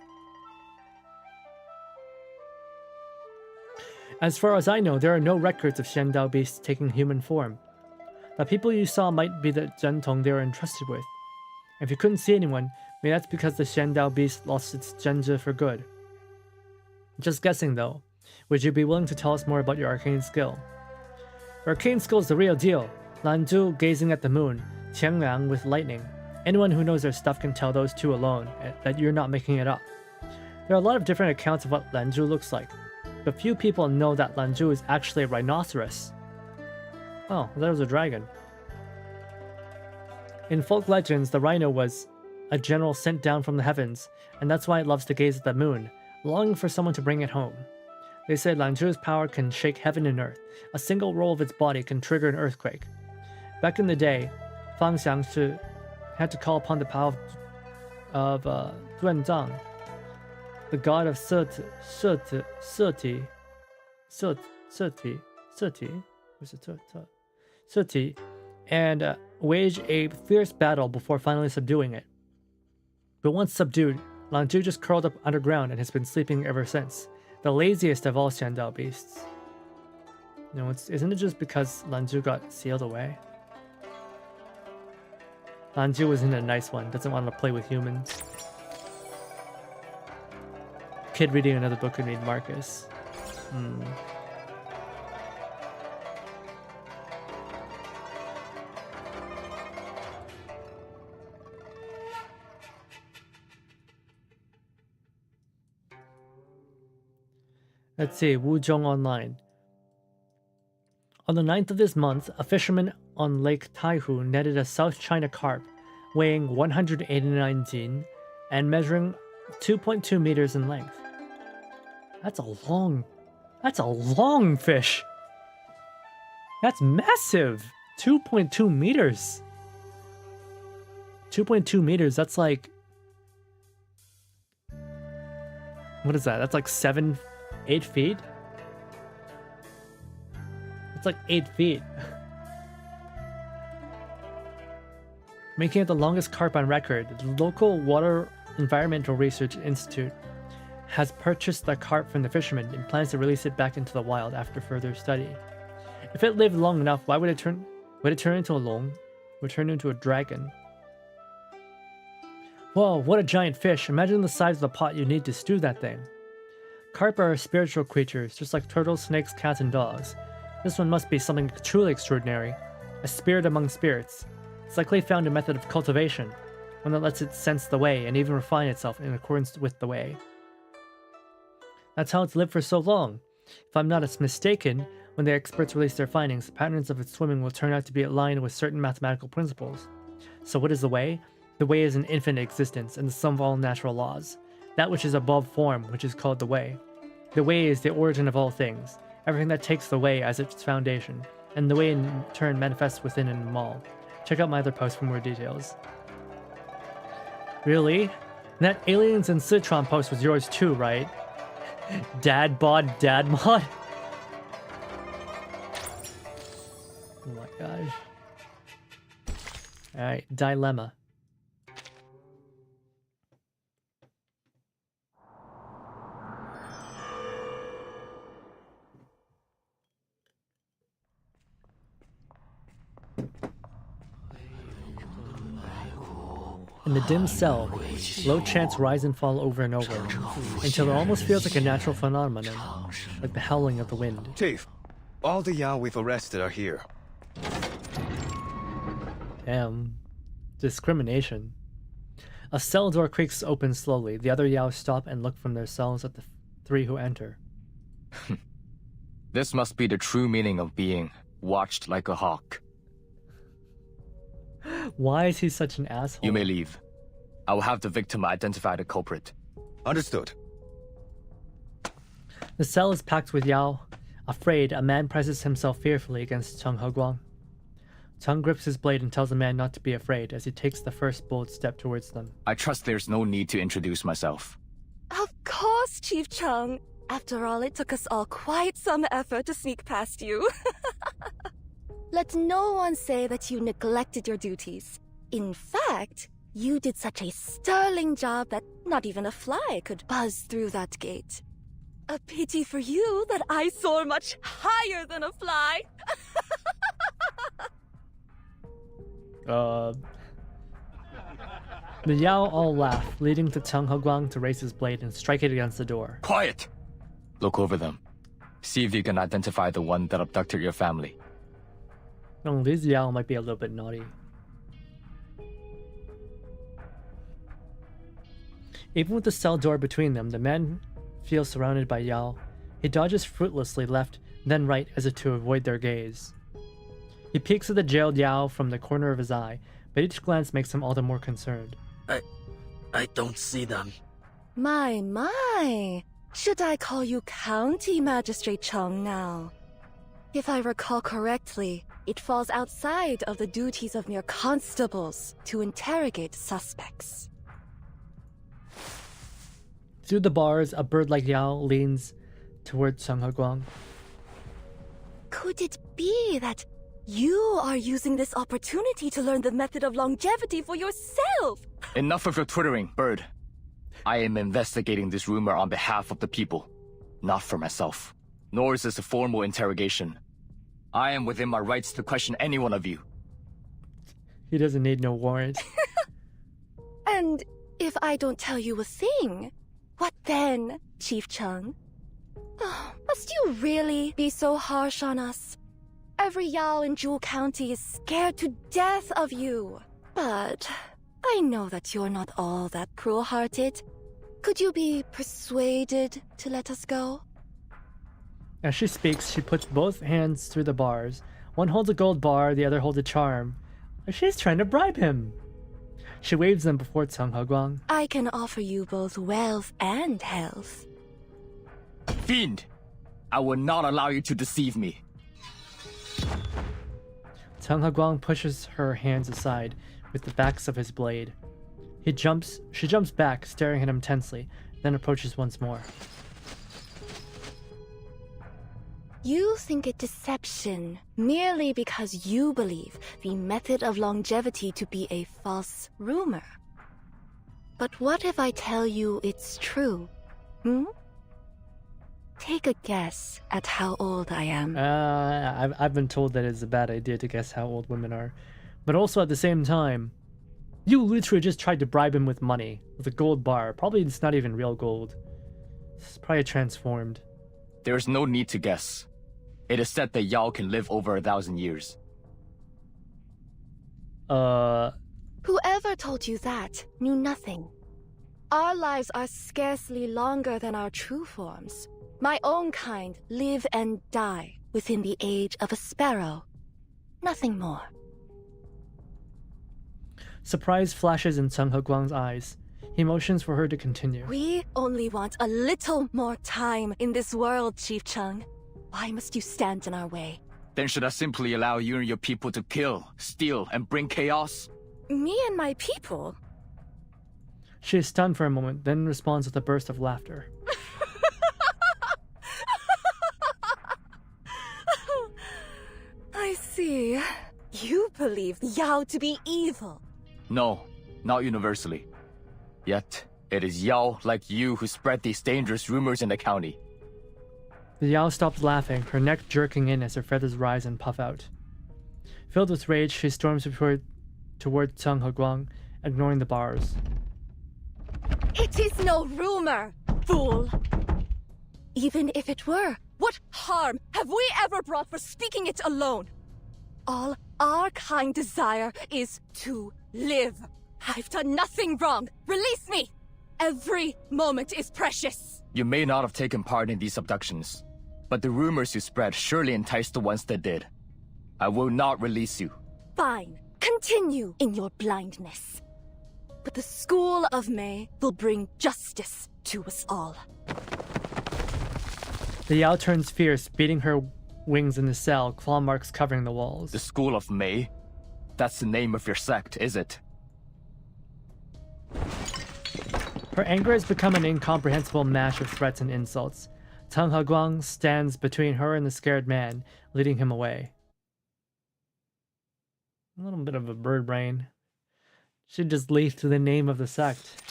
As far as I know, there are no records of Shendao beasts taking human form. The people you saw might be the Zhentong they were entrusted with. If you couldn't see anyone, maybe that's because the Shendao beast lost its Zhenzi for good. Just guessing though, would you be willing to tell us more about your arcane skill? Your arcane skill is the real deal. Lanzhu gazing at the moon, Qiangliang with lightning. Anyone who knows their stuff can tell those two alone that you're not making it up. There are a lot of different accounts of what Lanzhu looks like, but few people know that Lanzhu is actually a rhinoceros. Oh, I thought it was a dragon. In folk legends, the rhino was a general sent down from the heavens, and that's why it loves to gaze at the moon, longing for someone to bring it home. They say Lanzhu's power can shake heaven and earth. A single roll of its body can trigger an earthquake. Back in the day, Fang Xiangshi had to call upon the power of Duanzang, the god of Suti, and waged a fierce battle before finally subduing it. But once subdued, Lanzhu just curled up underground and has been sleeping ever since. The laziest of all Shendao beasts. No, isn't it just because Lanzhu got sealed away? Lanzhu isn't a nice one, doesn't want to play with humans. Kid reading another book could read Marcus. Let's see, Wuzhong Online. On the 9th of this month, a fisherman on Lake Taihu netted a South China carp weighing 189 jin and measuring 2.2 meters in length. That's a long fish. That's massive. 2.2 meters. 2.2 meters, that's like... What is that? That's like 8 feet? It's like 8 feet. Making it the longest carp on record, the local Water Environmental Research Institute has purchased the carp from the fisherman and plans to release it back into the wild after further study. If it lived long enough, why would it turn into a long? Would it turn into a dragon? Whoa, what a giant fish. Imagine the size of the pot you need to stew that thing. Carp are spiritual creatures, just like turtles, snakes, cats, and dogs. This one must be something truly extraordinary. A spirit among spirits. It's likely found a method of cultivation, one that lets it sense the way and even refine itself in accordance with the way. That's how it's lived for so long. If I'm not mistaken, when the experts release their findings, the patterns of its swimming will turn out to be aligned with certain mathematical principles. So what is the way? The way is an infinite existence and the sum of all natural laws. That which is above form, which is called the way. The way is the origin of all things, everything that takes the way as its foundation, and the way in turn manifests within and them all. Check out my other post for more details. Really? That Aliens and Citron post was yours too, right? Dad bod dad mod? Oh my gosh. Alright, dilemma. In the dim cell, low chants rise and fall over and over, until it almost feels like a natural phenomenon, like the howling of the wind. Chief, all the Yao we've arrested are here. Damn. Discrimination. A cell door creaks open slowly. The other Yao stop and look from their cells at the three who enter. This must be the true meaning of being watched like a hawk. Why is he such an asshole? You may leave. I will have the victim identify the culprit. Understood. The cell is packed with Yao. Afraid, a man presses himself fearfully against Cheng Heguang. Cheng grips his blade and tells the man not to be afraid as he takes the first bold step towards them. I trust there's no need to introduce myself. Of course, Chief Cheng. After all, it took us all quite some effort to sneak past you. Let no one say that you neglected your duties. In fact, you did such a sterling job that not even a fly could buzz through that gate. A pity for you that I soar much higher than a fly. The Yao all laugh, leading to Cheng Heguang to raise his blade and strike it against the door. Quiet! Look over them. See if you can identify the one that abducted your family. Oh, these Yao might be a little bit naughty. Even with the cell door between them, the man feels surrounded by Yao. He dodges fruitlessly left, then right as if to avoid their gaze. He peeks at the jailed Yao from the corner of his eye, but each glance makes him all the more concerned. I don't see them. My. Should I call you County Magistrate Cheng now? If I recall correctly, it falls outside of the duties of mere constables to interrogate suspects. Through the bars, a bird-like Yao leans toward Cheng Heguang. Could it be that you are using this opportunity to learn the method of longevity for yourself? Enough of your twittering, bird. I am investigating this rumor on behalf of the people, not for myself. Nor is this a formal interrogation. I am within my rights to question any one of you. He doesn't need no warrant. And if I don't tell you a thing, what then, Chief Cheng? Oh, must you really be so harsh on us? Every Yao in Jewel County is scared to death of you. But I know that you're not all that cruel-hearted. Could you be persuaded to let us go? As she speaks, she puts both hands through the bars. One holds a gold bar, the other holds a charm. She's trying to bribe him. She waves them before Cheng Heguang. I can offer you both wealth and health. Fiend! I will not allow you to deceive me. Cheng Heguang pushes her hands aside with the backs of his blade. She jumps back, staring at him tensely, then approaches once more. You think it deception merely because you believe the method of longevity to be a false rumor. But what if I tell you it's true? Take a guess at how old I am. I've been told that it's a bad idea to guess how old women are. But also at the same time, You literally just tried to bribe him with money, with a gold bar. Probably it's not even real gold. It's probably transformed. There is no need to guess. It is said that Yao can live over 1,000 years. Whoever told you that knew nothing. Our lives are scarcely longer than our true forms. My own kind live and die within the age of a sparrow. Nothing more. Surprise flashes in Tseng He-guang's eyes. He motions for her to continue. We only want a little more time in this world, Chief Cheng. Why must you stand in our way? Then should I simply allow you and your people to kill, steal, and bring chaos? Me and my people? She is stunned for a moment, then responds with a burst of laughter. I see. You believe Yao to be evil. No, not universally. Yet, it is Yao like you who spread these dangerous rumors in the county. The Yao stops laughing, her neck jerking in as her feathers rise and puff out. Filled with rage, she storms toward Tseng He-guang, ignoring the bars. It is no rumor, fool! Even if it were, what harm have we ever brought for speaking it alone? All our kind desire is to live. I've done nothing wrong. Release me! Every moment is precious. You may not have taken part in these abductions, but the rumors you spread surely enticed the ones that did. I will not release you. Fine. Continue in your blindness. But the School of May will bring justice to us all. The Yao turns fierce, beating her wings in the cell, claw marks covering the walls. The School of May? That's the name of your sect, is it? Her anger has become an incomprehensible mash of threats and insults. Tseng He-guang stands between her and the scared man, leading him away. A little bit of a bird brain. Should just leave to the name of the sect.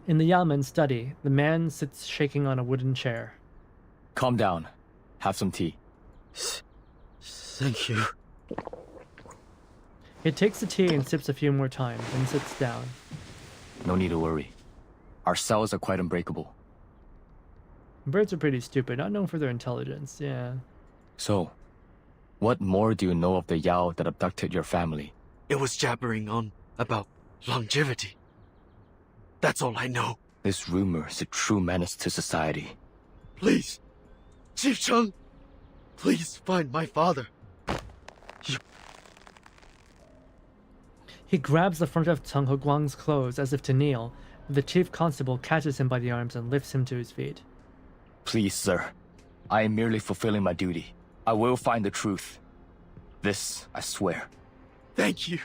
In the Yamen study, the man sits shaking on a wooden chair. Calm down. Have some tea. Thank you. He takes the tea and sips a few more times, and sits down. No need to worry. Our cells are quite unbreakable. Birds are pretty stupid, not known for their intelligence, yeah. So, what more do you know of the Yao that abducted your family? It was jabbering on about longevity. That's all I know. This rumor is a true menace to society. Please, Chief Cheng, please find my father. He grabs the front of Tseng He-guang's clothes as if to kneel, but the chief constable catches him by the arms and lifts him to his feet. Please, sir. I am merely fulfilling my duty. I will find the truth. This, I swear. Thank you.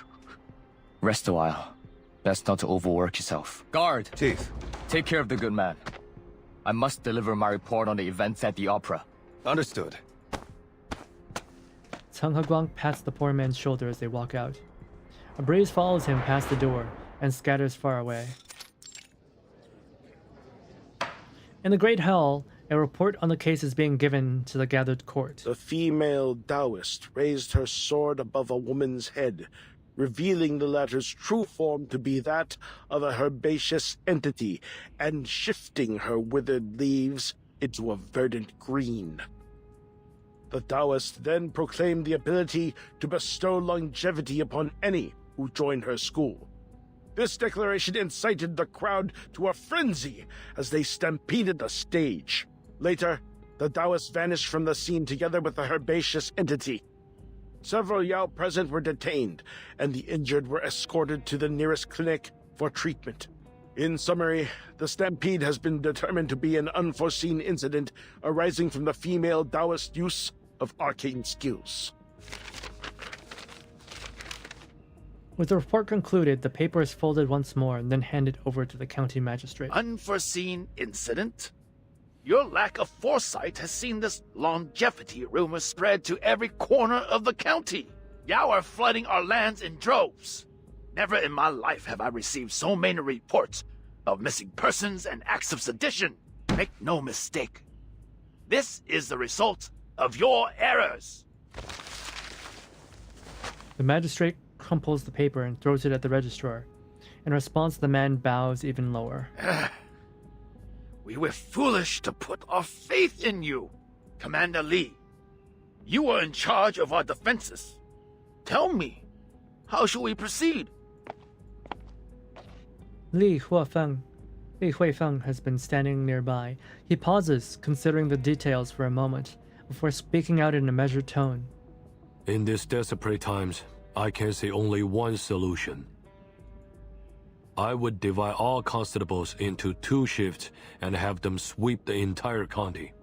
Rest a while. Best not to overwork yourself. Guard! Chief. Take care of the good man. I must deliver my report on the events at the opera. Understood. Tseng He-guang pats the poor man's shoulder as they walk out. A breeze follows him past the door and scatters far away. In the Great Hall, a report on the case is being given to the gathered court. The female Taoist raised her sword above a woman's head, revealing the latter's true form to be that of a herbaceous entity, and shifting her withered leaves into a verdant green. The Taoist then proclaimed the ability to bestow longevity upon any who joined her school. This declaration incited the crowd to a frenzy as they stampeded the stage. Later, the Taoist vanished from the scene together with the herbaceous entity. Several Yao present were detained, and the injured were escorted to the nearest clinic for treatment. In summary, the stampede has been determined to be an unforeseen incident arising from the female Taoist use of arcane skills. With the report concluded, the paper is folded once more and then handed over to the county magistrate. Unforeseen incident? Your lack of foresight has seen this longevity rumor spread to every corner of the county. Yao are flooding our lands in droves. Never in my life have I received so many reports of missing persons and acts of sedition. Make no mistake. This is the result of your errors. The magistrate crumples the paper and throws it at the registrar. In response, the man bows even lower. We were foolish to put our faith in you, Commander Lee. You are in charge of our defenses. Tell me, how shall we proceed? Li Huifeng has been standing nearby. He pauses, considering the details for a moment, before speaking out in a measured tone. In these desperate times, I can see only one solution. I would divide all constables into 2 shifts and have them sweep the entire county.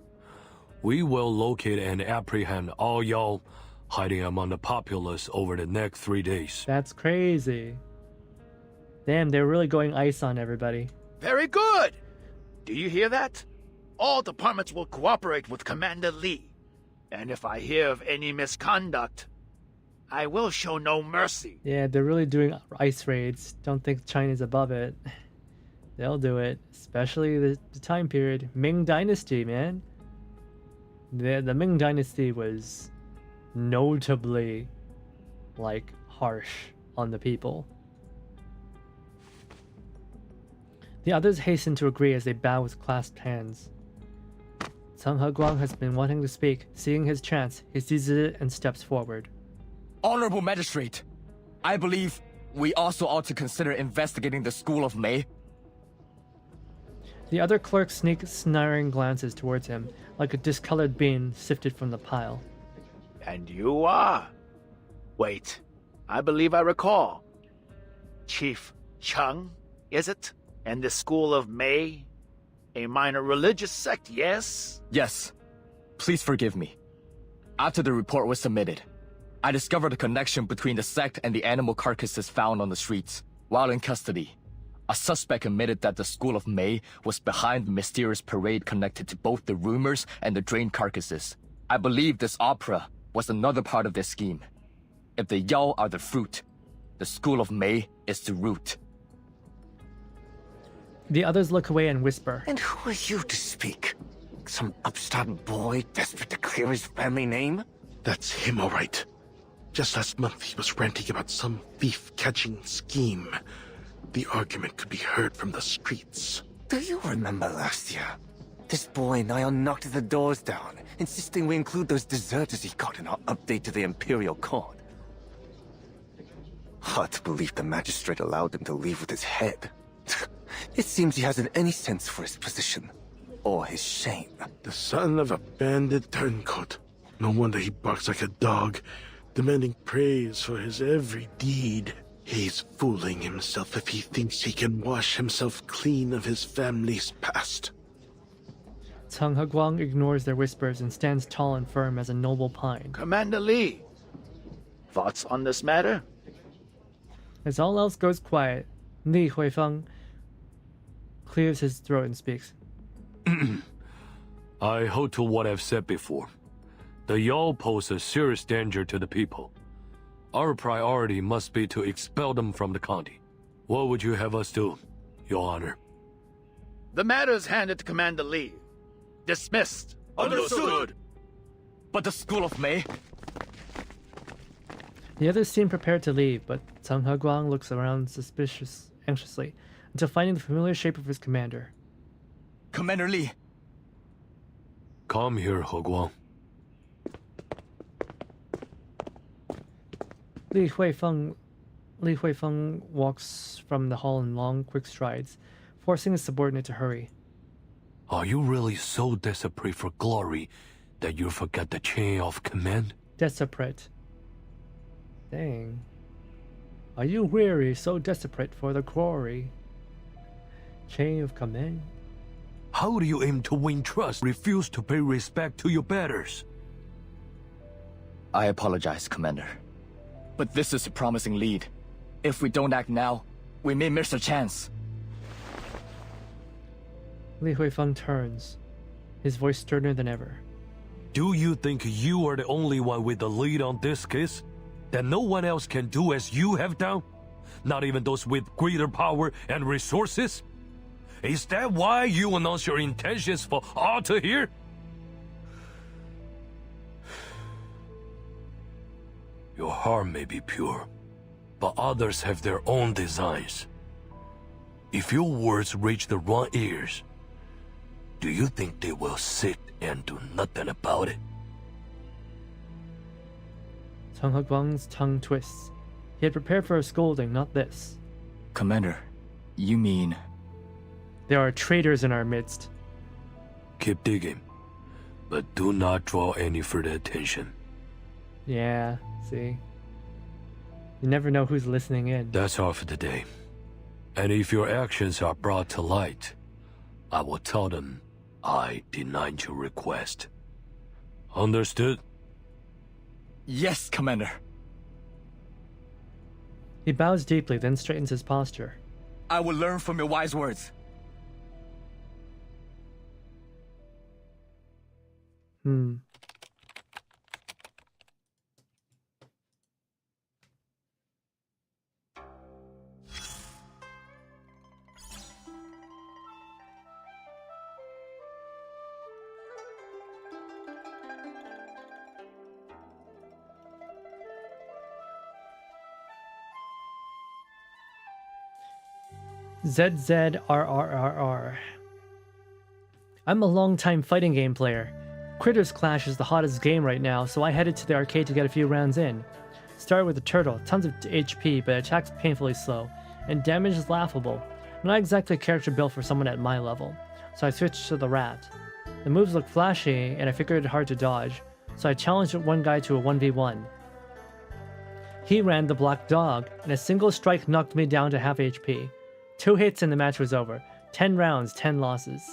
We will locate and apprehend all y'all hiding among the populace over the next 3 days. That's crazy. Damn, they're really going ice on everybody. Very good! Do you hear that? All departments will cooperate with Commander Lee. And if I hear of any misconduct, I will show no mercy. Yeah, they're really doing ice raids. Don't think China's above it. They'll do it. Especially the time period. Ming Dynasty, man. The Ming Dynasty was notably, like, harsh on the people. The others hasten to agree as they bow with clasped hands. Cao Heguang has been wanting to speak. Seeing his chance, he seizes it and steps forward. Honorable Magistrate, I believe we also ought to consider investigating the School of May. The other clerks sneak sneering glances towards him, like a discolored bean sifted from the pile. And you are? Wait, I believe I recall. Chief Chung, is it? And the School of May? A minor religious sect, yes? Yes. Please forgive me. After the report was submitted, I discovered a connection between the sect and the animal carcasses found on the streets. While in custody, a suspect admitted that the School of May was behind the mysterious parade connected to both the rumors and the drained carcasses. I believe this opera was another part of their scheme. If the Yao are the fruit, the School of May is the root. The others look away and whisper. And who are you to speak? Some upstart boy desperate to clear his family name? That's him, all right. Just last month, he was ranting about some thief-catching scheme. The argument could be heard from the streets. Do you remember last year? This boy and I all knocked the doors down, insisting we include those deserters he caught in our update to the Imperial Court. Hard to believe the magistrate allowed him to leave with his head. It seems he hasn't any sense for his position, or his shame. The son of a bandit turncoat. No wonder he barks like a dog, demanding praise for his every deed. He's fooling himself if he thinks he can wash himself clean of his family's past. Cao Heguang ignores their whispers and stands tall and firm as a noble pine. Commander Lee, thoughts on this matter? As all else goes quiet, Li Huifeng clears his throat and speaks. I hold to what I've said before. The Yao pose a serious danger to the people. Our priority must be to expel them from the county. What would you have us do, Your Honor? The matter is handed to Commander Lee. Dismissed. Understood. But the School of May? The others seem prepared to leave, but Cao Heguang looks around anxiously, until finding the familiar shape of his commander. Commander Lee. Come here, Heguang. Li Huifeng walks from the hall in long, quick strides, forcing his subordinate to hurry. Are you really so desperate for glory that you forget the chain of command? Desperate. Dang. Are you weary, so desperate for the glory? Chain of command? How do you aim to win trust, refuse to pay respect to your betters? I apologize, Commander. But this is a promising lead. If we don't act now, we may miss a chance. Li Huifeng turns, his voice sterner than ever. Do you think you are the only one with the lead on this case? That no one else can do as you have done? Not even those with greater power and resources? Is that why you announce your intentions for all to hear? Your heart may be pure, but others have their own designs. If your words reach the wrong ears, do you think they will sit and do nothing about it? Tung Hukwang's tongue twists. He had prepared for a scolding, not this. Commander, you mean... There are traitors in our midst. Keep digging, but do not draw any further attention. Yeah, see? You never know who's listening in. That's all for today. And if your actions are brought to light, I will tell them I denied your request. Understood? Yes, Commander. He bows deeply, then straightens his posture. I will learn from your wise words. ZZRRRR. I'm a long-time fighting game player. Critters Clash is the hottest game right now, so I headed to the arcade to get a few rounds in. Started with the turtle, tons of HP, but attacks painfully slow, and damage is laughable. Not exactly a character built for someone at my level, so I switched to the rat. The moves look flashy, and I figured it hard to dodge, so I challenged one guy to a 1v1. He ran the black dog, and a single strike knocked me down to half HP. 2 hits and the match was over. 10 rounds, 10 losses.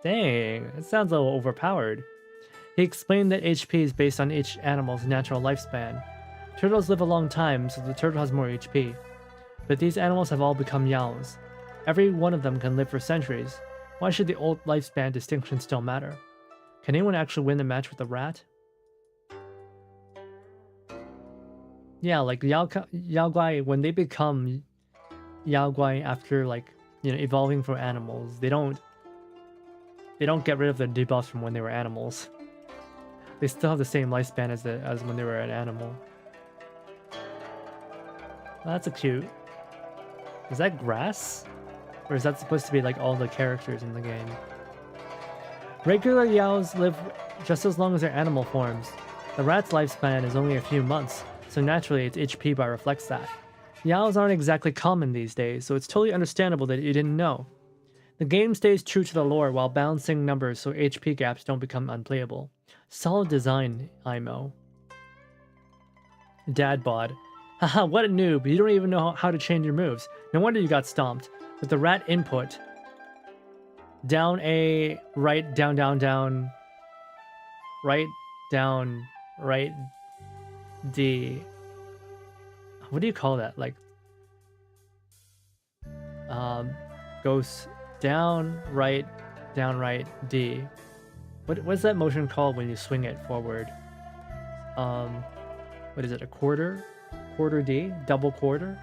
Dang, that sounds a little overpowered. He explained that HP is based on each animal's natural lifespan. Turtles live a long time, so the turtle has more HP. But these animals have all become yaos. Every one of them can live for centuries. Why should the old lifespan distinction still matter? Can anyone actually win the match with a rat? Yeah, like Yao Guai, when they become Yao Guai after, like, you know, evolving from animals, they don't get rid of the debuffs from when they were animals. They still have the same lifespan as when they were an animal. That's a cute. Is that grass? Or is that supposed to be like all the characters in the game? Regular Yaos live just as long as their animal forms. The rat's lifespan is only a few months, so naturally its HP bar reflects that. Yaos aren't exactly common these days, so it's totally understandable that you didn't know. The game stays true to the lore while balancing numbers so HP gaps don't become unplayable. Solid design, IMO. Dad bod. Haha, what a noob, you don't even know how to change your moves. No wonder you got stomped. With the rat input. Down A, right, down, down, down. Right, down, right, D. What do you call that? Like, goes down, right, D. What's that motion called when you swing it forward? What is it, a quarter? Quarter D? Double quarter?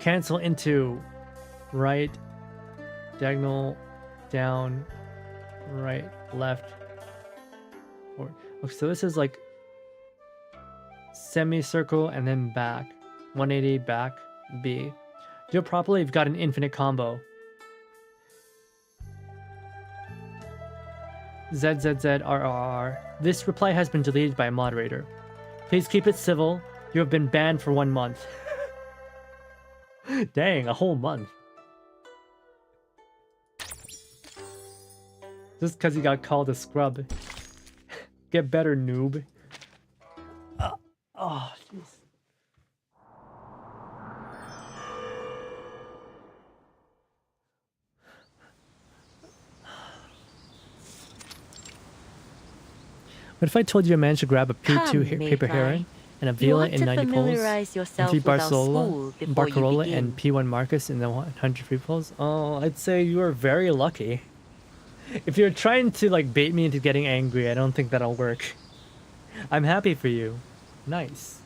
Cancel into right, diagonal, down, right, left, forward. Okay, so this is like semicircle and then back. 180 back, B. Do it properly, you've got an infinite combo. ZZZRRR. This reply has been deleted by a moderator. Please keep it civil. You have been banned for 1 month. Dang, a whole month. Just because you got called a scrub. Get better, noob. Oh, jeez. What if I told you I managed to grab a P2 paper heron and a Vila in 90 pulls, and 3 Barcarola and P1 Marcus in the 100 free pulls? Oh, I'd say you are very lucky. If you're trying to like bait me into getting angry, I don't think that'll work. I'm happy for you. Nice.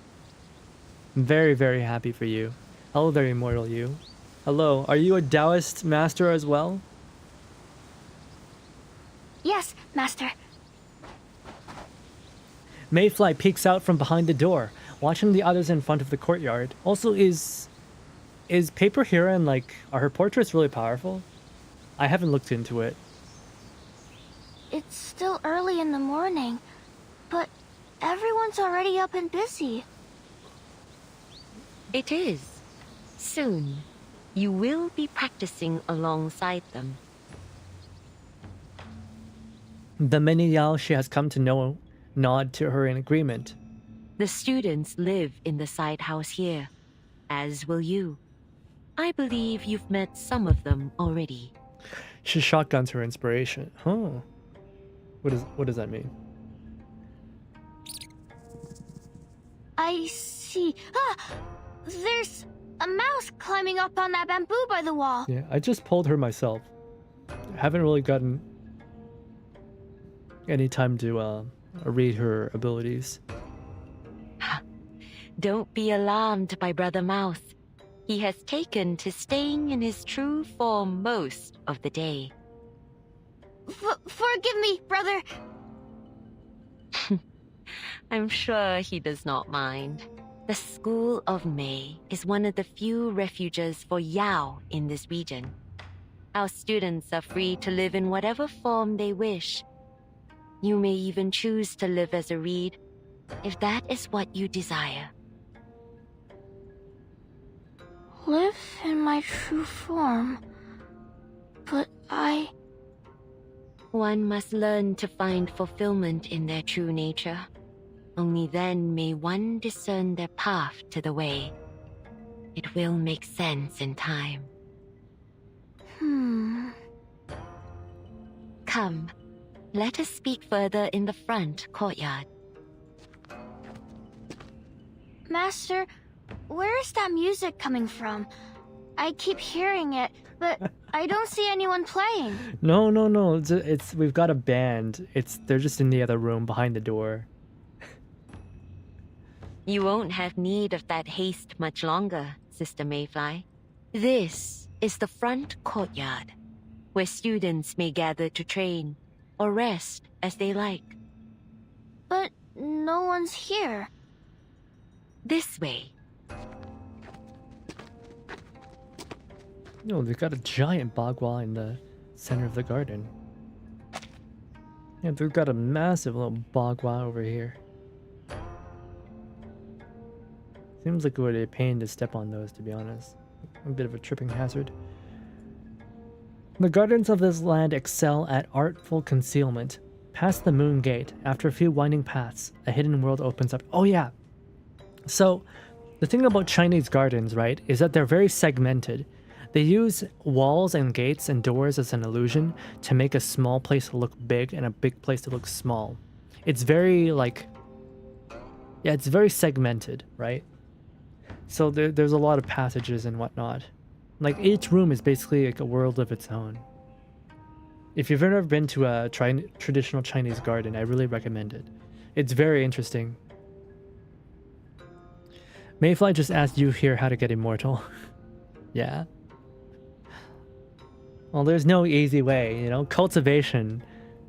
I'm very, very happy for you. Hello there, immortal you. Hello, are you a Taoist master as well? Yes, Master. Mayfly peeks out from behind the door, watching the others in front of the courtyard. Also, is Paper Heron, like, are her portraits really powerful? I haven't looked into it. It's still early in the morning, but everyone's already up and busy. It is. Soon, you will be practicing alongside them. The many Yao she has come to know nod to her in agreement. The students live in the side house here, as will you. I believe you've met some of them already. She shotguns her inspiration. Huh. What does that mean? I see. Ah! There's a mouse climbing up on that bamboo by the wall. Yeah, I just pulled her myself. Haven't really gotten any time to read her abilities. Don't be alarmed by Brother Mouse. He has taken to staying in his true form most of the day. Forgive me, brother. I'm sure he does not mind. The School of May is one of the few refuges for Yao in this region. Our students are free to live in whatever form they wish. You may even choose to live as a reed, if that is what you desire. Live in my true form. But One must learn to find fulfillment in their true nature. Only then may one discern their path to the way. It will make sense in time. Come, let us speak further in the front courtyard. Master, where is that music coming from? I keep hearing it, but I don't see anyone playing. No. It's we've got a band. They're just in the other room behind the door. You won't have need of that haste much longer, Sister Mayfly. This is the front courtyard, where students may gather to train or rest as they like. But no one's here. This way. No, they've got a giant bagua in the center of the garden. Yeah, they've got a massive little bagua over here. Seems like it would be a pain to step on those, to be honest. A bit of a tripping hazard. The gardens of this land excel at artful concealment. Past the Moon Gate, after a few winding paths, a hidden world opens up. Oh yeah! So, the thing about Chinese gardens, right, is that they're very segmented. They use walls and gates and doors as an illusion to make a small place look big and a big place to look small. It's very, like... Yeah, it's very segmented, right? So there's a lot of passages and whatnot. Like, each room is basically like a world of its own. If you've ever been to a traditional Chinese garden, I really recommend it. It's very interesting. Mayfly just asked you here how to get immortal. Yeah. Well, there's no easy way, you know? Cultivation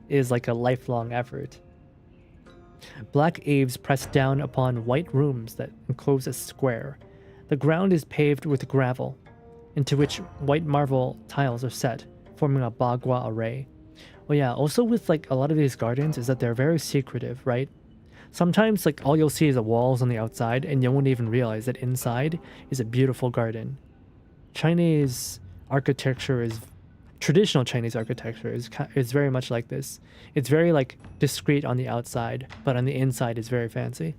is like a lifelong effort. Black eaves press down upon white rooms that enclose a square. The ground is paved with gravel, into which white marble tiles are set, forming a bagua array. Well, yeah, also with like a lot of these gardens is that they're very secretive, right? Sometimes like all you'll see is the walls on the outside and you won't even realize that inside is a beautiful garden. Chinese architecture is... Traditional Chinese architecture is very much like this. It's very like discreet on the outside, but on the inside is very fancy.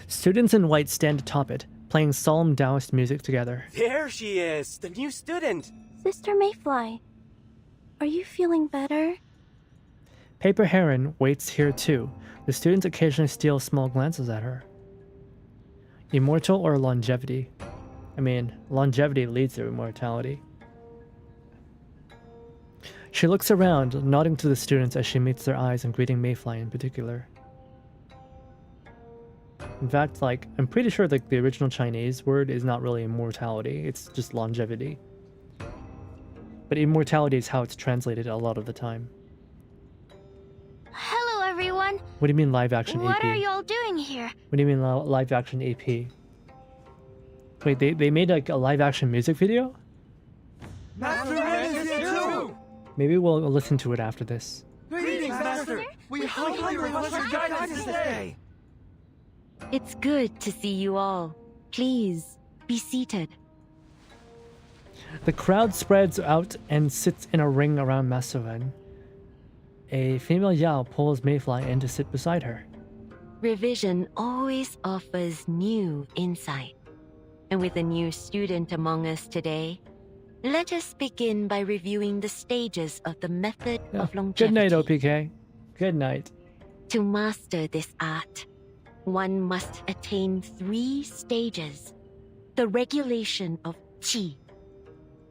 Students in white stand atop it, playing solemn Taoist music together. There she is, the new student. Sister Mayfly, are you feeling better? Paper Heron waits here too. The students occasionally steal small glances at her. Immortal or longevity? I mean, longevity leads to immortality. She looks around, nodding to the students as she meets their eyes and greeting Mayfly in particular. In fact, like, I'm pretty sure like the original Chinese word is not really immortality, it's just longevity. But immortality is how it's translated a lot of the time. Hello! What do you mean live action What AP? are you all doing here? What do you mean live action AP? Wait, they made like a live action music video? Master Ren is here too! Maybe we'll listen to it after this. Greetings, Master! We humbly request your guidance today! It's good to see you all. Please, be seated. The crowd spreads out and sits in a ring around Master Ren. A female Yao pulls Mayfly in to sit beside her. Revision always offers new insight. And with a new student among us today, let us begin by reviewing the stages of the method of longevity. Good night, OPK. Good night. To master this art, one must attain 3 stages. The regulation of qi,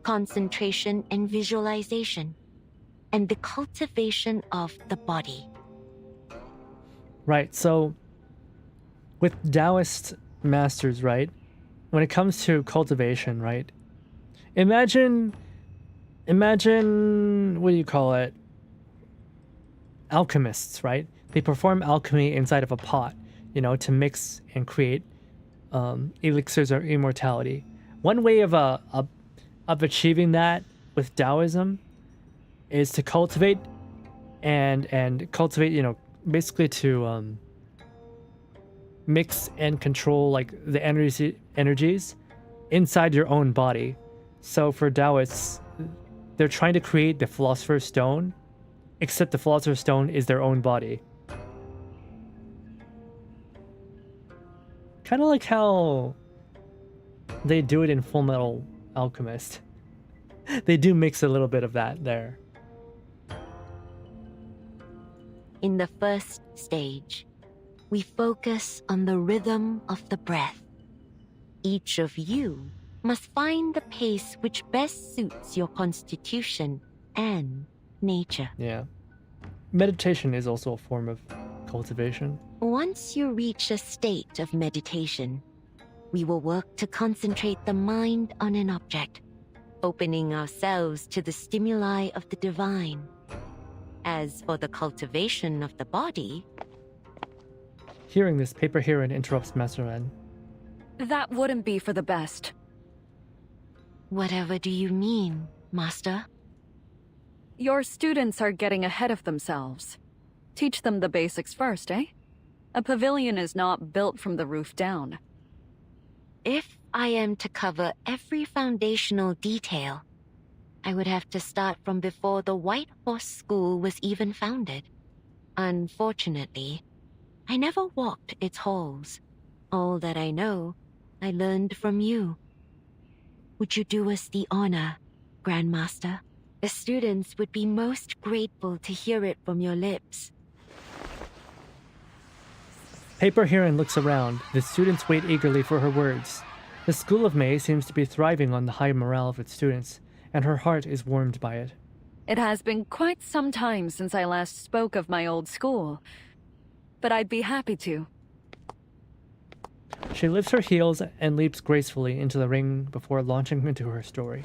concentration and visualization, and the cultivation of the body. Right, so with Taoist masters, right, when it comes to cultivation, right, imagine, what do you call it? Alchemists, right? They perform alchemy inside of a pot, you know, to mix and create elixirs of immortality. One way of achieving that with Taoism is to cultivate and cultivate, you know, basically to mix and control like the energies inside your own body. So for Taoists, they're trying to create the Philosopher's Stone, except the Philosopher's Stone is their own body. Kind of like how they do it in Full Metal Alchemist. They do mix a little bit of that there. In the first stage, we focus on the rhythm of the breath. Each of you must find the pace which best suits your constitution and nature. Yeah. Meditation is also a form of cultivation. Once you reach a state of meditation, we will work to concentrate the mind on an object, opening ourselves to the stimuli of the divine. As for the cultivation of the body... Hearing this, Paper Heron interrupts Master Ren. That wouldn't be for the best. Whatever do you mean, Master? Your students are getting ahead of themselves. Teach them the basics first, eh? A pavilion is not built from the roof down. If I am to cover every foundational detail, I would have to start from before the White Horse School was even founded. Unfortunately, I never walked its halls. All that I know, I learned from you. Would you do us the honor, Grandmaster? The students would be most grateful to hear it from your lips. Paper Heron looks around. The students wait eagerly for her words. The School of May seems to be thriving on the high morale of its students, and her heart is warmed by it. It has been quite some time since I last spoke of my old school, but I'd be happy to. She lifts her heels and leaps gracefully into the ring before launching into her story.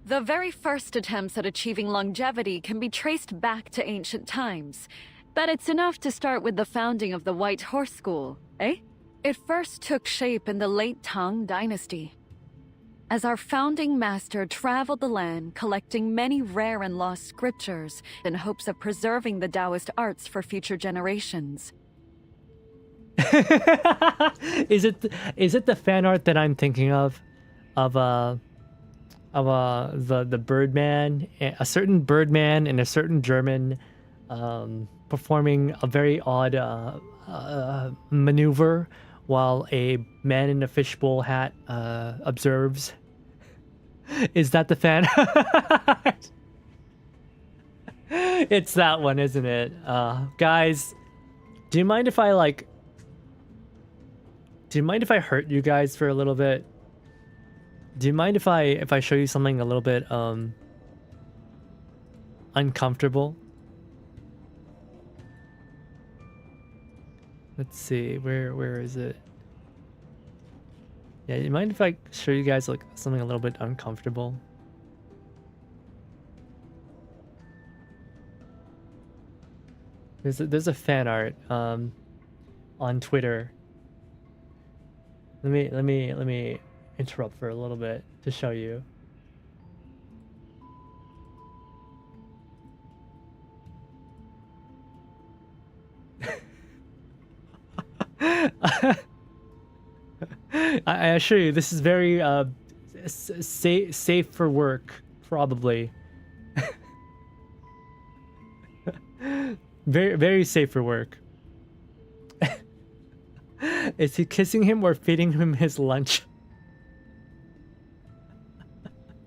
The very first attempts at achieving longevity can be traced back to ancient times, but it's enough to start with the founding of the White Horse School, eh? It first took shape in the late Tang Dynasty, as our founding master traveled the land collecting many rare and lost scriptures in hopes of preserving the Taoist arts for future generations. Is it the fan art that I'm thinking of the Birdman, a certain Birdman and a certain German performing a very odd maneuver while a man in a fishbowl hat observes? Is that the fan art? It's that one, isn't it? Guys, do you mind if I hurt you guys for a little bit? Do you mind if I show you something a little bit uncomfortable? Let's see, where is it? Yeah, you mind if I show you guys like something a little bit uncomfortable? There's a fan art on Twitter. Let me interrupt for a little bit to show you. I assure you, this is very safe for work, probably. Very safe for work. Is he kissing him or feeding him his lunch?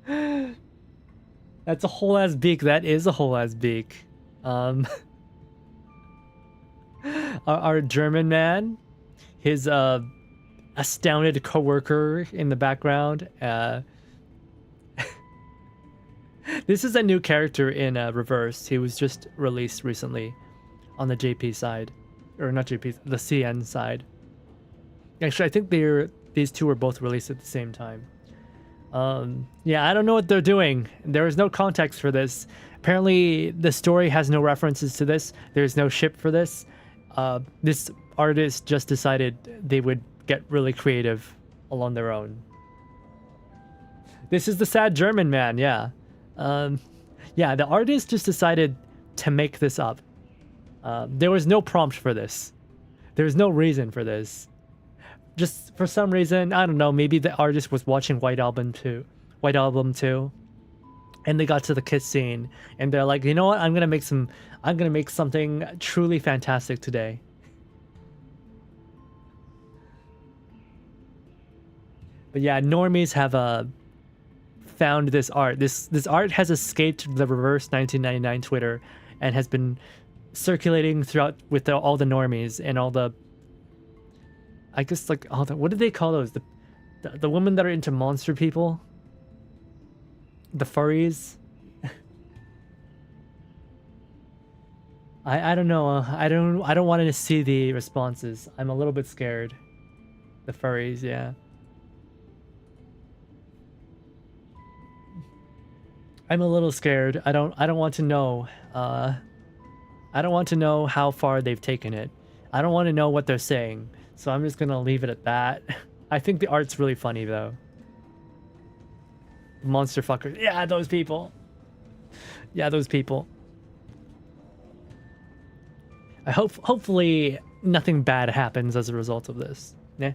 That's a whole ass beak. That is a whole ass beak. Our German man, his astounded coworker in the background. This is a new character in Reverse. He was just released recently on the JP side, or not JP, the CN side. Actually, I think these two were both released at the same time. Yeah, I don't know what they're doing. There is no context for this. Apparently, the story has no references to this. There's no ship for this. This artist just decided they would get really creative along their own. This is the sad German man, yeah. Yeah, the artist just decided to make this up. There was no prompt for this. There's no reason for this. Just for some reason, I don't know, maybe the artist was watching White Album 2, and they got to the kiss scene, and they're like, you know what, I'm gonna make something truly fantastic today. But yeah, normies have found this art. This art has escaped the Reverse 1999 Twitter and has been circulating throughout with all the normies and all the, I guess, like, all the, what do they call those? The women that are into monster people? The furries? I don't know. I don't want to see the responses. I'm a little bit scared. The furries, yeah. I'm a little scared. I don't want to know. I don't want to know how far they've taken it. I don't want to know what they're saying. So I'm just gonna leave it at that. I think the art's really funny though. Monster fuckers. Yeah, those people. Yeah, those people. I hopefully nothing bad happens as a result of this. Yeah.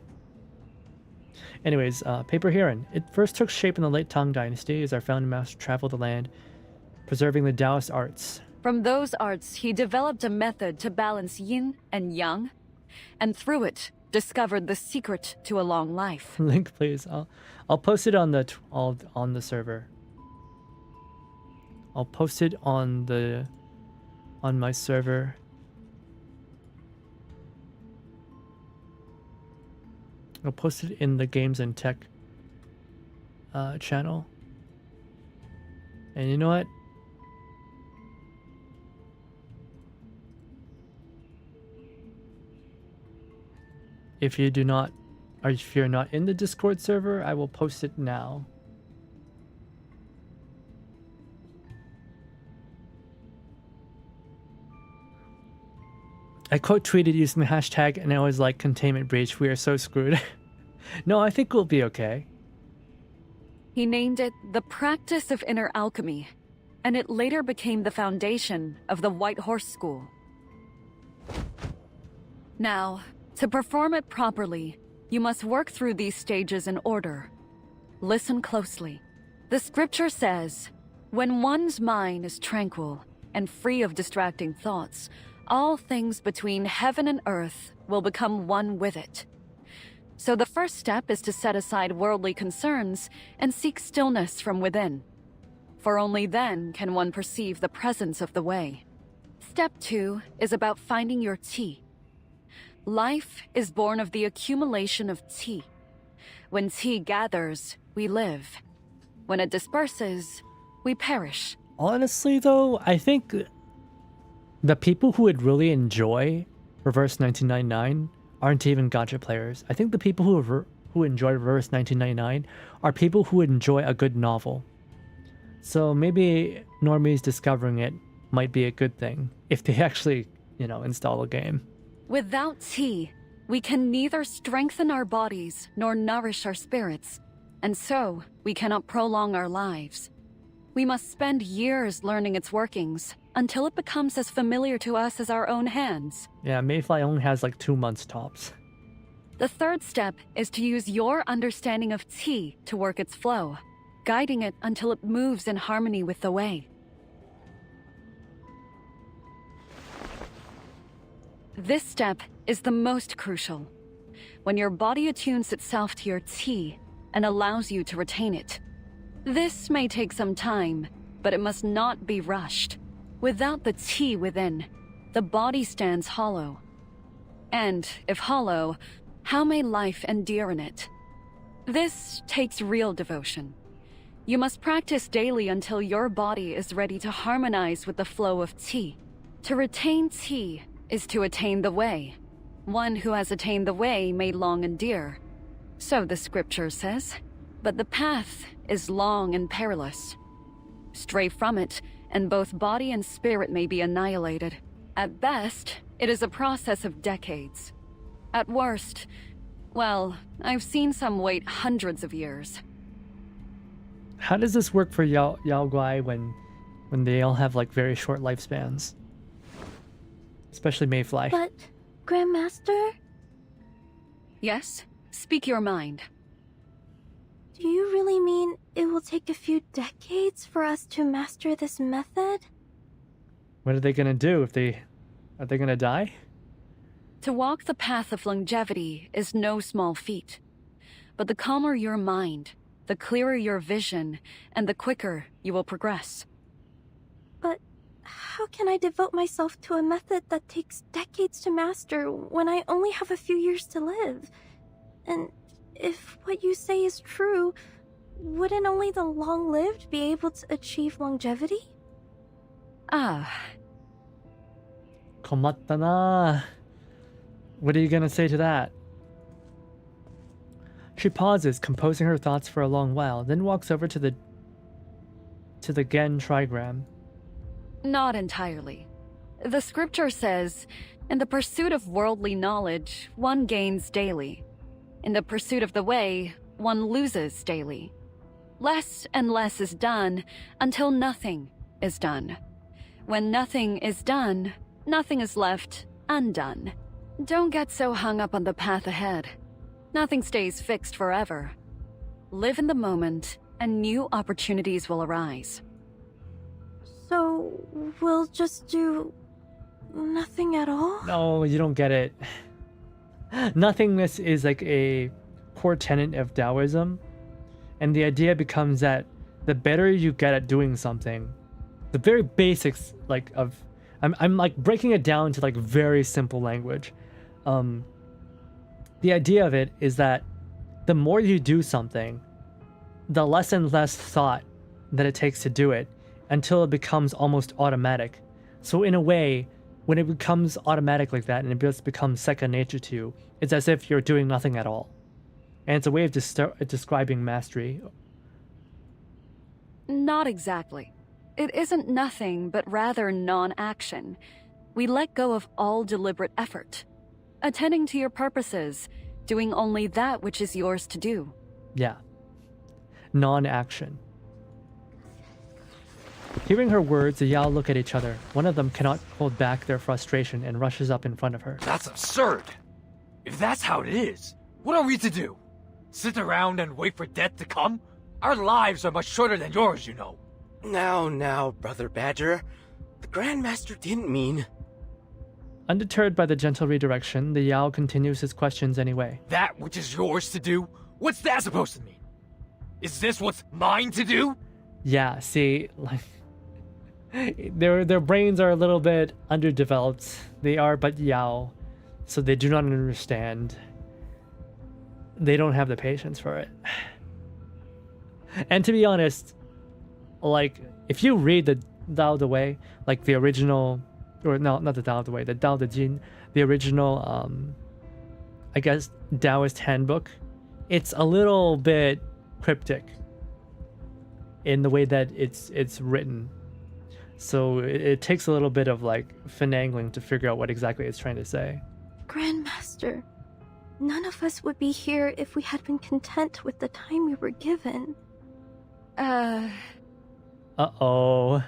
Anyways, Paper Heron. It first took shape in the late Tang Dynasty as our founding master traveled the land, preserving the Taoist arts. From those arts, he developed a method to balance yin and yang, and through it, discovered the secret to a long life. Link, please. I'll post it on the server. I'll post it on my server. I'll post it in the Games and Tech channel. And you know what? If you're not in the Discord server, I will post it now. I quote tweeted using the hashtag and I was like, containment breach, we are so screwed. No, I think we'll be okay. He named it the practice of inner alchemy, and it later became the foundation of the White Horse School. Now, to perform it properly, you must work through these stages in order. Listen closely. The scripture says, when one's mind is tranquil and free of distracting thoughts, all things between heaven and earth will become one with it. So the first step is to set aside worldly concerns and seek stillness from within. For only then can one perceive the presence of the way. Step 2 is about finding your tea. Life is born of the accumulation of tea. When tea gathers, we live. When it disperses, we perish. Honestly though, I think the people who would really enjoy Reverse 1999 aren't even gacha players. I think the people who enjoy Reverse 1999 are people who enjoy a good novel. So maybe normies discovering it might be a good thing if they actually install a game. Without tea, we can neither strengthen our bodies nor nourish our spirits, and so we cannot prolong our lives. We must spend years learning its workings until it becomes as familiar to us as our own hands. Yeah, Mayfly only has like 2 months tops. The third step is to use your understanding of tea to work its flow, guiding it until it moves in harmony with the way. This step is the most crucial. When your body attunes itself to your tea and allows you to retain it. This may take some time, but it must not be rushed. Without the tea within, the body stands hollow. And if hollow, how may life endure in it? This takes real devotion. You must practice daily until your body is ready to harmonize with the flow of tea. To retain tea is to attain the way. One who has attained the way may long endure. So the scripture says, but the path is long and perilous. Stray from it, and both body and spirit may be annihilated. At best, it is a process of decades. At worst, well, I've seen some wait hundreds of years. How does this work for Yao Guai when they all have like very short lifespans? Especially Mayfly. But, Grandmaster? Yes? Speak your mind. Do you really mean it will take a few decades for us to master this method? What are they gonna do if are they gonna die? To walk the path of longevity is no small feat. But the calmer your mind, the clearer your vision, and the quicker you will progress. But how can I devote myself to a method that takes decades to master when I only have a few years to live? And if what you say is true, wouldn't only the long-lived be able to achieve longevity? Ah. Komatta na. What are you gonna say to that? She pauses, composing her thoughts for a long while, then walks over to the Gen trigram. Not entirely. The scripture says, in the pursuit of worldly knowledge, one gains daily. In the pursuit of the way, one loses daily. Less and less is done until nothing is done. When nothing is done, nothing is left undone. Don't get so hung up on the path ahead. Nothing stays fixed forever. Live in the moment, and new opportunities will arise. So, we'll just do nothing at all? No, you don't get it. Nothingness is like a core tenet of Taoism, and the idea becomes that the better you get at doing something, the very basics I'm like breaking it down to like very simple language. The idea of it is that the more you do something, the less and less thought that it takes to do it until it becomes almost automatic. So in a way, when it becomes automatic like that and it just becomes second nature to you, it's as if you're doing nothing at all. And it's a way of describing mastery. Not exactly. It isn't nothing, but rather non-action. We let go of all deliberate effort. Attending to your purposes, doing only that which is yours to do. Yeah. Non-action. Hearing her words, the Yao look at each other. One of them cannot hold back their frustration and rushes up in front of her. That's absurd! If that's how it is, what are we to do? Sit around and wait for death to come? Our lives are much shorter than yours, you know. Now, Brother Badger. The Grandmaster didn't mean... Undeterred by the gentle redirection, the Yao continues his questions anyway. That which is yours to do? What's that supposed to mean? Is this what's mine to do? Yeah, see, like... Their brains are a little bit underdeveloped. They are but Yao, so they do not understand. They don't have the patience for it. And to be honest, like, if you read the Tao Te Wei, like the original... Or no, not the Tao Te Wei, the Tao Te Ching, the original, I guess, Taoist handbook, it's a little bit cryptic in the way that it's written. So it takes a little bit of like finagling to figure out what exactly it's trying to say. Grandmaster, none of us would be here if we had been content with the time we were given. Uh-oh.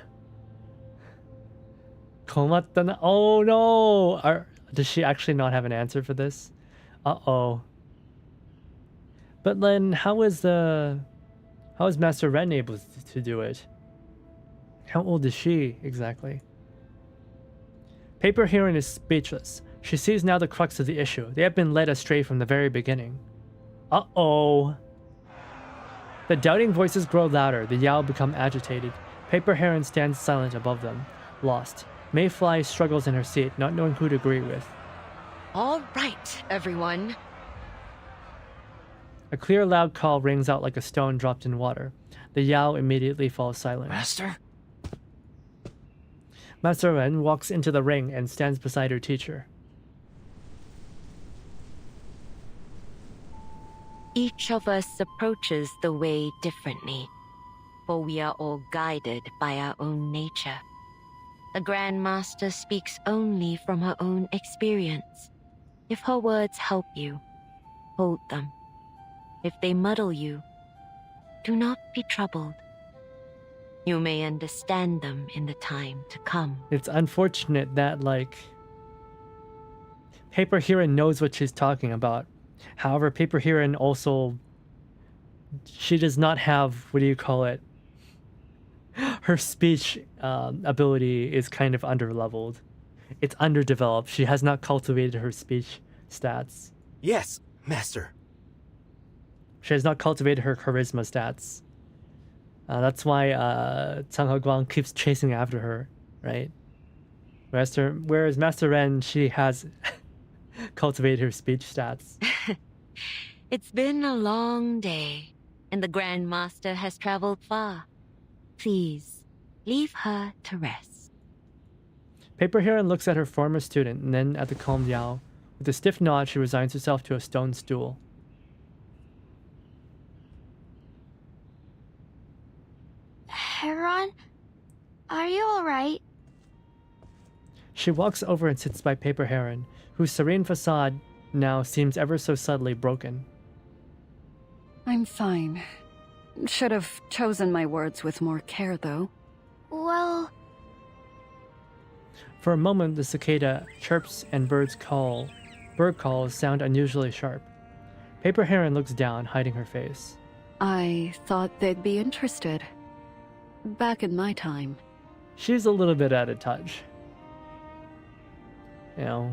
고맙다 na. Oh no! Does she actually not have an answer for this? Uh-oh. But then how is Master Ren able to do it? How old is she exactly? Paper Heron is speechless. She sees now the crux of the issue. They have been led astray from the very beginning. Uh-oh. The doubting voices grow louder. The Yao become agitated. Paper Heron stands silent above them, lost. Mayfly struggles in her seat, not knowing who to agree with. All right, everyone. A clear, loud call rings out like a stone dropped in water. The Yao immediately falls silent. Master? Master Ren walks into the ring and stands beside her teacher. Each of us approaches the way differently, for we are all guided by our own nature. The Grandmaster speaks only from her own experience. If her words help you, hold them. If they muddle you, do not be troubled. You may understand them in the time to come. It's unfortunate that, like, Paper Heron knows what she's talking about. However, Paper Heron also, she does not have, what do you call it? Her speech ability is kind of underleveled. It's underdeveloped. She has not cultivated her speech stats. Yes, Master. She has not cultivated her charisma stats. That's why Tsang He-guang keeps chasing after her, right? Whereas Master Ren, she has cultivated her speech stats. It's been a long day, and the Grandmaster has traveled far. Please, leave her to rest. Paper Heron looks at her former student and then at the calm Yao. With a stiff nod, she resigns herself to a stone stool. Heron, are you alright? She walks over and sits by Paper Heron, whose serene facade now seems ever so subtly broken. I'm fine. Should have chosen my words with more care, though. Well... For a moment, the cicada chirps and bird calls sound unusually sharp. Paper Heron looks down, hiding her face. I thought they'd be interested. Back in my time. She's a little bit out of touch. You know,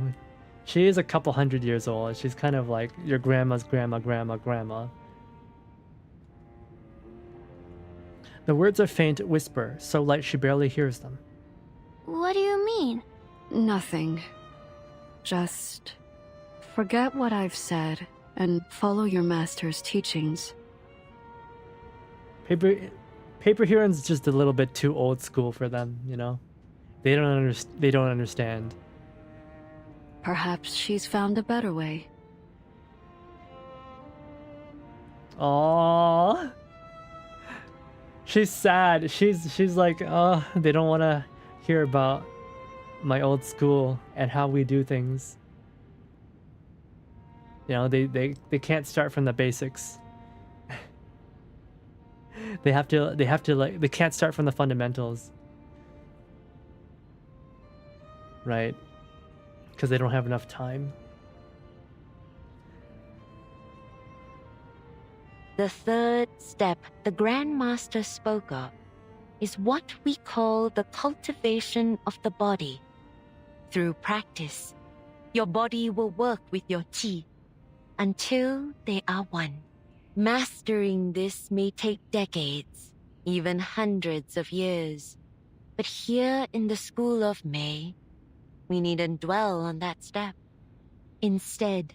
she is a couple hundred years old. She's kind of like your grandma's grandma. The words are faint whisper, so light she barely hears them. What do you mean? Nothing. Just forget what I've said and follow your master's teachings. Paper Heron's just a little bit too old school for them, you know? They don't understand. Perhaps she's found a better way. Aww. She's sad. She's like, oh, they don't want to hear about my old school and how we do things. You know, they can't start from the basics. They have to like, they can't start from the fundamentals. Right? Because they don't have enough time. The third step the Grandmaster spoke of is what we call the cultivation of the body. Through practice, your body will work with your qi until they are one. Mastering this may take decades, even hundreds of years. But here in the School of Mei, we needn't dwell on that step. Instead,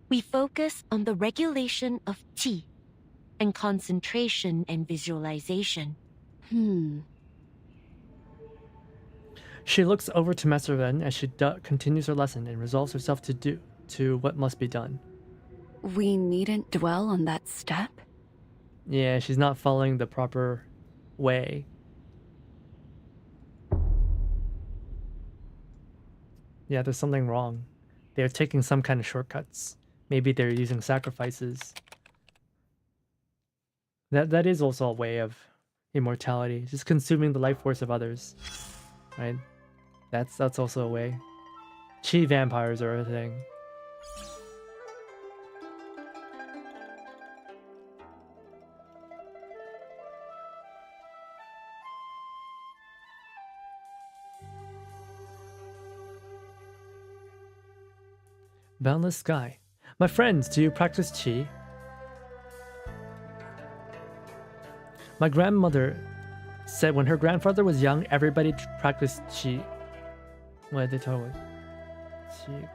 we focus on the regulation of qi and concentration and visualization. She looks over to Master Ren as she continues her lesson and resolves herself to what must be done. We needn't dwell on that step? Yeah, she's not following the proper way. Yeah, there's something wrong. They're taking some kind of shortcuts. Maybe they're using sacrifices. That is also a way of immortality, just consuming the life force of others, right? That's also a way. Chi vampires are a thing. Boundless sky. My friends, do you practice Qi? My grandmother said when her grandfather was young, everybody practiced Qi. What did they tell me? Qi...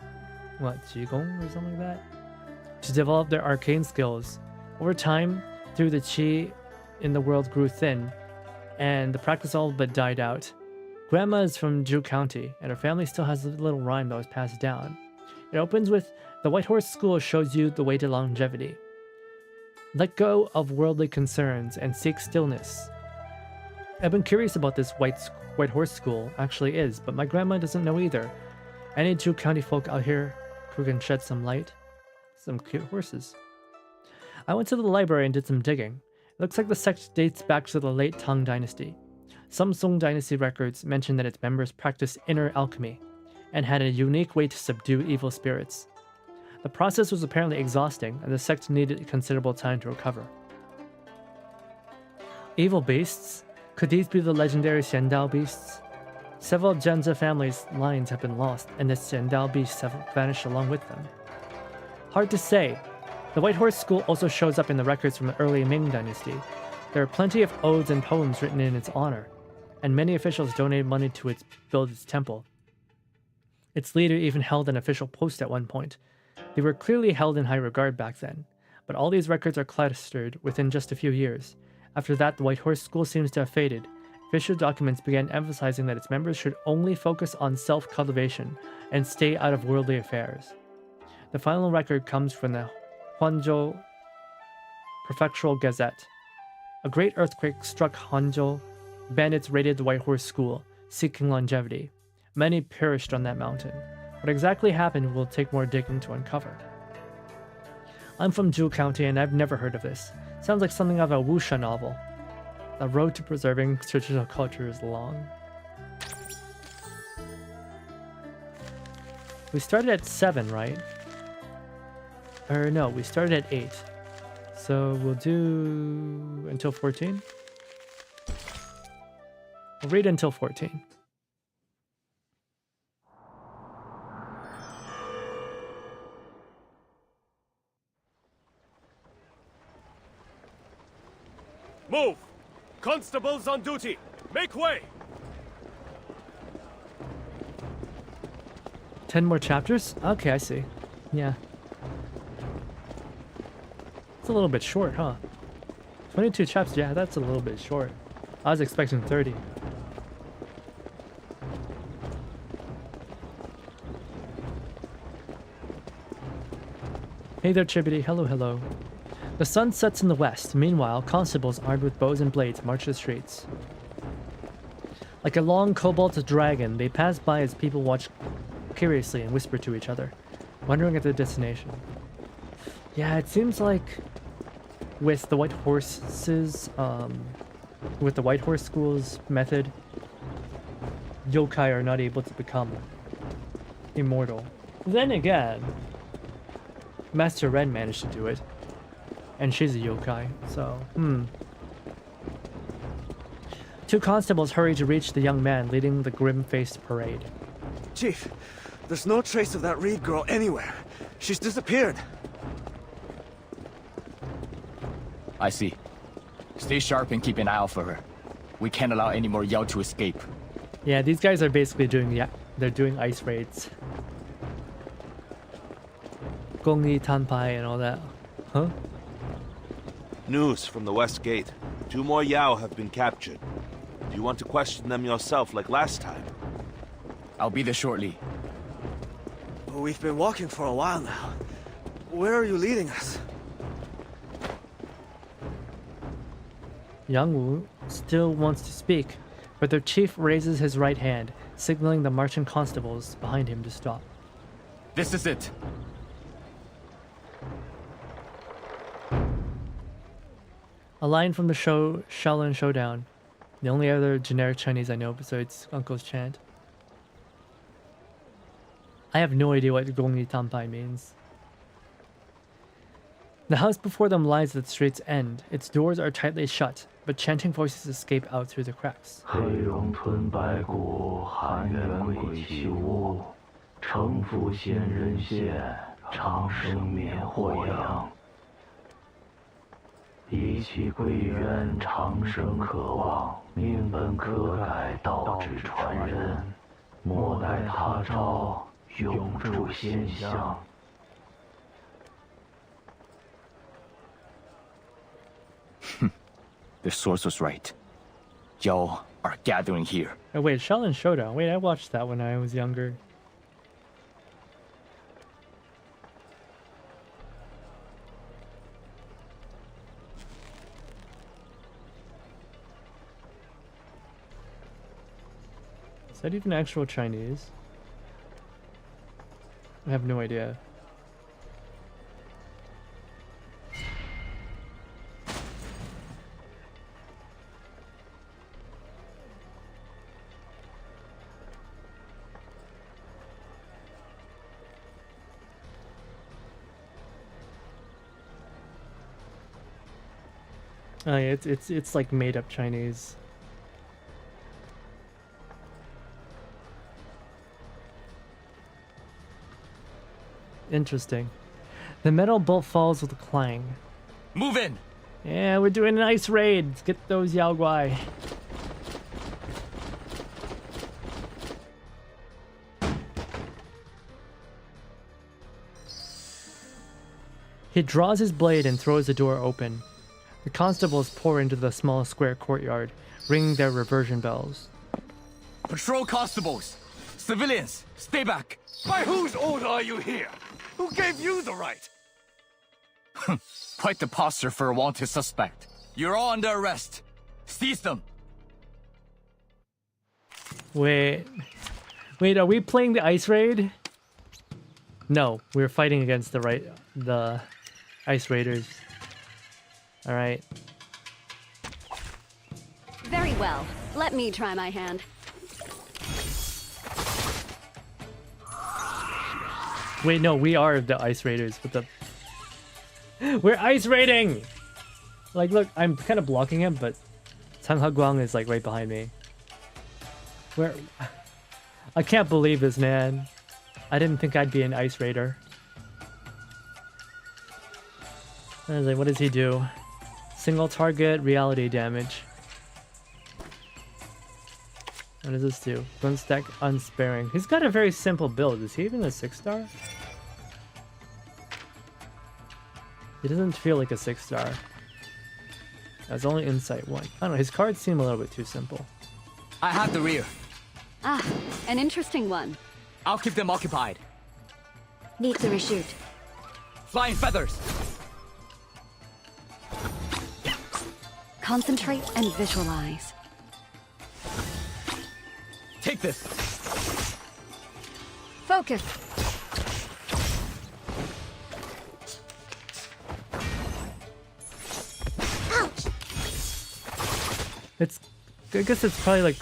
What? Qigong or something like that? To develop their arcane skills. Over time, through the Qi in the world grew thin, and the practice all but died out. Grandma is from Zhu County, and her family still has a little rhyme that was passed down. It opens with, the White Horse School shows you the way to longevity. Let go of worldly concerns and seek stillness. I've been curious about this White Horse School actually is, but my grandma doesn't know either. Any Zhu County folk out here who can shed some light? Some cute horses. I went to the library and did some digging. It looks like the sect dates back to the late Tang Dynasty. Some Song Dynasty records mention that its members practiced inner alchemy and had a unique way to subdue evil spirits. The process was apparently exhausting, and the sect needed considerable time to recover. Evil beasts? Could these be the legendary Xiandao beasts? Several Zhenze family's lines have been lost, and the Xiandao beasts have vanished along with them. Hard to say. The White Horse School also shows up in the records from the early Ming Dynasty. There are plenty of odes and poems written in its honor, and many officials donated money to build its temple. Its leader even held an official post at one point. They were clearly held in high regard back then, but all these records are clustered within just a few years. After that, the White Horse School seems to have faded. Official documents began emphasizing that its members should only focus on self-cultivation and stay out of worldly affairs. The final record comes from the Huanzhou Prefectural Gazette. A great earthquake struck Hanzhou. Bandits raided the White Horse School, seeking longevity. Many perished on that mountain. What exactly happened will take more digging to uncover. I'm from Zhu County and I've never heard of this. Sounds like something out of a wuxia novel. The road to preserving traditional culture is long. We started at 7, right? Or no, we started at 8. So we'll do until 14? We'll read until 14. Move! Constables on duty! Make way! 10 more chapters? Okay, I see. Yeah. It's a little bit short, huh? 22 chapters, yeah, that's a little bit short. I was expecting 30. Hey there, Chibbity. Hello, hello. The sun sets in the west. Meanwhile, constables armed with bows and blades march the streets. Like a long cobalt dragon, they pass by as people watch curiously and whisper to each other, wondering at their destination. Yeah, it seems like with the White Horses, with the White Horse School's method, yokai are not able to become immortal. Then again, Master Ren managed to do it. And she's a yokai, so, Two constables hurry to reach the young man leading the grim-faced parade. Chief, there's no trace of that Reed girl anywhere. She's disappeared. I see. Stay sharp and keep an eye out for her. We can't allow any more Yao to escape. Yeah, these guys are basically doing, they're doing ice raids. Gongyi Tanpai and all that. Huh? News from the West Gate. 2 more Yao have been captured. Do you want to question them yourself like last time? I'll be there shortly. We've been walking for a while now. Where are you leading us? Yang Wu still wants to speak, but their chief raises his right hand, signaling the marching constables behind him to stop. This is it. A line from the show Shaolin Showdown, the only other generic Chinese I know besides Uncle's chant. I have no idea what Gongli Tampai means. The house before them lies at the street's end. Its doors are tightly shut, but chanting voices escape out through the cracks. The source was right. Y'all are gathering here. Oh wait, Shaolin Showdown. Wait, I watched that when I was younger. Is that even actual Chinese? I have no idea. Oh yeah, it's like made up Chinese. Interesting. The metal bolt falls with a clang. Move in! Yeah, we're doing an ice raid. Let's get those Yao Guai. He draws his blade and throws the door open. The constables pour into the small square courtyard, ringing their reversion bells. Patrol constables! Civilians, stay back! By whose order are you here? Who gave you the right? Quite the posture for a wanted suspect. You're all under arrest. Seize them! Wait, are we playing the ice raid? No, we're fighting against the ice raiders. All right. Very well. Let me try my hand. Wait, no, we are the ice raiders. What the? We're ice raiding! Like, look, I'm kind of blocking him, but Tang Guang is like right behind me. Where? I can't believe this, man. I didn't think I'd be an ice raider. I was like, what does he do? Single target, reality damage. What does this do? Gun stack unsparing. He's got a very simple build. Is he even a 6-star? He doesn't feel like a 6-star. That's only insight 1. I don't know, his cards seem a little bit too simple. I have the rear. Ah, an interesting one. I'll keep them occupied. Need to reshoot. Flying feathers! Concentrate and visualize. Take this! Focus! I guess it's probably like,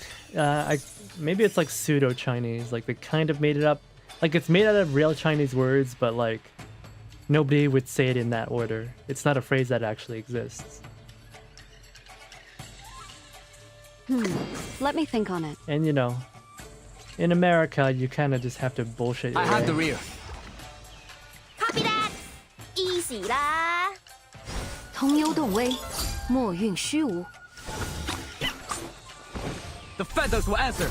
maybe it's like pseudo-Chinese, like they kind of made it up. Like it's made out of real Chinese words, but like nobody would say it in that order. It's not a phrase that actually exists. Let me think on it. And you know, in America, you kind of just have to bullshit your I have way. the rear. Copy that! Easy 啦。同幽动微，莫运虚无。 The feathers will answer.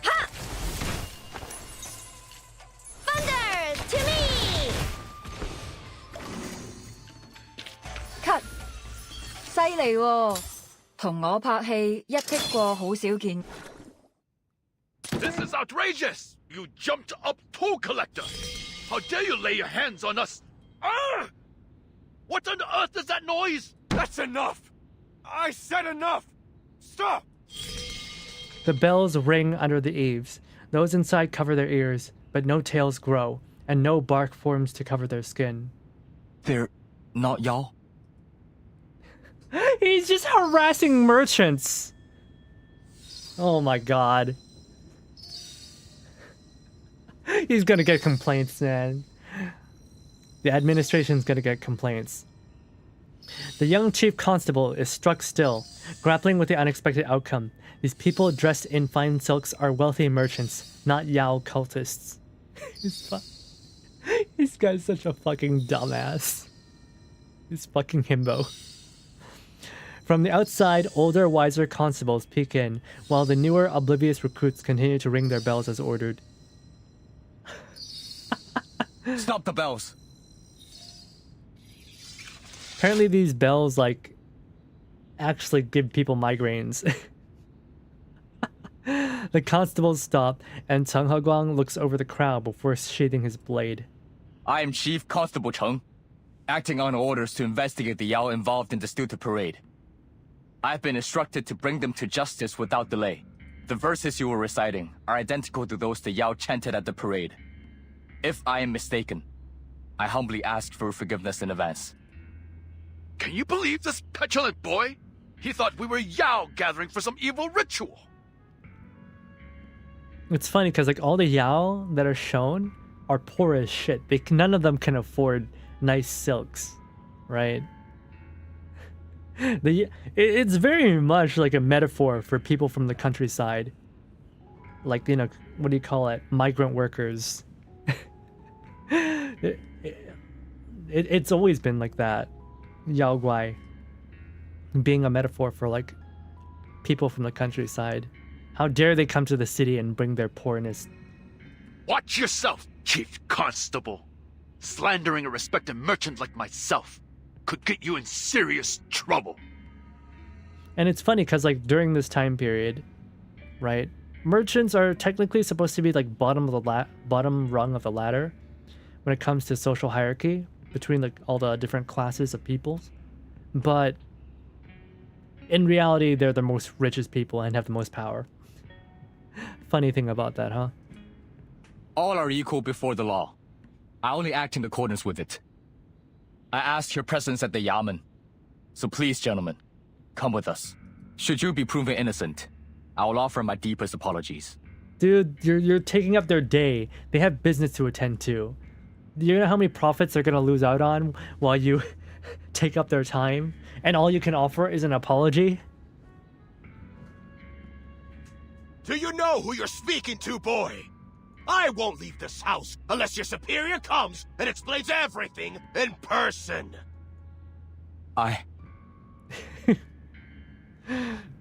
Ha! Thunder to me! Cut！ 犀利喎，同我拍戲一擊過好少見。 This is outrageous! You jumped up toll collector! How dare you lay your hands on us? Ah! What on earth is that noise? That's enough! I said enough! Stop! The bells ring under the eaves. Those inside cover their ears, but no tails grow, and no bark forms to cover their skin. They're not Yao? He's just harassing merchants. Oh my god. He's gonna get complaints, man. The administration's gonna get complaints. The young chief constable is struck still, grappling with the unexpected outcome. These people dressed in fine silks are wealthy merchants, not Yao cultists. This guy's such a fucking dumbass. He's fucking himbo. From the outside, older, wiser constables peek in, while the newer, oblivious recruits continue to ring their bells as ordered. Stop the bells! Apparently these bells, like, actually give people migraines. The constables stop, and Cheng Heguang looks over the crowd before sheathing his blade. I am Chief Constable Cheng, acting on orders to investigate the Yao involved in the stupid parade. I have been instructed to bring them to justice without delay. The verses you were reciting are identical to those the Yao chanted at the parade. If I am mistaken, I humbly ask for forgiveness in advance. Can you believe this petulant boy? He thought we were Yao gathering for some evil ritual. It's funny because like all the Yao that are shown are poor as shit. None of them can afford nice silks, right? It's very much like a metaphor for people from the countryside. Like, you know, what do you call it? Migrant workers. It's always been like that. Yao Guai being a metaphor for like people from the countryside. How dare they come to the city and bring their poorness. Watch yourself, Chief Constable. Slandering a respected merchant like myself could get you in serious trouble. And it's funny because like during this time period, right, merchants are technically supposed to be like bottom rung of the ladder when it comes to social hierarchy between like all the different classes of peoples, but in reality they're the most richest people and have the most power. Funny thing about that, huh? All are equal before the law. I only act in accordance with it. I ask your presence at the Yamen. So please, gentlemen, come with us. Should you be proven innocent, I will offer my deepest apologies. Dude, you're taking up their day. They have business to attend to. Do you know how many profits they're gonna lose out on while you take up their time? And all you can offer is an apology? Do you know who you're speaking to, boy? I won't leave this house unless your superior comes and explains everything in person.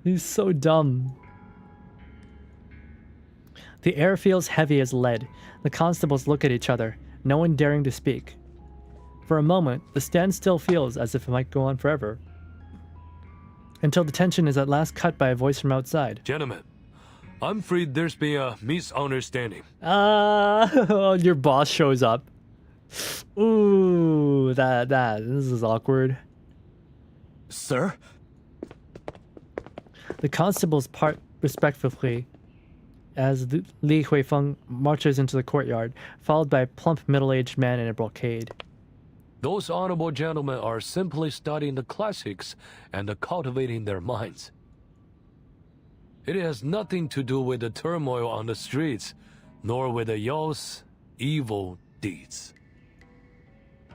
He's so dumb. The air feels heavy as lead. The constables look at each other, no one daring to speak. For a moment, the standstill feels as if it might go on forever. Until the tension is at last cut by a voice from outside. Gentlemen, I'm afraid there's been a misunderstanding. Your boss shows up. Ooh, this is awkward. Sir? The constables part respectfully as Li Huifeng marches into the courtyard, followed by a plump middle-aged man in a brocade. Those honorable gentlemen are simply studying the classics and cultivating their minds. It has nothing to do with the turmoil on the streets, nor with the Yao's evil deeds.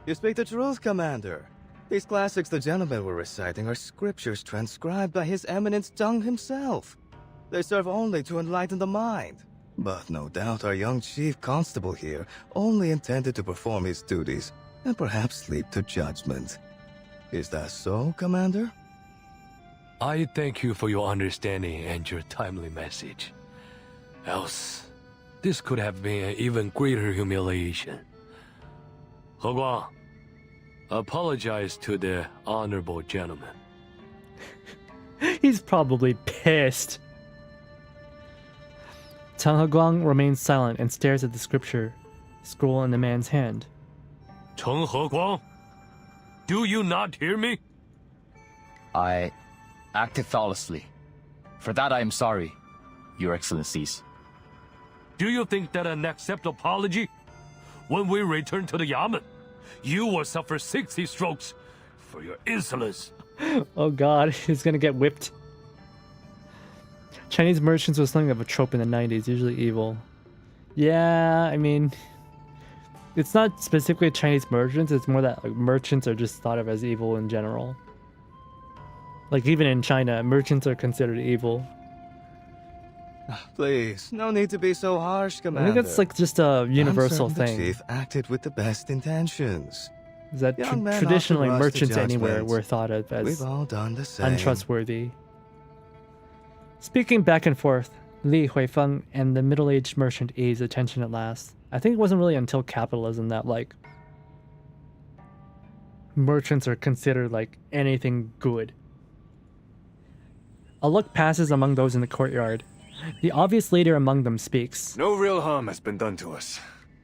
You speak the truth, Commander. These classics the gentlemen were reciting are scriptures transcribed by His Eminence Zhang himself. They serve only to enlighten the mind. But no doubt our young chief constable here only intended to perform his duties and perhaps lead to judgment. Is that so, Commander? I thank you for your understanding and your timely message. Else, this could have been an even greater humiliation. Heguang, apologize to the honorable gentleman. He's probably pissed. Cheng Heguang remains silent and stares at the scripture scroll in the man's hand. Cheng Heguang, do you not hear me? I acted thoughtlessly. For that I am sorry. Your Excellencies. Do you think that an acceptable apology? When we return to the Yamen, you will suffer 60 strokes for your insolence. Oh god, he's gonna get whipped. Chinese merchants was something of a trope in the 90s, usually evil. Yeah, I mean, it's not specifically Chinese merchants, it's more that like, merchants are just thought of as evil in general. Like even in China, merchants are considered evil. Please, no need to be so harsh, Commander. I think that's like just a universal I'm certain thing. The chief acted with the best intentions. Is that Young men traditionally often rush to merchants anywhere judgment. were thought of as We've all done the same. untrustworthy. Speaking back and forth, Li Huifeng and the middle-aged merchant eased attention at last. I think it wasn't really until capitalism that like merchants are considered like anything good. A look passes among those in the courtyard. The obvious leader among them speaks. No real harm has been done to us.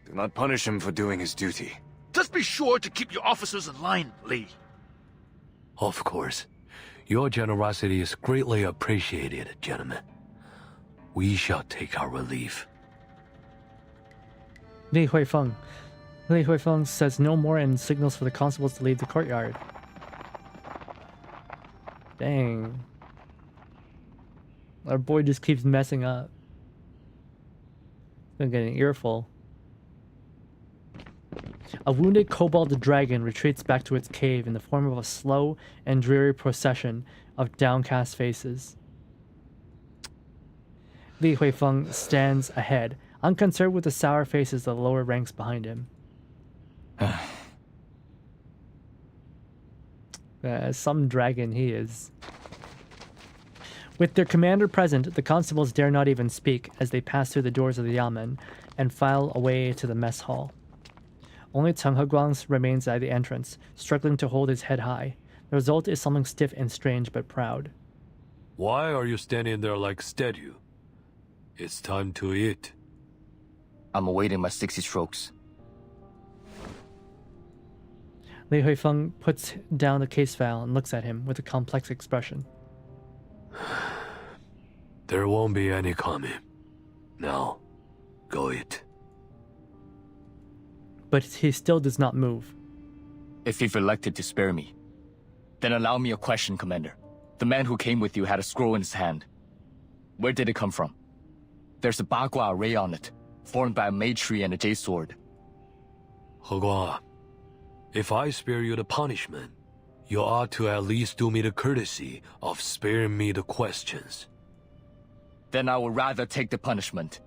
Do not punish him for doing his duty. Just be sure to keep your officers in line, Li. Of course. Your generosity is greatly appreciated, gentlemen. We shall take our relief. Li Huifeng. Li Huifeng says no more and signals for the constables to leave the courtyard. Dang. Our boy just keeps messing up. He's gonna get an earful. A wounded cobalt dragon retreats back to its cave in the form of a slow and dreary procession of downcast faces. Li Huifeng stands ahead, unconcerned with the sour faces of the lower ranks behind him. Some dragon he is. With their commander present, the constables dare not even speak as they pass through the doors of the Yamen and file away to the mess hall. Only Cheng Heguang remains at the entrance, struggling to hold his head high. The result is something stiff and strange but proud. Why are you standing there like statue? It's time to eat. I'm awaiting my 60 strokes. Li Huifeng puts down the case file and looks at him with a complex expression. There won't be any coming. Now, go eat. But he still does not move. If you've elected to spare me, then allow me a question, Commander. The man who came with you had a scroll in his hand. Where did it come from? There's a Bagua array on it, formed by a Mei tree and a Jade sword. Heguang, if I spare you the punishment, you ought to at least do me the courtesy of sparing me the questions. Then I would rather take the punishment.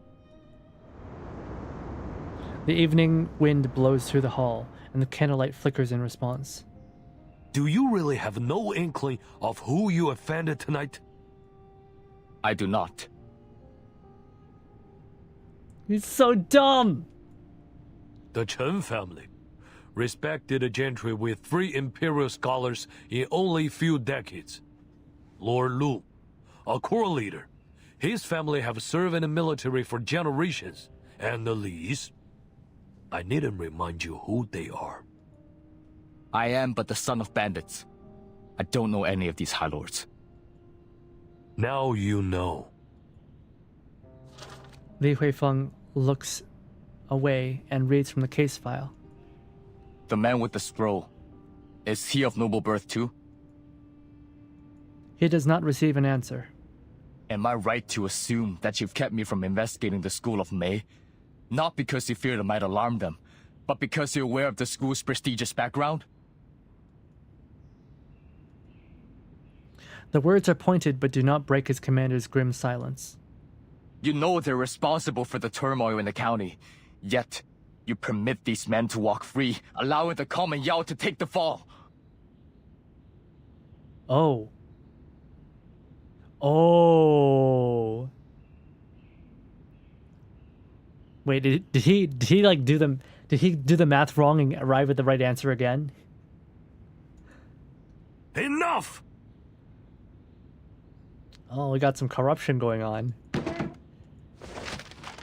The evening wind blows through the hall, and the candlelight flickers in response. Do you really have no inkling of who you offended tonight? I do not. He's so dumb! The Chen family, respected gentry with 3 imperial scholars in only few decades. Lord Lu, a court leader. His family have served in the military for generations, and the Lis. I needn't remind you who they are. I am but the son of bandits. I don't know any of these High Lords. Now you know. Li Huifeng looks away and reads from the case file. The man with the scroll. Is he of noble birth too? He does not receive an answer. Am I right to assume that you've kept me from investigating the school of Mei? Not because you feared it might alarm them, but because you're aware of the school's prestigious background? The words are pointed but do not break his commander's grim silence. You know they're responsible for the turmoil in the county, yet you permit these men to walk free, allowing the common Yao to take the fall. Oh. Oh. Wait, did he like do the math wrong and arrive at the right answer again? Enough! Oh, we got some corruption going on.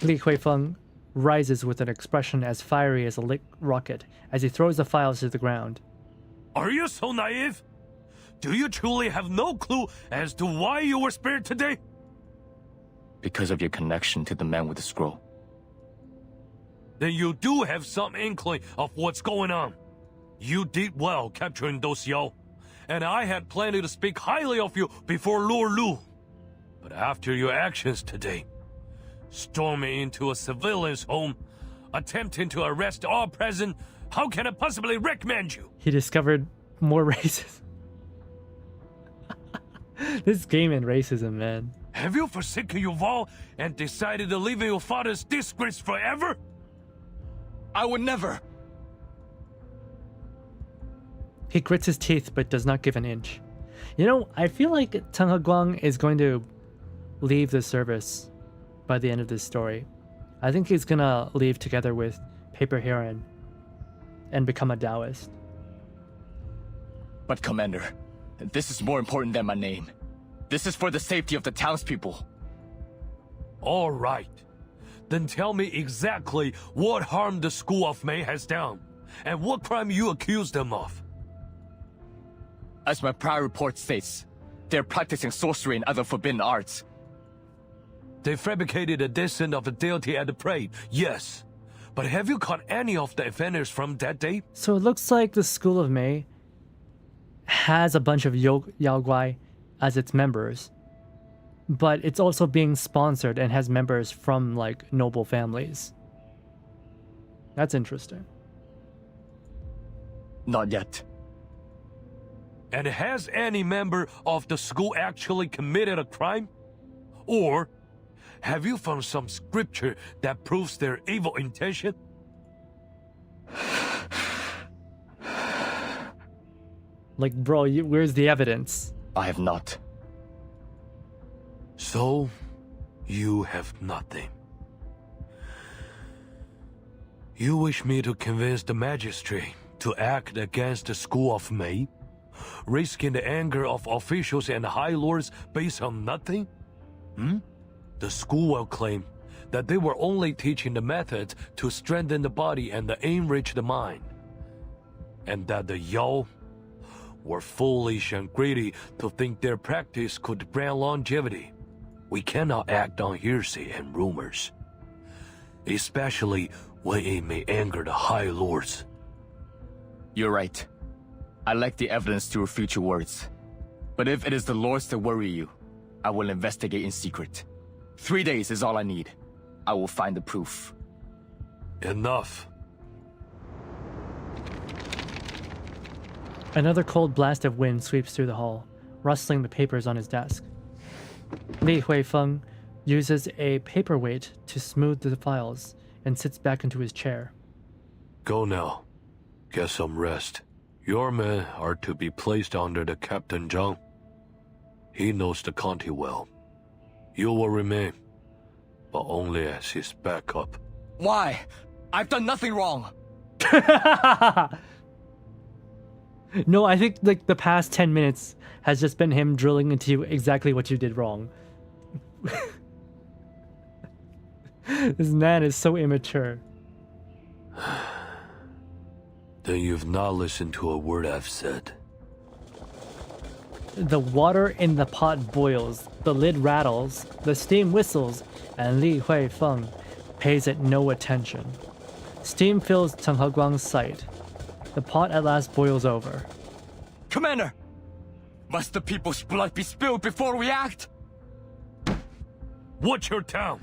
Li Huifeng rises with an expression as fiery as a lit rocket as he throws the files to the ground. Are you so naive? Do you truly have no clue as to why you were spared today? because of your connection to the man with the scroll. Then you do have some inkling of what's going on. You did well capturing those Yao, and I had plenty to speak highly of you before Lord Lu. But after your actions today, storming into a civilian's home, attempting to arrest all present, how can I possibly recommend you? He discovered more racism. This game and racism, man. Have you forsaken your vow and decided to live in your father's disgrace forever? I would never. He grits his teeth but does not give an inch. You know, I feel like Tang Heguang is going to leave the service by the end of this story. I think he's gonna leave together with Paper Heron and become a Taoist. But Commander, this is more important than my name. This is for the safety of the townspeople. All right. Then tell me exactly what harm the School of Mei has done, and what crime you accuse them of. As my prior report states, they're practicing sorcery and other forbidden arts. They fabricated a descent of the deity at the parade, yes. But have you caught any of the offenders from that day? So it looks like the School of Mei has a bunch of Yao Guai as its members, but it's also being sponsored and has members from like noble families. That's interesting. Not yet. And has any member of the school actually committed a crime? Or have you found some scripture that proves their evil intention? Like, bro, where's the evidence? I have not. So, you have nothing. You wish me to convince the magistrate to act against the School of Mei, risking the anger of officials and high lords based on nothing? The school will claim that they were only teaching the methods to strengthen the body and enrich the mind, and that the Yao were foolish and greedy to think their practice could grant longevity. We cannot act on hearsay and rumors, especially when it may anger the high lords. You're right. I lack the evidence to refute your words. But if it is the lords that worry you, I will investigate in secret. 3 days is all I need. I will find the proof. Enough. Another cold blast of wind sweeps through the hall, rustling the papers on his desk. Li Huifeng uses a paperweight to smooth the files and sits back into his chair. Go now. Get some rest. Your men are to be placed under the Captain Zhang. He knows the county well. You will remain, but only as his backup. Why? I've done nothing wrong. No, I think like the past 10 minutes has just been him drilling into you exactly what you did wrong. This man is so immature. Then you've not listened to a word I've said. The water in the pot boils, the lid rattles, the steam whistles, and Li Huifeng pays it no attention. Steam fills Tang Heguang's sight. The pot at last boils over. Commander! Must the people's blood be spilled before we act? Watch your tongue!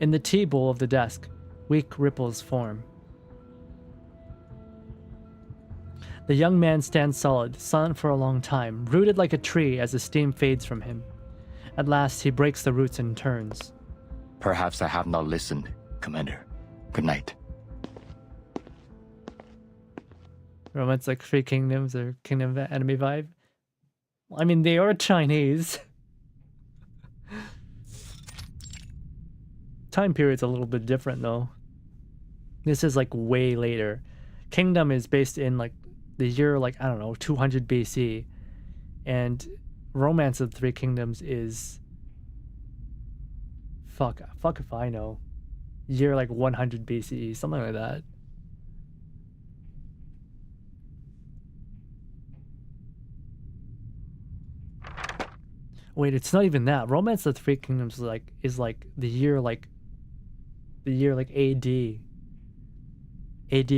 In the tea bowl of the desk, weak ripples form. The young man stands solid, silent for a long time, rooted like a tree as the steam fades from him. At last, he breaks the roots and turns. Perhaps I have not listened, Commander. Good night. Romance like Three Kingdoms or Kingdom of Enemy vibe? I mean, they are Chinese. Time period's a little bit different though. This is like way later. Kingdom is based in like the year like, I don't know, 200 BC. And Romance of the Three Kingdoms is... Fuck if I know. Year like 100 BCE, something like that. Wait, it's not even that. Romance of the Three Kingdoms is like the year AD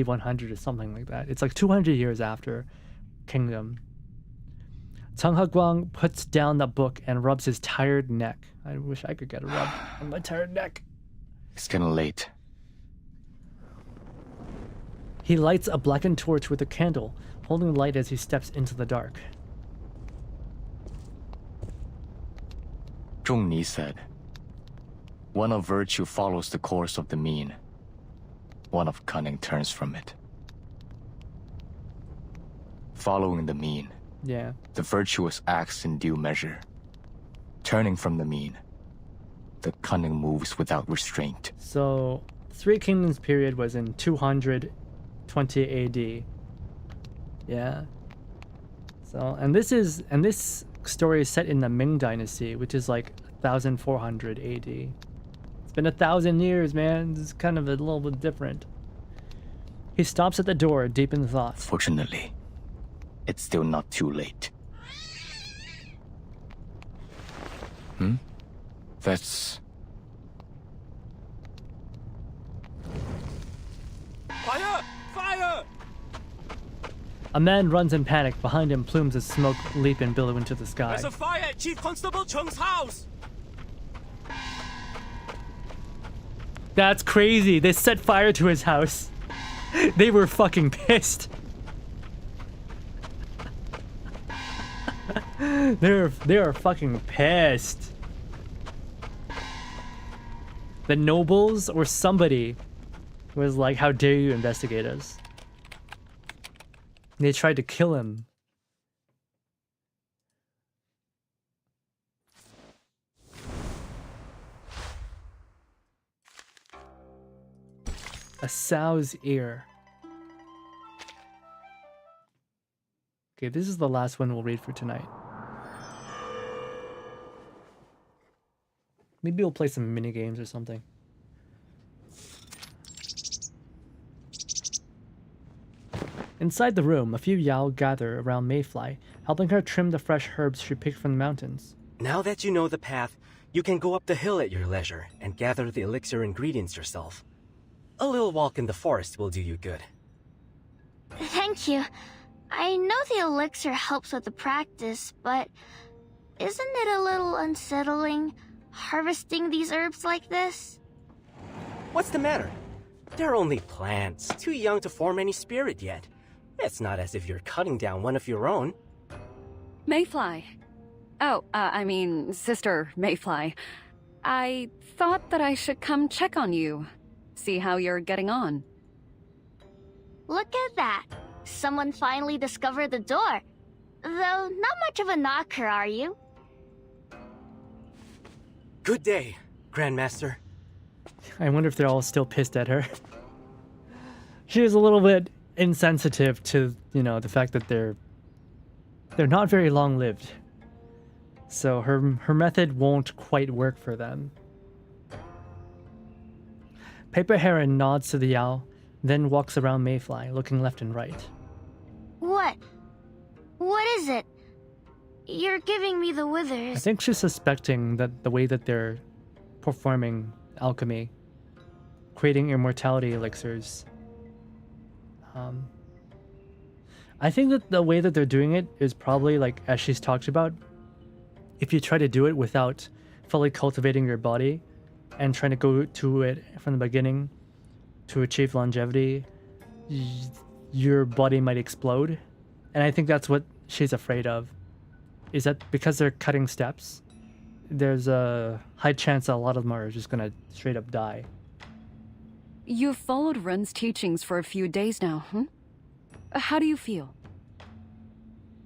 100 or something like that. It's like 200 years after Kingdom. Tang Heguang puts down the book and rubs his tired neck. I wish I could get a rub on my tired neck. It's getting late. He lights a blackened torch with a candle, holding the light as he steps into the dark. Zhongni said, "One of virtue follows the course of the mean. One of cunning turns from it." Following the mean. Yeah. The virtuous acts in due measure. Turning from the mean. The cunning moves without restraint. So, Three Kingdoms period was in 220 AD. Yeah. So, and this story is set in the Ming Dynasty, which is like 1400 AD. It's been 1,000 years, man. It's kind of a little bit different. He stops at the door, deep in thought. Fortunately, it's still not too late. That's... Fire! Fire! A man runs in panic. Behind him, plumes of smoke leap and billow into the sky. There's a fire at Chief Constable Chung's house! That's crazy. They set fire to his house. They were fucking pissed. They're fucking pissed. The nobles or somebody was like, "How dare you investigate us?" They tried to kill him. A sow's ear. Okay, this is the last one we'll read for tonight. Maybe we'll play some mini games or something. Inside the room, a few Yao gather around Mayfly, helping her trim the fresh herbs she picked from the mountains. Now that you know the path, you can go up the hill at your leisure and gather the elixir ingredients yourself. A little walk in the forest will do you good. Thank you. I know the elixir helps with the practice, but isn't it a little unsettling harvesting these herbs like this? What's the matter? They're only plants, too young to form any spirit yet. It's not as if you're cutting down one of your own. Mayfly. Oh, I mean, Sister Mayfly. I thought that I should come check on you. See how you're getting on. Look at that. Someone finally discovered the door. Though not much of a knocker, are you? Good day, Grandmaster. I wonder if they're all still pissed at her. She was a little bit insensitive to, you know, the fact that they're not very long-lived. So her method won't quite work for them. Paper Heron nods to the Yao, then walks around Mayfly, looking left and right. What? What is it? You're giving me the withers. I think she's suspecting that the way that they're performing alchemy, creating immortality elixirs. I think that the way that they're doing it is probably like, as she's talked about, if you try to do it without fully cultivating your body and trying to go to it from the beginning to achieve longevity, your body might explode. And I think that's what she's afraid of, is that because they're cutting steps, there's a high chance that a lot of them are just gonna straight up die. You've followed Ren's teachings for a few days now, How do you feel?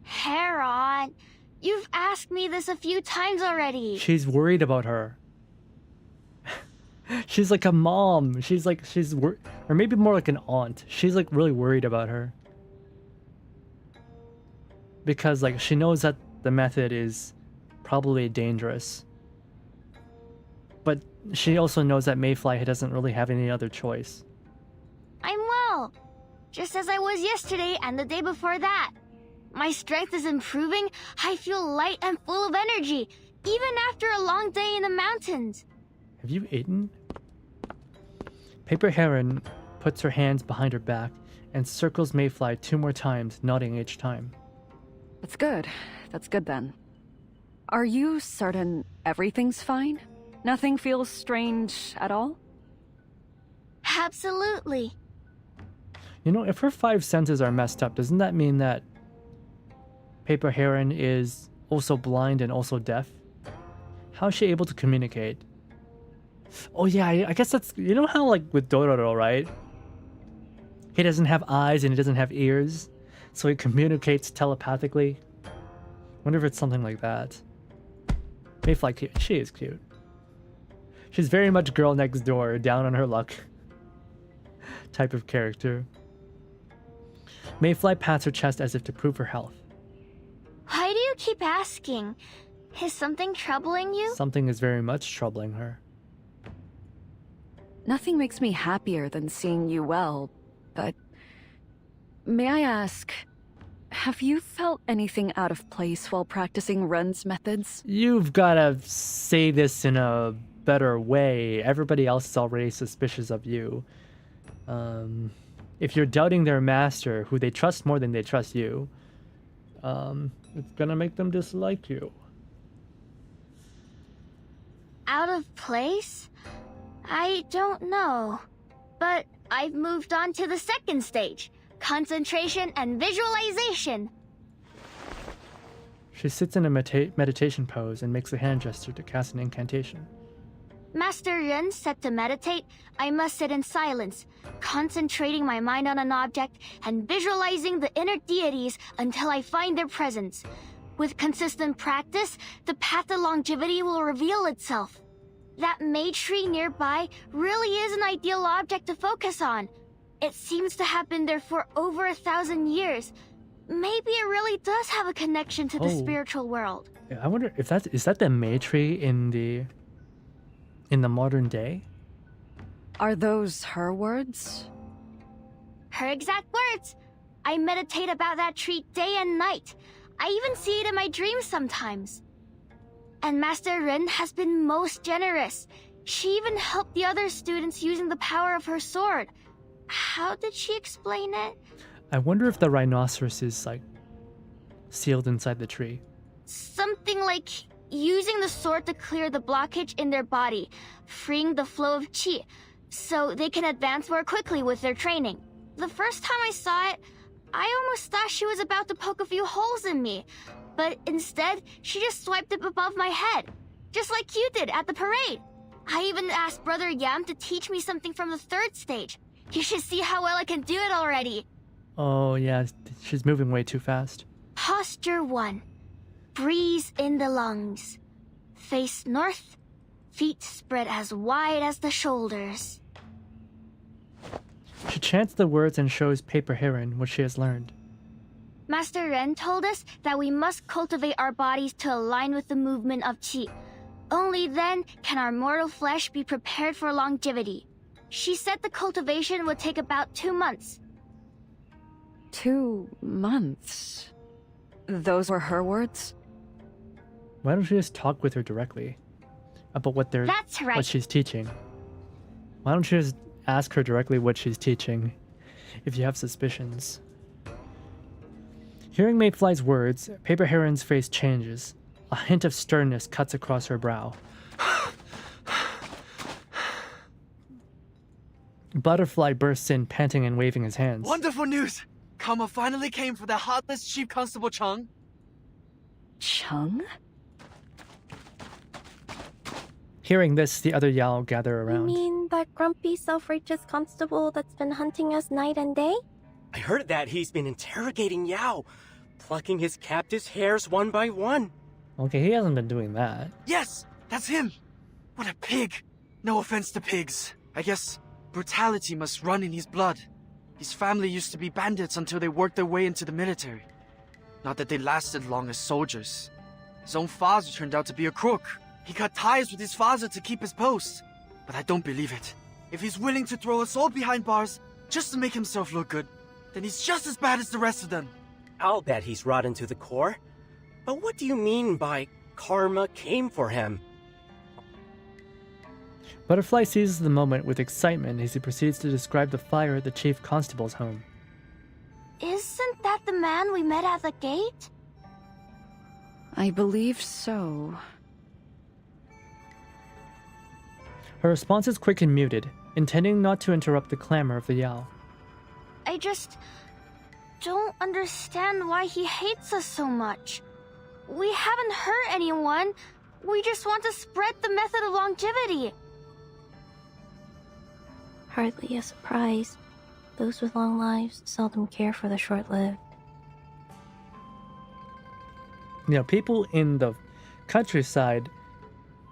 Heron, you've asked me this a few times already. She's worried about her. She's like a mom. Or maybe more like an aunt. She's like really worried about her. Because like she knows that the method is probably dangerous. But she also knows that Mayfly doesn't really have any other choice. I'm well. Just as I was yesterday and the day before that. My strength is improving. I feel light and full of energy. even after a long day in the mountains. Have you eaten? Paper Heron puts her hands behind her back and circles Mayfly 2 more times, nodding each time. That's good. That's good then. Are you certain everything's fine? Nothing feels strange at all? Absolutely. You know, if her 5 senses are messed up, doesn't that mean that Paper Heron is also blind and also deaf? How is she able to communicate? Oh yeah, I guess that's... You know how, like, with Dororo, right? He doesn't have eyes and he doesn't have ears, so he communicates telepathically. Wonder if it's something like that. Mayfly, cute. She is cute. She's very much girl next door, down on her luck type of character. Mayfly pats her chest as if to prove her health. Why do you keep asking? Is something troubling you? Something is very much troubling her. Nothing makes me happier than seeing you well, but may I ask, have you felt anything out of place while practicing Ren's methods? You've gotta say this in a better way. Everybody else is already suspicious of you. If you're doubting their master, who they trust more than they trust you, it's gonna make them dislike you. Out of place? I don't know. But I've moved on to the second stage. Concentration and visualization. She sits in a meditation pose and makes a hand gesture to cast an incantation. Master Ren said to meditate, I must sit in silence, concentrating my mind on an object and visualizing the inner deities until I find their presence. With consistent practice, the path to longevity will reveal itself. That May tree nearby really is an ideal object to focus on. It seems to have been there for over 1,000 years. Maybe it really does have a connection to the spiritual world. I wonder if is that the May tree in the modern day? Are those her words? Her exact words. I meditate about that tree day and night. I even see it in my dreams sometimes. And Master Ren has been most generous. She even helped the other students using the power of her sword. How did she explain it? I wonder if the rhinoceros is, like, sealed inside the tree. Something like using the sword to clear the blockage in their body, freeing the flow of chi, so they can advance more quickly with their training. The first time I saw it, I almost thought she was about to poke a few holes in me, but instead, she just swiped it above my head, just like you did at the parade. I even asked Brother Yam to teach me something from the third stage. You should see how well I can do it already. Oh yeah, she's moving way too fast. Posture 1. Breeze in the lungs. Face north. Feet spread as wide as the shoulders. She chants the words and shows Paper Heron what she has learned. Master Ren told us that we must cultivate our bodies to align with the movement of chi. Only then can our mortal flesh be prepared for longevity. She said the cultivation would take about 2 months. 2 months? Those were her words? Why don't you just talk with her directly about That's right. what she's teaching? Why don't you just ask her directly what she's teaching if you have suspicions? Hearing Mayfly's words, Paper Heron's face changes. A hint of sternness cuts across her brow. Butterfly bursts in, panting and waving his hands. Wonderful news! Karma finally came for the heartless Chief Constable Chung. Chung? Hearing this, the other Yao gather You around. mean that grumpy, self-righteous constable that's been hunting us night and day? I heard that he's been interrogating Yao, plucking his captive's hairs one by one. Okay, he hasn't been doing that. Yes, that's him. What a pig. No offense to pigs. I guess brutality must run in his blood. His family used to be bandits until they worked their way into the military. Not that they lasted long as soldiers. His own father turned out to be a crook. He cut ties with his father to keep his post. But I don't believe it. If he's willing to throw us all behind bars just to make himself look good, then he's just as bad as the rest of them. I'll bet he's rotten to the core. But what do you mean by karma came for him. Butterfly seizes the moment with excitement as he proceeds to describe the fire at the chief constable's home. Isn't that the man we met at the gate? I believe so. Her response is quick and muted, intending not to interrupt the clamor of the Yao. I just don't understand why he hates us so much. We haven't hurt anyone. We just want to spread the method of longevity. Hardly a surprise. Those with long lives seldom care for the short-lived. You know, people in the countryside,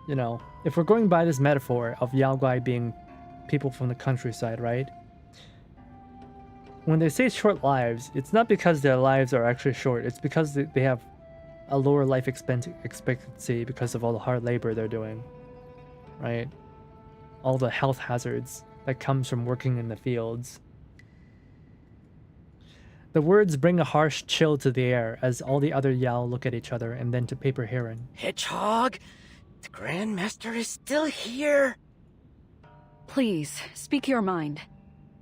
you know, if we're going by this metaphor of Yao Guai being people from the countryside, right? When they say short lives, it's not because their lives are actually short. It's because they have a lower life expectancy because of all the hard labor they're doing, right? All the health hazards that comes from working in the fields. The words bring a harsh chill to the air as all the other Yao look at each other and then to Paper Heron. Hedgehog, the Grandmaster is still here. Please, speak your mind.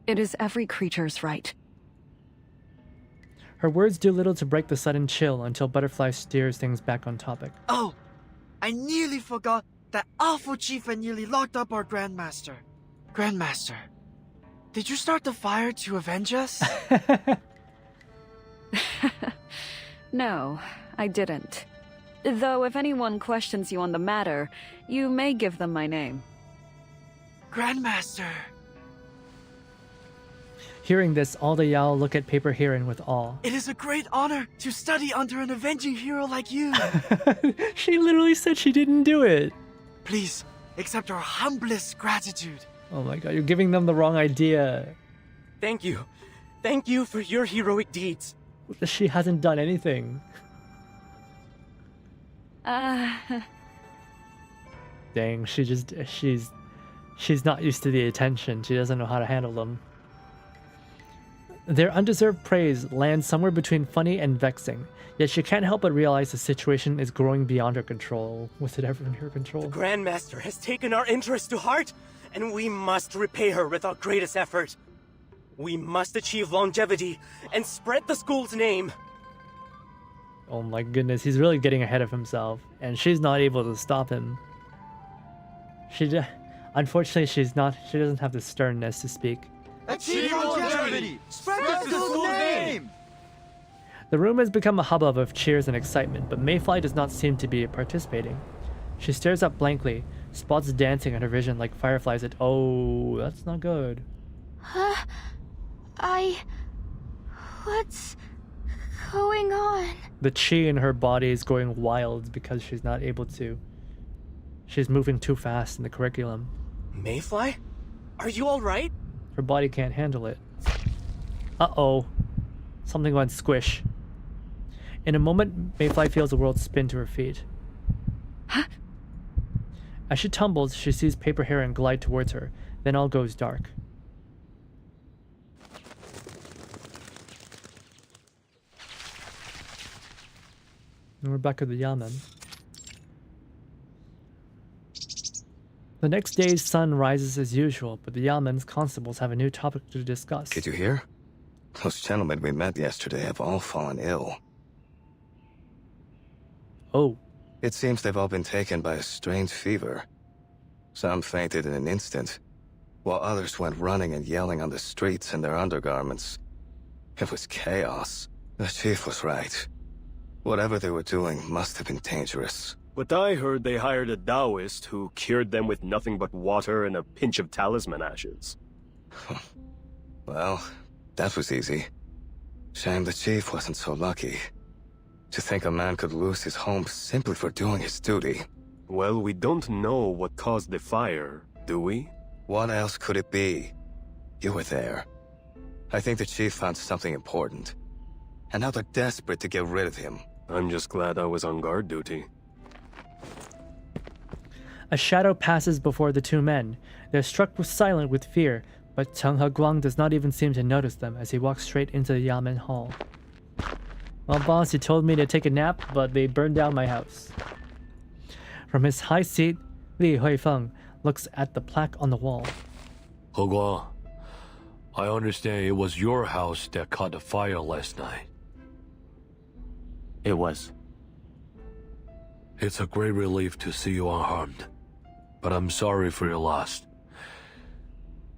It is every creature's right. Her words do little to break the sudden chill until Butterfly steers things back on topic. Oh, I nearly forgot that awful chief had nearly locked up our Grandmaster. Grandmaster, did you start the fire to avenge us? No, I didn't. Though if anyone questions you on the matter, you may give them my name. Grandmaster. Hearing this, all the Yao look at Paper Heron with awe. It is a great honor to study under an avenging hero like you. She literally said she didn't do it. Please, accept our humblest gratitude. Oh my god, you're giving them the wrong idea. Thank you. Thank you for your heroic deeds. She hasn't done anything. Dang, she's not used to the attention. She doesn't know how to handle them. Their undeserved praise lands somewhere between funny and vexing, yet she can't help but realize the situation is growing beyond her control. Was it ever in her control? The Grandmaster has taken our interest to heart, and we must repay her with our greatest effort. We must achieve longevity and spread the school's name. Oh my goodness, he's really getting ahead of himself, and she's not able to stop him. Unfortunately, she doesn't have the sternness to speak. Achieve longevity! Spread the school's name! The room has become a hubbub of cheers and excitement, but Mayfly does not seem to be participating. She stares up blankly, spots dancing in her vision like fireflies at— oh, that's not good. What's going on? The chi in her body is going wild because she's not able to. She's moving too fast in the curriculum. Mayfly? Are you alright? Her body can't handle it. Uh-oh. Something went squish. In a moment, Mayfly feels the world spin to her feet. Huh? As she tumbles, she sees Paper Heron glide towards her. Then all goes dark. And we're back at the Yamen. The next day's sun rises as usual, but the Yamen's constables have a new topic to discuss. Did you hear? Those gentlemen we met yesterday have all fallen ill. Oh. It seems they've all been taken by a strange fever. Some fainted in an instant, while others went running and yelling on the streets in their undergarments. It was chaos. The chief was right. Whatever they were doing must have been dangerous. But I heard they hired a Taoist who cured them with nothing but water and a pinch of talisman ashes. Well, that was easy. Shame the chief wasn't so lucky. To think a man could lose his home simply for doing his duty. Well, we don't know what caused the fire, do we? What else could it be? You were there. I think the chief found something important. And now they're desperate to get rid of him. I'm just glad I was on guard duty. A shadow passes before the two men. They're struck silent with fear, but Cheng He-guang does not even seem to notice them as he walks straight into the Yamen hall. Well, boss, you told me to take a nap, but they burned down my house. From his high seat, Li Huifeng looks at the plaque on the wall. He Guang, I understand it was your house that caught the fire last night. It was. It's a great relief to see you unharmed, but I'm sorry for your loss.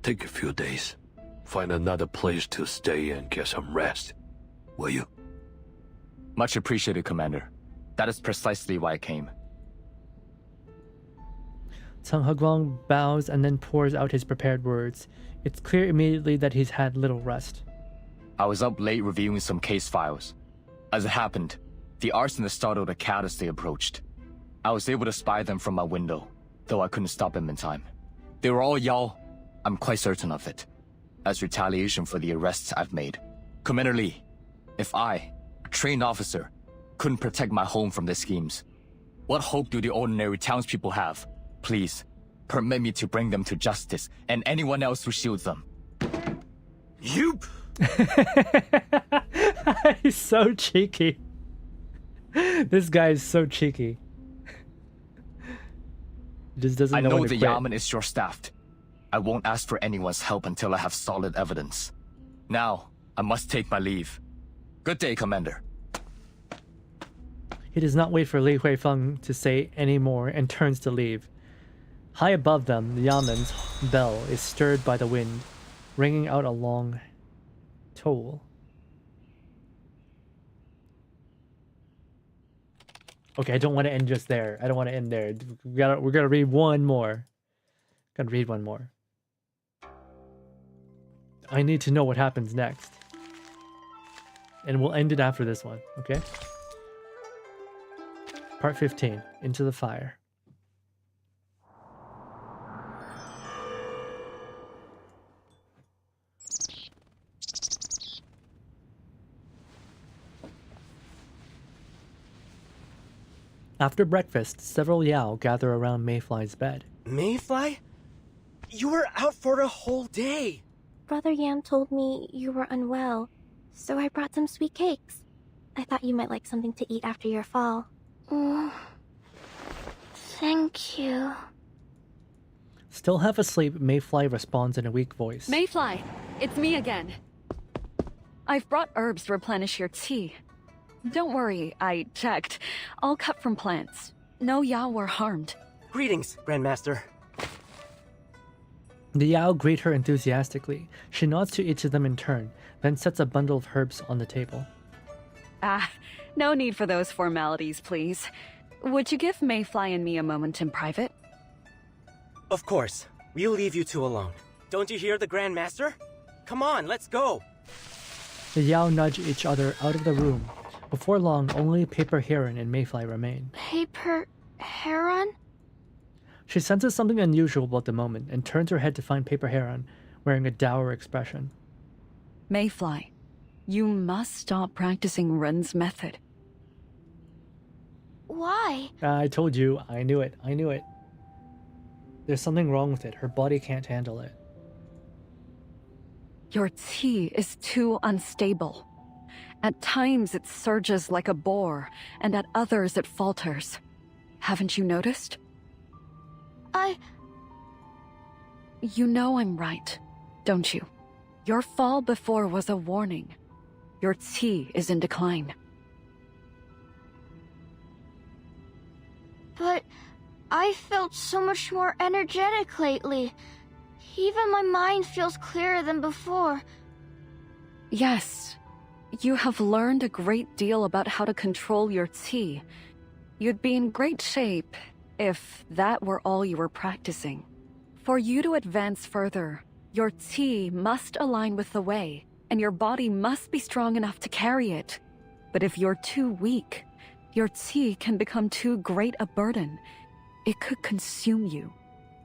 Take a few days. Find another place to stay and get some rest. Will you? Much appreciated, Commander. That is precisely why I came. Cao Heguang bows and then pours out his prepared words. It's clear immediately that he's had little rest. I was up late reviewing some case files. As it happened, the arsonist startled a cat as they approached. I was able to spy them from my window, though I couldn't stop them in time. They were all Yao. I'm quite certain of it. As retaliation for the arrests I've made. Commander Li, if I, a trained officer, couldn't protect my home from their schemes, what hope do the ordinary townspeople have? Please, permit me to bring them to justice and anyone else who shields them. You... He's so cheeky. This guy is so cheeky. He just doesn't know when to the quit. Yamen is short-staffed. I won't ask for anyone's help until I have solid evidence. Now, I must take my leave. Good day, Commander. He does not wait for Li Huifeng to say any more and turns to leave. High above them, the Yamen's bell is stirred by the wind, ringing out a long toll. Okay, I don't want to end just there. I don't want to end there. We're gonna read one more. Gotta read one more. I need to know what happens next. And we'll end it after this one, okay? Part 15, Into the Fire. After breakfast, several Yao gather around Mayfly's bed. Mayfly? You were out for a whole day. Brother Yam told me you were unwell, so I brought some sweet cakes. I thought you might like something to eat after your fall. Thank you. Still half asleep, Mayfly responds in a weak voice. Mayfly, it's me again. I've brought herbs to replenish your tea. Don't worry, I checked. All cut from plants. No Yao were harmed. Greetings, Grandmaster. The Yao greet her enthusiastically. She nods to each of them in turn, then sets a bundle of herbs on the table. No need for those formalities, please. Would you give Mayfly and me a moment in private? Of course. We'll leave you two alone. Don't you hear the Grandmaster? Come on, let's go. The Yao nudge each other out of the room. Before long, only Paper Heron and Mayfly remain. Paper Heron? She senses something unusual about the moment and turns her head to find Paper Heron, wearing a dour expression. Mayfly, you must stop practicing Ren's method. Why? I told you. I knew it. I knew it. There's something wrong with it. Her body can't handle it. Your tea is too unstable. At times it surges like a boar, and at others it falters. Haven't you noticed? You know I'm right, don't you? Your fall before was a warning. Your tea is in decline. But I felt so much more energetic lately. Even my mind feels clearer than before. Yes. You have learned a great deal about how to control your tea. You'd be in great shape if that were all you were practicing. For you to advance further, your tea must align with the way, and your body must be strong enough to carry it. But if you're too weak, your tea can become too great a burden. It could consume you.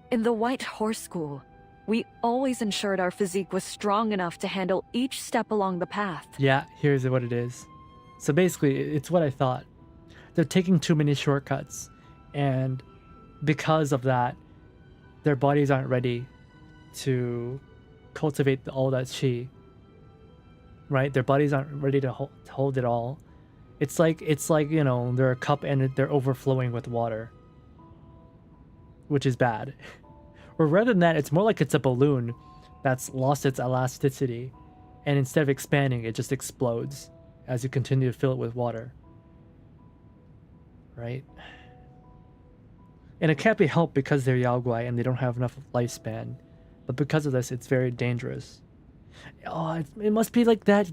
In the White Horse School, we always ensured our physique was strong enough to handle each step along the path. Yeah, here's what it is. So basically, it's what I thought. They're taking too many shortcuts, and because of that, their bodies aren't ready to cultivate all that chi. Right? Their bodies aren't ready to hold it all. It's like, you know, they're a cup and they're overflowing with water. which is bad. Or rather than that, it's more like it's a balloon that's lost its elasticity, and instead of expanding, it just explodes as you continue to fill it with water. Right? And it can't be helped because they're Yaoguai and they don't have enough lifespan. But because of this, it's very dangerous. Oh, it must be like that.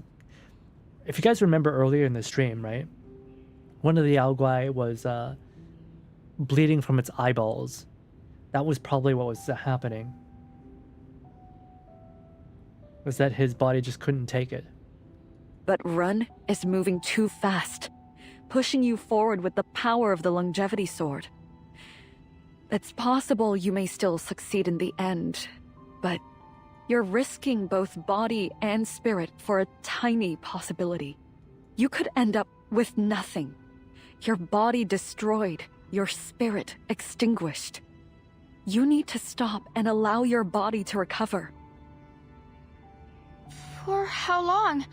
If you guys remember earlier in the stream, right? One of the Yaoguai was bleeding from its eyeballs. That was probably what was happening. Was that his body just couldn't take it. But Run is moving too fast, pushing you forward with the power of the longevity sword. It's possible you may still succeed in the end, but you're risking both body and spirit for a tiny possibility. You could end up with nothing. Your body destroyed, your spirit extinguished. You need to stop and allow your body to recover. For how long?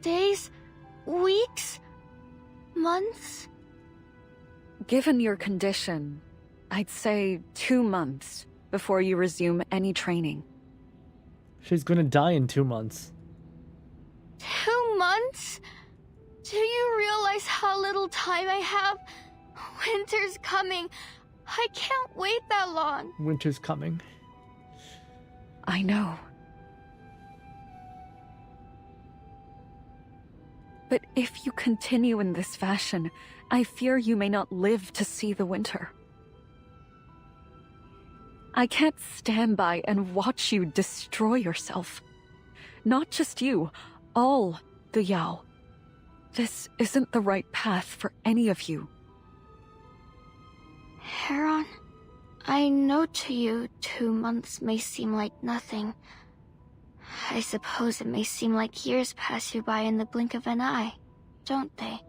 Days? Weeks? Months? Given your condition, I'd say 2 months before you resume any training. She's gonna die in 2 months. 2 months? Do you realize how little time I have? Winter's coming. I can't wait that long. Winter's coming. I know. But if you continue in this fashion, I fear you may not live to see the winter. I can't stand by and watch you destroy yourself. Not just you, all the Yao. This isn't the right path for any of you. Heron, I know to you 2 months may seem like nothing. I suppose it may seem like years pass you by in the blink of an eye, don't they?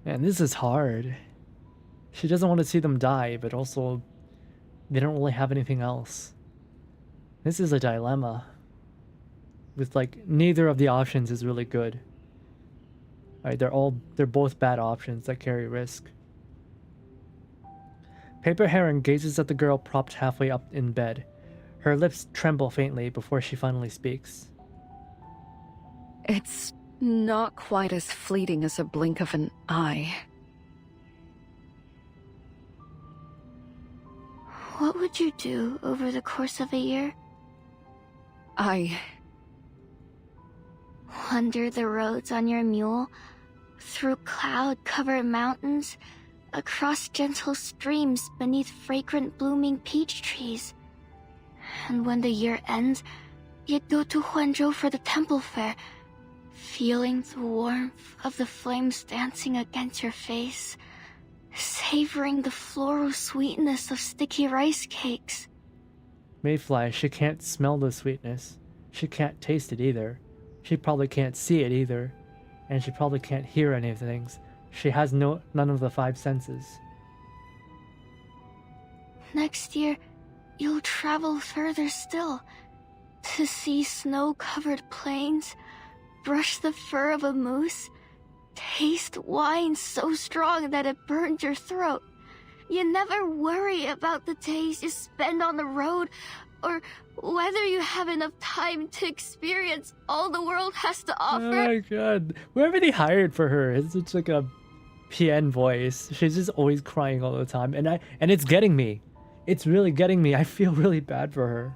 Man, this is hard. She doesn't want to see them die, but also they don't really have anything else. This is a dilemma. With like neither of the options is really good. Right, they're both bad options that carry risk. Paper Heron gazes at the girl propped halfway up in bed. Her lips tremble faintly before she finally speaks. It's not quite as fleeting as a blink of an eye. What would you do over the course of a year? Wander the roads on your mule, through cloud-covered mountains, across gentle streams beneath fragrant blooming peach trees. And when the year ends, you'd go to Huanzhou for the temple fair, feeling the warmth of the flames dancing against your face, savoring the floral sweetness of sticky rice cakes. Mayfly, she can't smell the sweetness. She can't taste it either. She probably can't see it either. And she probably can't hear any of the things. She has none of the 5 senses. Next year, you'll travel further still, to see snow-covered plains, brush the fur of a moose, taste wine so strong that it burns your throat. You never worry about the days you spend on the road, or whether you have enough time to experience all the world has to offer. Oh my god. Whoever they hired for her is such like a PN voice. She's just always crying all the time. And it's getting me. It's really getting me. I feel really bad for her.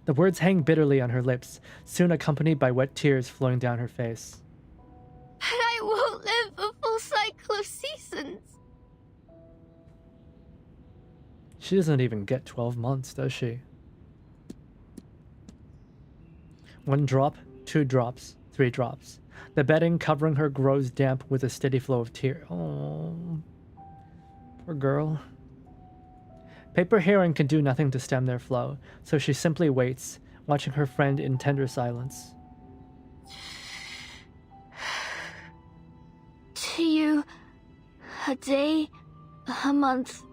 The words hang bitterly on her lips, soon accompanied by wet tears flowing down her face. But I won't live a full cycle of seasons. She doesn't even get 12 months, does she? 1 drop, 2 drops, 3 drops. The bedding covering her grows damp with a steady flow of tears. Oh, poor girl. Paper Heron can do nothing to stem their flow, so she simply waits, watching her friend in tender silence. To you, a day, a month,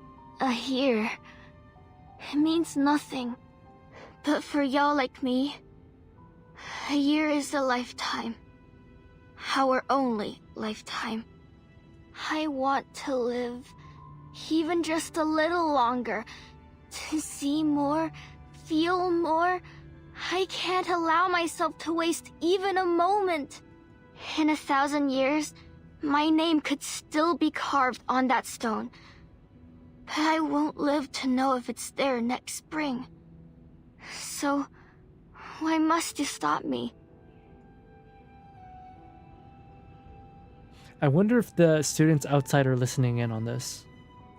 a year, it means nothing. But for y'all like me, a year is a lifetime. our only lifetime. I want to live even just a little longer, to see more, feel more. I can't allow myself to waste even a moment. In 1,000 years, my name could still be carved on that stone. But I won't live to know if it's there next spring. So, why must you stop me? I wonder if the students outside are listening in on this.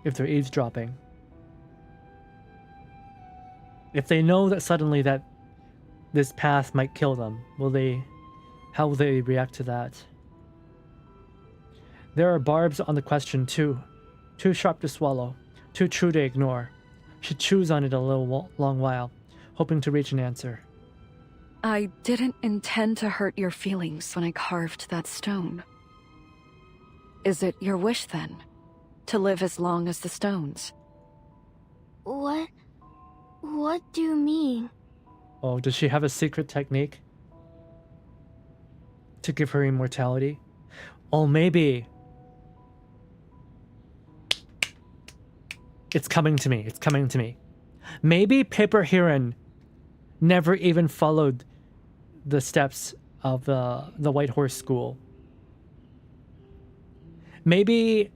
If they're eavesdropping. If they know that suddenly that this path might kill them, how will they react to that? There are barbs on the question too. Too sharp to swallow, too true to ignore. She chews on it a long while, hoping to reach an answer. I didn't intend to hurt your feelings when I carved that stone. Is it your wish then, to live as long as the stones? What do you mean? Oh, does she have a secret technique to give her immortality? Oh, maybe. It's coming to me. It's coming to me. Maybe Paper Heron never even followed the steps of the White Horse School. Maybe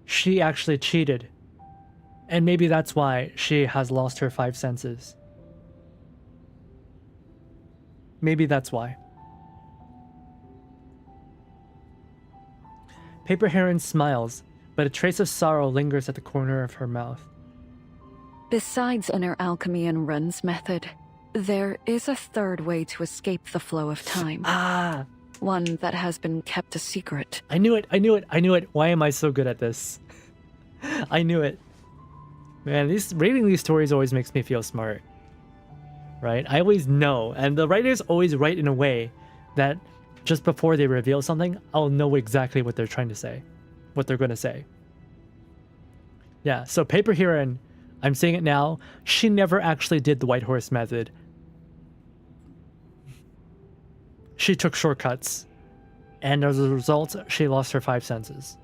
she actually cheated. And maybe that's why she has lost her 5 senses. Maybe that's why. Paper Heron smiles, but a trace of sorrow lingers at the corner of her mouth. Besides inner alchemy and Run's method, there is a third way to escape the flow of time. One that has been kept a secret. I knew it. Why am I so good at this? I knew it. Man, reading these stories always makes me feel smart. Right? I always know. And the writers always write in a way that just before they reveal something, I'll know exactly what they're trying to say. What they're going to say. Yeah, so Paper Heron, I'm saying it now, she never actually did the White Horse method. She took shortcuts. And as a result, she lost her 5 senses.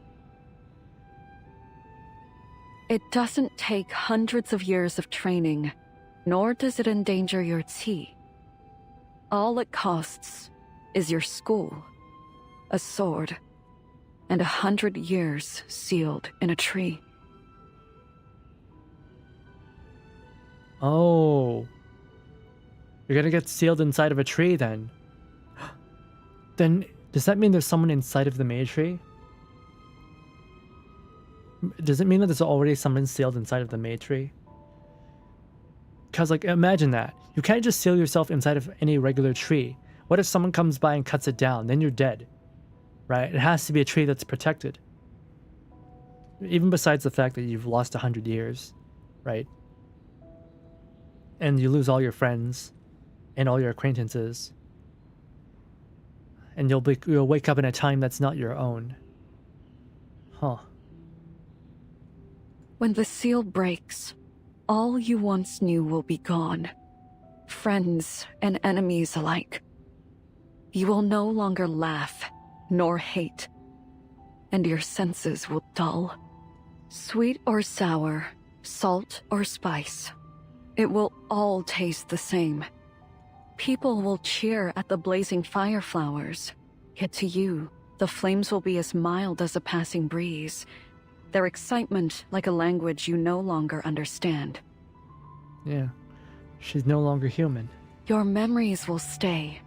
It doesn't take hundreds of years of training, nor does it endanger your qi. All it costs is your school, a sword, and 100 years sealed in a tree. Oh. You're gonna get sealed inside of a tree then. Then, does that mean there's someone inside of the May tree? Does it mean that there's already someone sealed inside of the May tree? Because, like, imagine that. You can't just seal yourself inside of any regular tree. What if someone comes by and cuts it down? Then you're dead. Right? It has to be a tree that's protected. Even besides the fact that you've lost 100 years. Right? And you lose all your friends. And all your acquaintances. And you'll wake up in a time that's not your own. Huh. When the seal breaks, all you once knew will be gone. Friends and enemies alike. You will no longer laugh, nor hate. And your senses will dull. Sweet or sour, salt or spice. It will all taste the same. People will cheer at the blazing fire flowers. Yet to you, the flames will be as mild as a passing breeze. Their excitement like a language you no longer understand. Yeah, she's no longer human. Your memories will stay.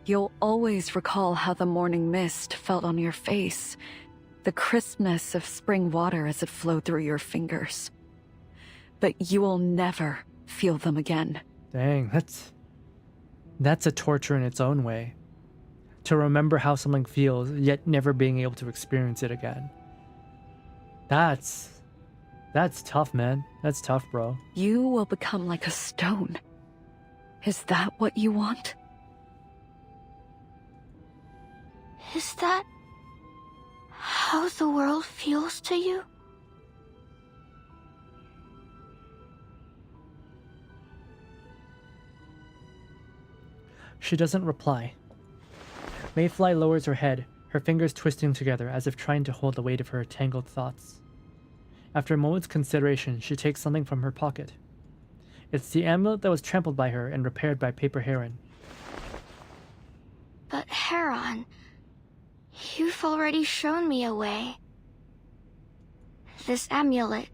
You'll always recall how the morning mist felt on your face, the crispness of spring water as it flowed through your fingers. But you will never feel them again. Dang, that's a torture in its own way. To remember how something feels, yet never being able to experience it again. That's tough, man. That's tough, bro. You will become like a stone. Is that what you want? Is that how the world feels to you? She doesn't reply. Mayfly lowers her head, her fingers twisting together as if trying to hold the weight of her tangled thoughts. After a moment's consideration, she takes something from her pocket. It's the amulet that was trampled by her and repaired by Paper Heron. But Heron, you've already shown me a way. This amulet.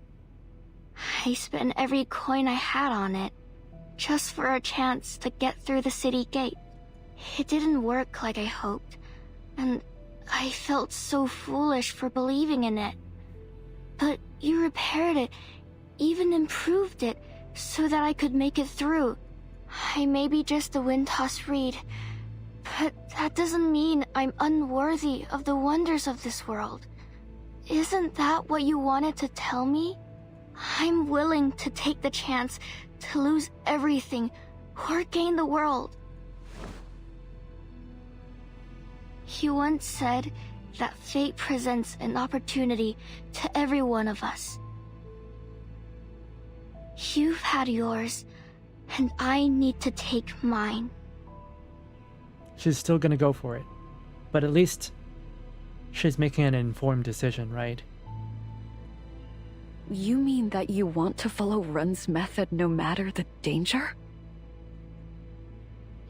I spent every coin I had on it, just for a chance to get through the city gate. It didn't work like I hoped, and I felt so foolish for believing in it. But you repaired it, even improved it, so that I could make it through. I may be just a wind-tossed reed, but that doesn't mean I'm unworthy of the wonders of this world. Isn't that what you wanted to tell me? I'm willing to take the chance to lose everything or gain the world. You once said that fate presents an opportunity to every one of us. You've had yours, and I need to take mine. She's still gonna go for it, but at least she's making an informed decision, right? You mean that you want to follow Run's method no matter the danger?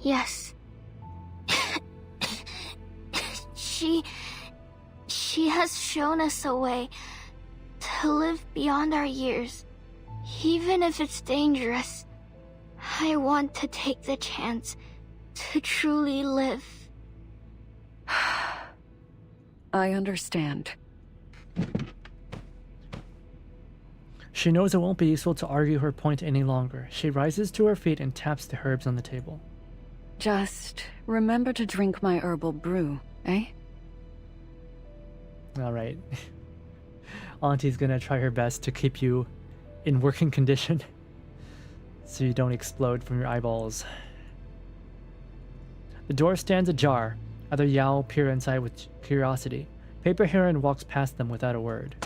Yes. She has shown us a way to live beyond our years, even if it's dangerous. I want to take the chance to truly live. I understand. She knows it won't be useful to argue her point any longer. She rises to her feet and taps the herbs on the table. Just remember to drink my herbal brew, eh? Alright. Auntie's gonna try her best to keep you in working condition so you don't explode from your eyeballs. The door stands ajar. Other Yao peer inside with curiosity. Paper Heron walks past them without a word.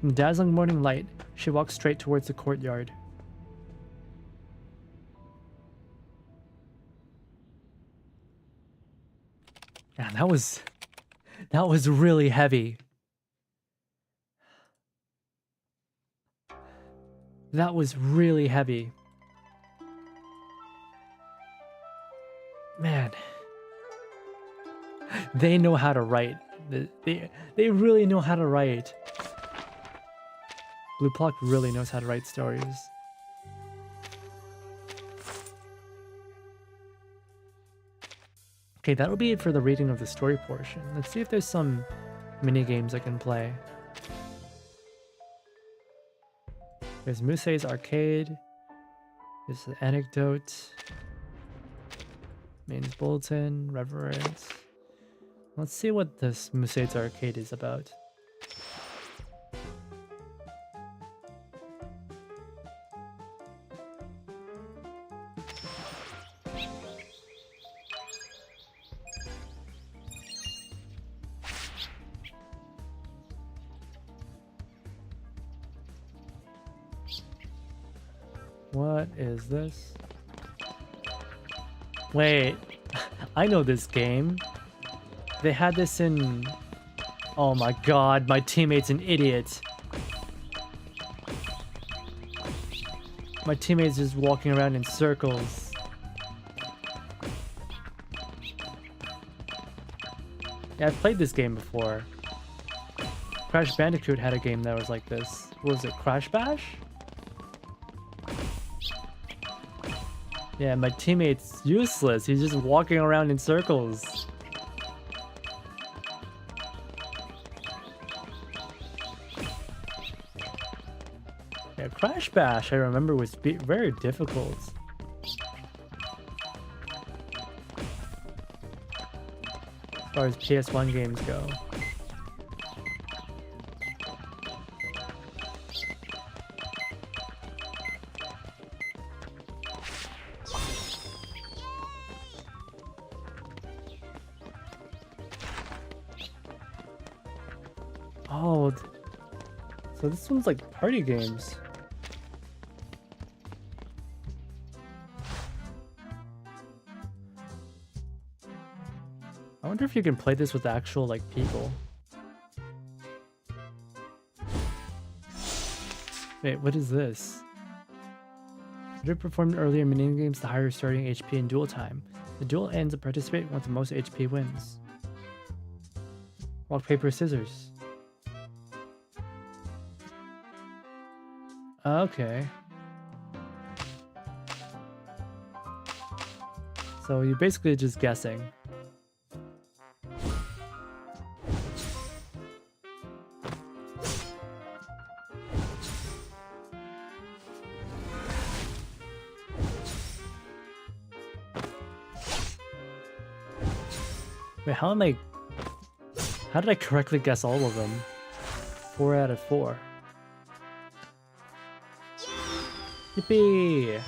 In the dazzling morning light, she walks straight towards the courtyard. Man, that was really heavy. That was really heavy. Man. They know how to write. They really know how to write. Blue Block really knows how to write stories. Okay, that'll be it for the reading of the story portion. Let's see if there's some mini games I can play. There's Musei's Arcade. There's the Anecdote. Main's Bulletin. Reverence. Let's see what this Musei's Arcade is about. What is this? Wait, I know this game. They had this in... Oh my god, my teammate's an idiot. My teammate's just walking around in circles. Yeah, I've played this game before. Crash Bandicoot had a game that was like this. What was it, Crash Bash? Yeah, my teammate's useless. He's just walking around in circles. Yeah, Crash Bash, I remember, was very difficult. As far as PS1 games go. Oh, so this one's like party games. I wonder if you can play this with actual, like, people. Wait, what is this? You performed earlier minigames to higher starting HP and duel time. The duel ends and participate once the most HP wins. Rock, paper, scissors. Okay. So you're basically just guessing. Wait, how did I correctly guess all of them? 4 out of 4. Yippee!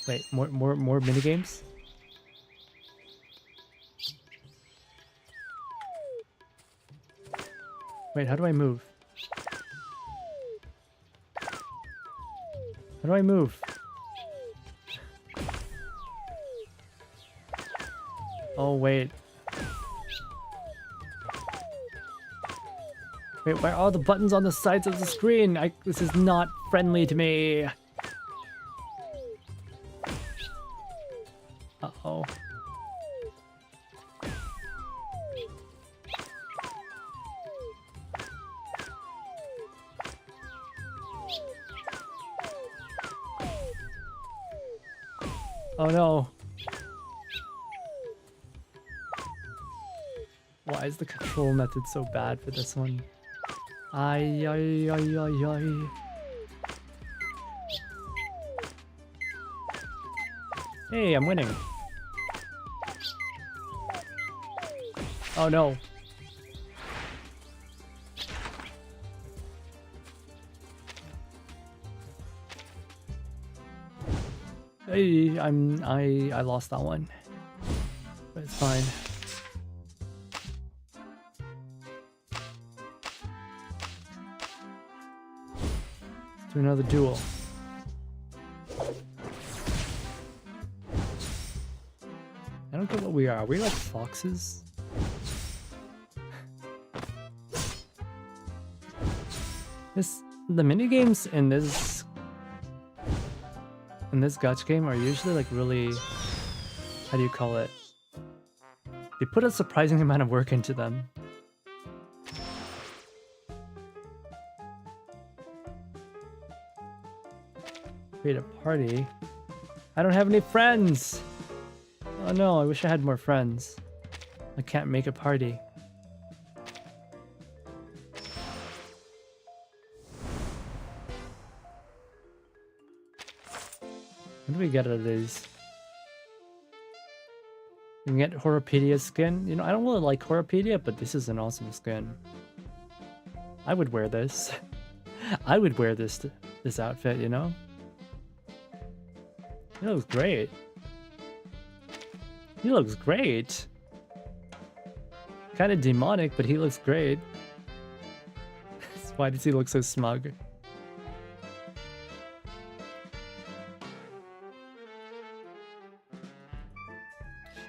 Wait, more minigames? Wait, how do I move? How do I move? Oh, wait. Wait, why are all the buttons on the sides of the screen? This is not friendly to me. Uh-oh. Oh no. Why is the control method so bad for this one? Ay, ay, ay, ay, ay. Hey, I'm winning. Oh no. Hey, I lost that one. But it's fine. Let's do another duel. I don't get what we are. Are we like foxes? The minigames in this gacha game are usually like really, how do you call it? They put a surprising amount of work into them. Create a party. I don't have any friends! Oh no, I wish I had more friends. I can't make a party. What do we get out of these? You can get Horopedia skin. You know, I don't really like Horopedia, but this is an awesome skin. I would wear this. I would wear this outfit, you know? He looks great. He looks great. Kind of demonic, but he looks great. Why does he look so smug?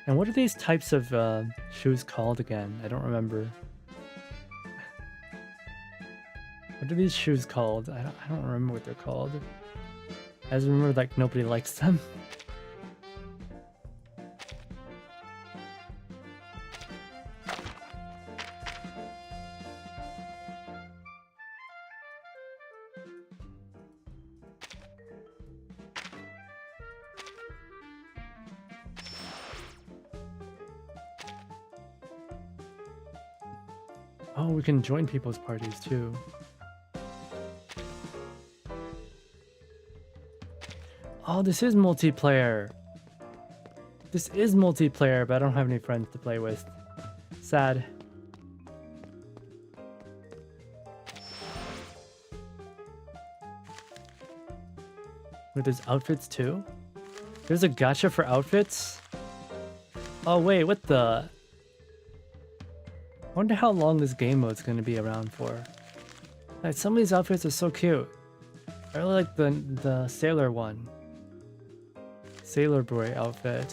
And what are these types of shoes called again? I don't remember. What are these shoes called? I don't remember what they're called. I just remember like nobody likes them. Oh, we can join people's parties too. Oh, this is multiplayer. This is multiplayer, but I don't have any friends to play with. Sad. Wait, there's outfits too? There's a gacha for outfits? Oh wait, what the? I wonder how long this game mode's gonna be around for. Like, some of these outfits are so cute. I really like the sailor one. Sailor boy outfit.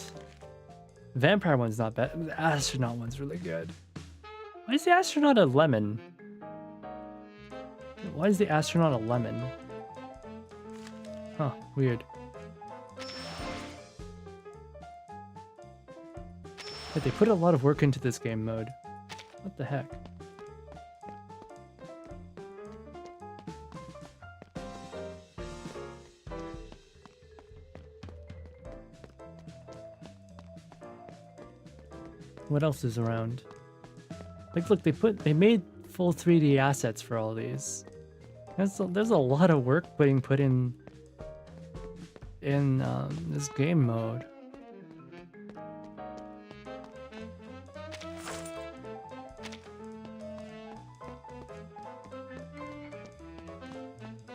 Vampire one's not bad. The astronaut one's really good. Why is the astronaut a lemon? Why is the astronaut a lemon? Huh, weird. But they put a lot of work into this game mode. What the heck? What else is around? Like, look, they made full 3D assets for all these. There's a lot of work being put in this game mode.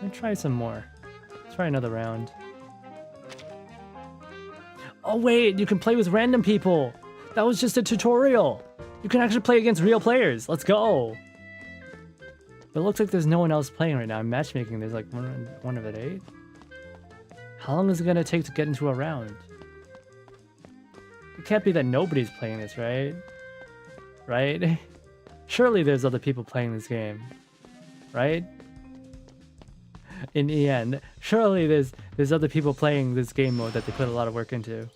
Let's try some more. Let's try another round. Oh wait, you can play with random people. That was just a tutorial. You can actually play against real players. Let's go. But it looks like there's no one else playing right now. I'm matchmaking. There's like one of 8. How long is it gonna take to get into a round? It can't be that nobody's playing this, right? Right? Surely there's other people playing this game, right? In the end, surely there's other people playing this game mode that they put a lot of work into.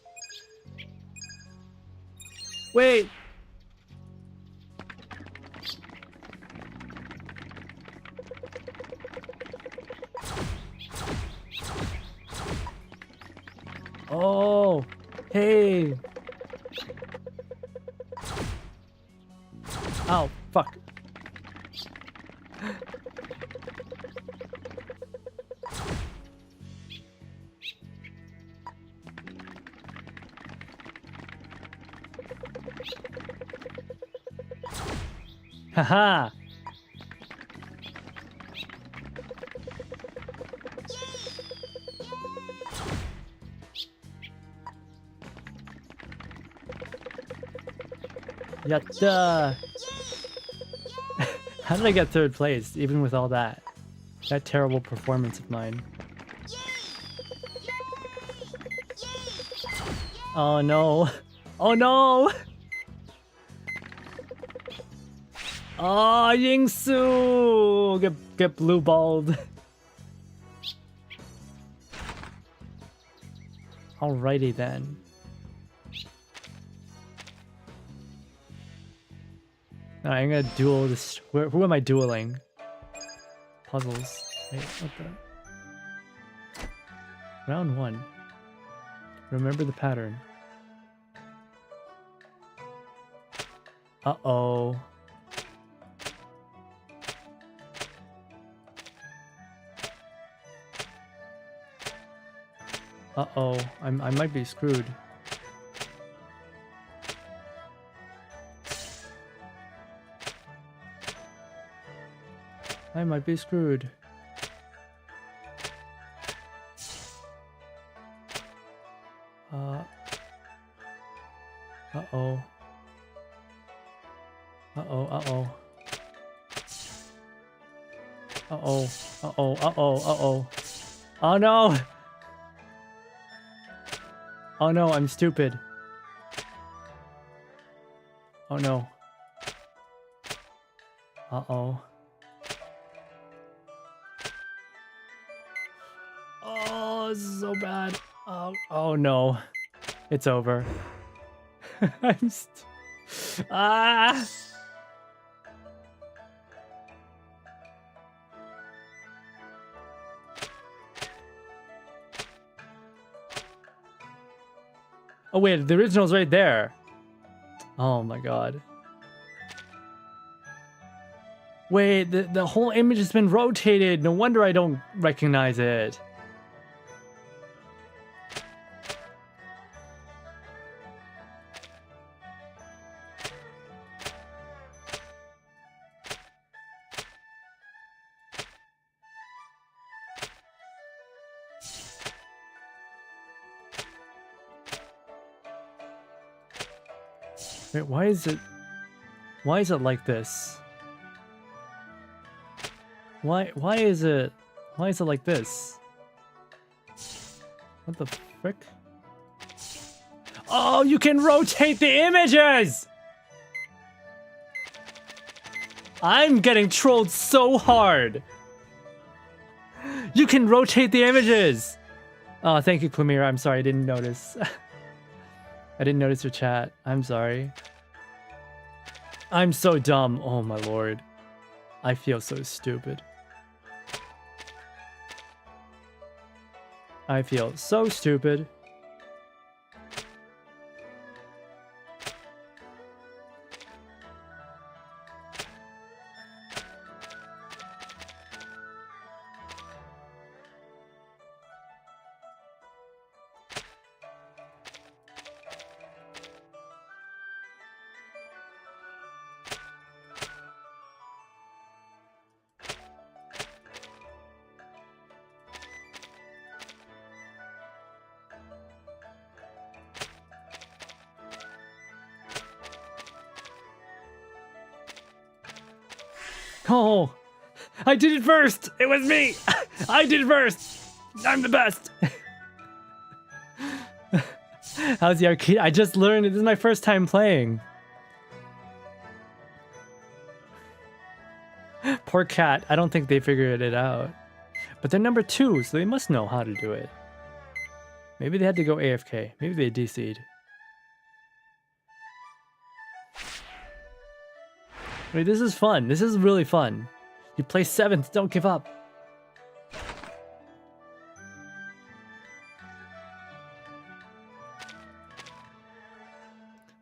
Wait! Oh! Hey! Ow, fuck. Haha! Yatta! How did I get 3rd place, even with all that? That terrible performance of mine. Oh no! Oh no! Oh, Yingsu! Get blue balled. Alrighty then. Alright, I'm gonna duel this. Who am I dueling? Puzzles. Wait, what the? Round 1. Remember the pattern. Uh-oh. Uh-oh, I might be screwed. I might be screwed. Uh-oh. Uh-oh, uh-oh. Uh-oh, uh-oh, uh-oh, uh-oh. Oh no! Oh no, I'm stupid. Oh no. Uh-oh. Oh, this is so bad. Oh no. It's over. I'm ah! Oh wait, the original's right there. Oh my god. Wait, the whole image has been rotated. No wonder I don't recognize it. Wait, why is it like this? Why is it like this? What the frick? Oh, you can rotate the images! I'm getting trolled so hard. You can rotate the images! Oh, thank you, Clemira. I'm sorry, I didn't notice. I didn't notice your chat. I'm sorry. I'm so dumb. Oh my lord. I feel so stupid. I feel so stupid. Oh, I did it first! It was me! I did it first! I'm the best! How's the arcade? I just learned it. This is my first time playing. Poor cat. I don't think they figured it out. But they're number 2, so they must know how to do it. Maybe they had to go AFK. Maybe they DC'd. Wait, this is fun. This is really fun. You play 7th, don't give up.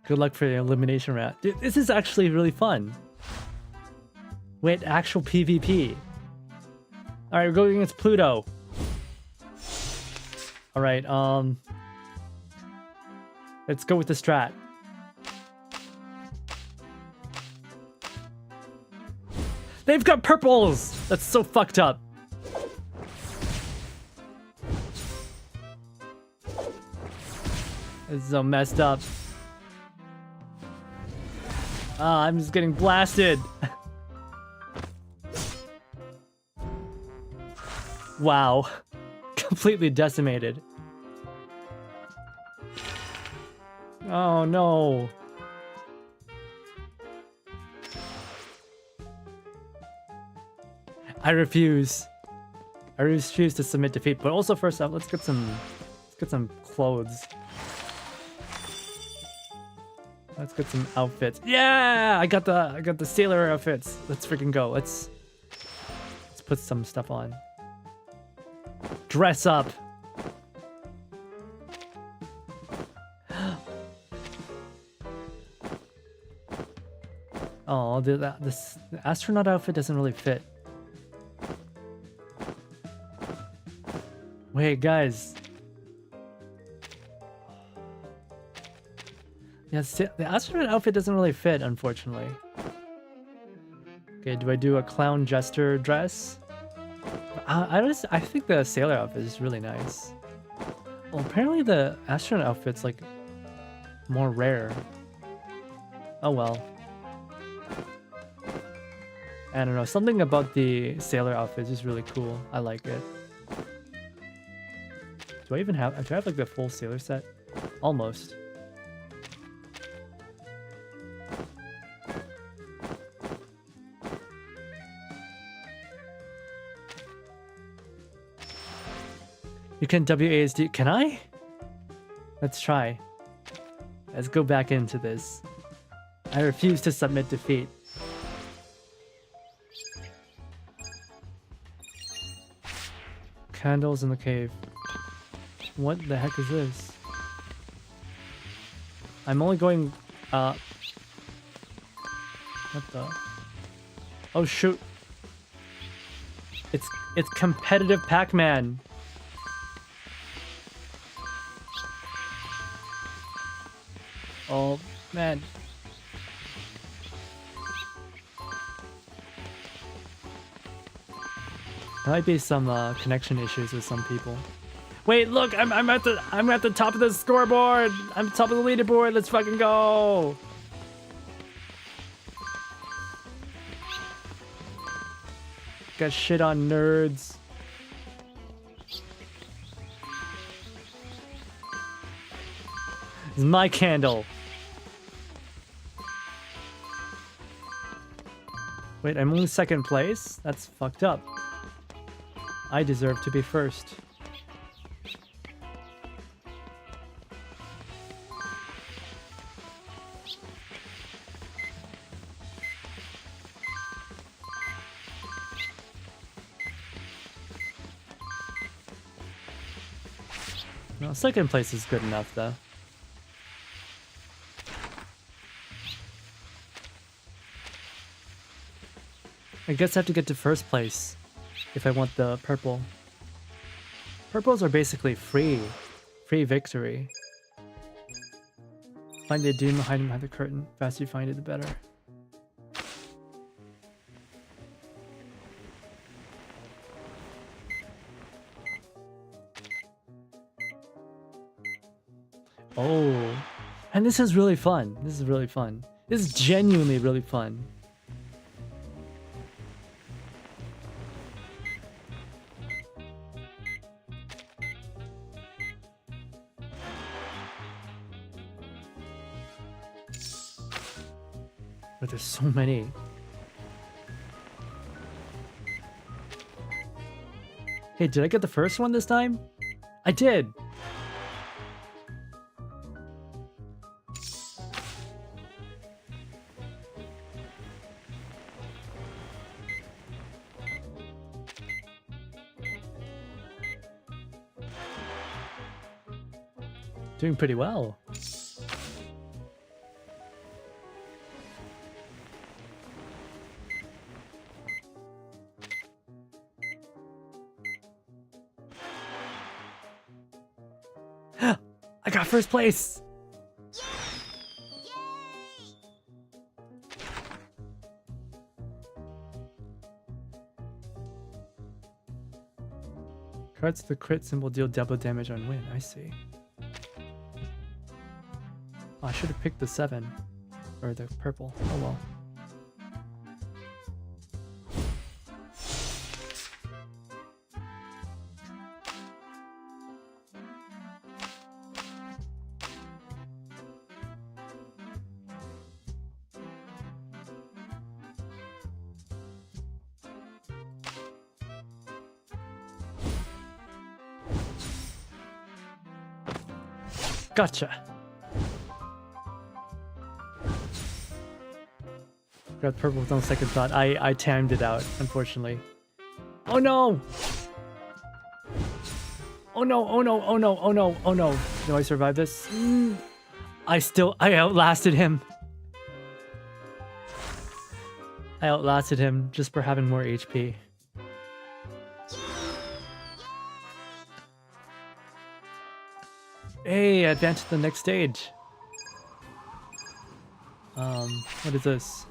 Good luck for the elimination round. Dude, this is actually really fun. Wait, actual PvP. Alright, we're going against Pluto. Alright, let's go with the strat. They've got purples! That's so fucked up. This is so messed up. Ah, I'm just getting blasted. Wow. Completely decimated. Oh no. I refuse. I refuse to submit defeat. But also, first up, let's get some clothes. Let's get some outfits. Yeah, I got the sailor outfits. Let's freaking go. Let's put some stuff on. Dress up. Oh, the astronaut outfit doesn't really fit. Wait, guys. Yeah, the astronaut outfit doesn't really fit, unfortunately. Okay, do I do a clown jester dress? I think the sailor outfit is really nice. Well, apparently the astronaut outfit's like more rare. Oh well. I don't know, something about the sailor outfit is really cool. I like it. Do I have like the full sailor set? Almost. You can WASD. Can I? Let's try. Let's go back into this. I refuse to submit defeat. Candles in the cave. What the heck is this? I'm only going what the? Oh shoot. It's competitive Pac-Man. Oh man. There might be some connection issues with some people. Wait, look, I'm at the top of the scoreboard. I'm top of the leaderboard. Let's fucking go. Got shit on nerds. It's my candle. Wait, I'm only second place? That's fucked up. I deserve to be first. Well, second place is good enough, though. I guess I have to get to first place if I want the purple. Purples are basically free. Free victory. Find the demon hiding behind the curtain. The faster you find it, the better. Oh, and this is really fun. This is really fun. This is genuinely really fun. But there's so many. Hey, did I get the first one this time? I did! Doing pretty well. I got first place! Cards the crit symbol deal double damage on win, I see. Oh, I should have picked the 7. Or the purple. Oh well. Gotcha. Got purple with no second thought. I timed it out, unfortunately. Oh no! Oh no, oh no, oh no, oh no, oh no. Do I survive this? I outlasted him. I outlasted him just for having more HP. Hey, advance to the next stage. What is this?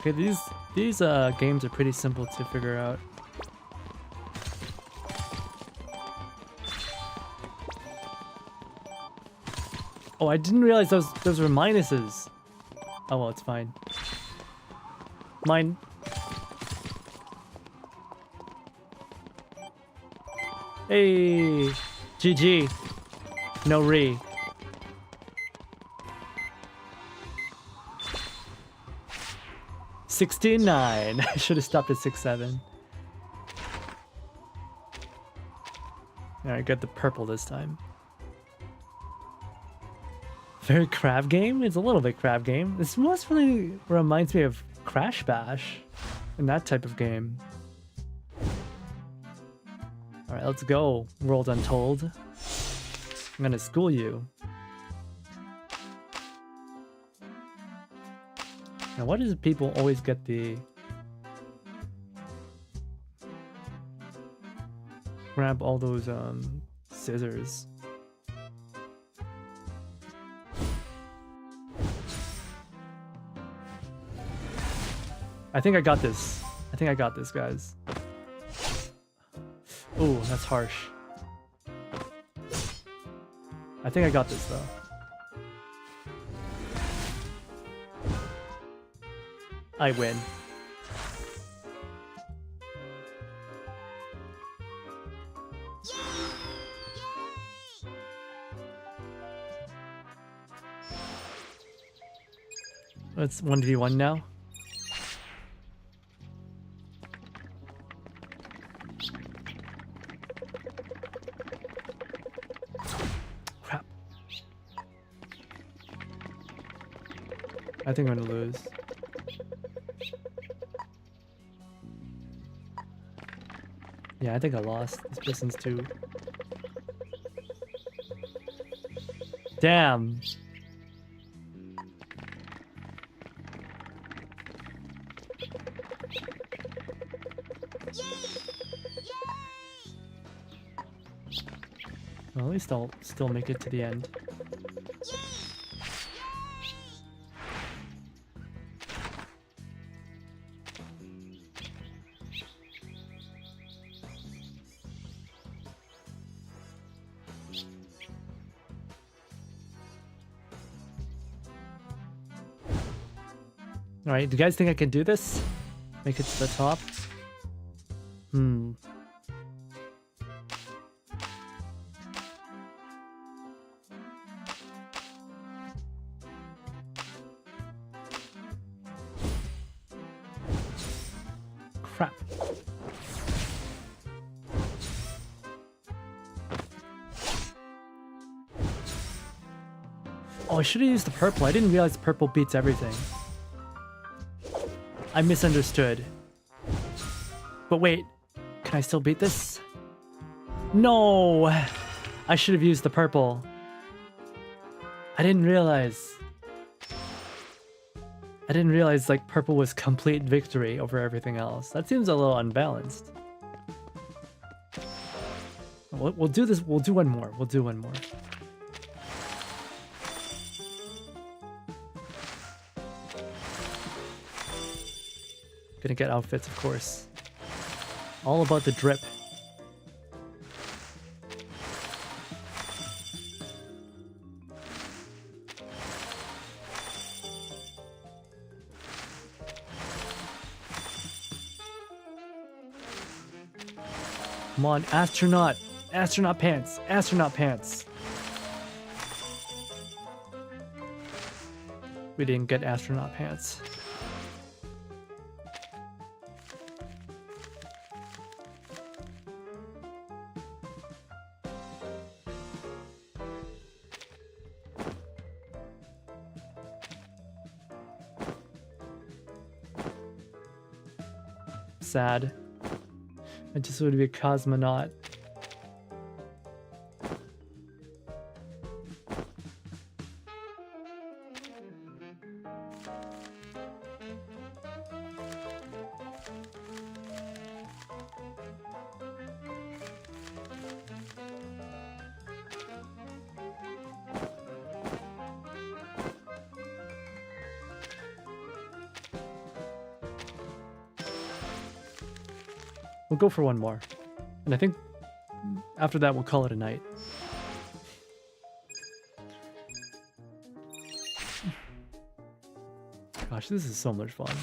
Okay, these games are pretty simple to figure out. Oh, I didn't realize those were minuses. Oh well, it's fine. Mine. Hey, GG. No re. $16.9. I should have stopped at 6.7. Alright, got the purple this time. Very crab game? It's a little bit crab game. This most really reminds me of Crash Bash and that type of game. Alright, let's go. World Untold. I'm gonna school you. Now, why does people always get the grab all those scissors? I think I got this. I think I got this, guys. Oh, that's harsh. I think I got this, though. I win. It's 1v1 now. Crap. I think I'm gonna lose. Yeah, I think I lost. This person's too. Damn. Well, at least I'll still make it to the end. Alright, do you guys think I can do this? Make it to the top? Crap. Oh, I should have used the purple. I didn't realize purple beats everything. I misunderstood. But wait, can I still beat this? No! I should have used the purple. I didn't realize. Like purple was complete victory over everything else. That seems a little unbalanced. We'll do this. We'll do one more. We'll do one more. Gonna get outfits, of course. All about the drip. Come on, astronaut! Astronaut pants! Astronaut pants! We didn't get astronaut pants. Sad. I just want to be a cosmonaut. We'll go for one more. And I think after that we'll call it a night. Gosh, this is so much fun.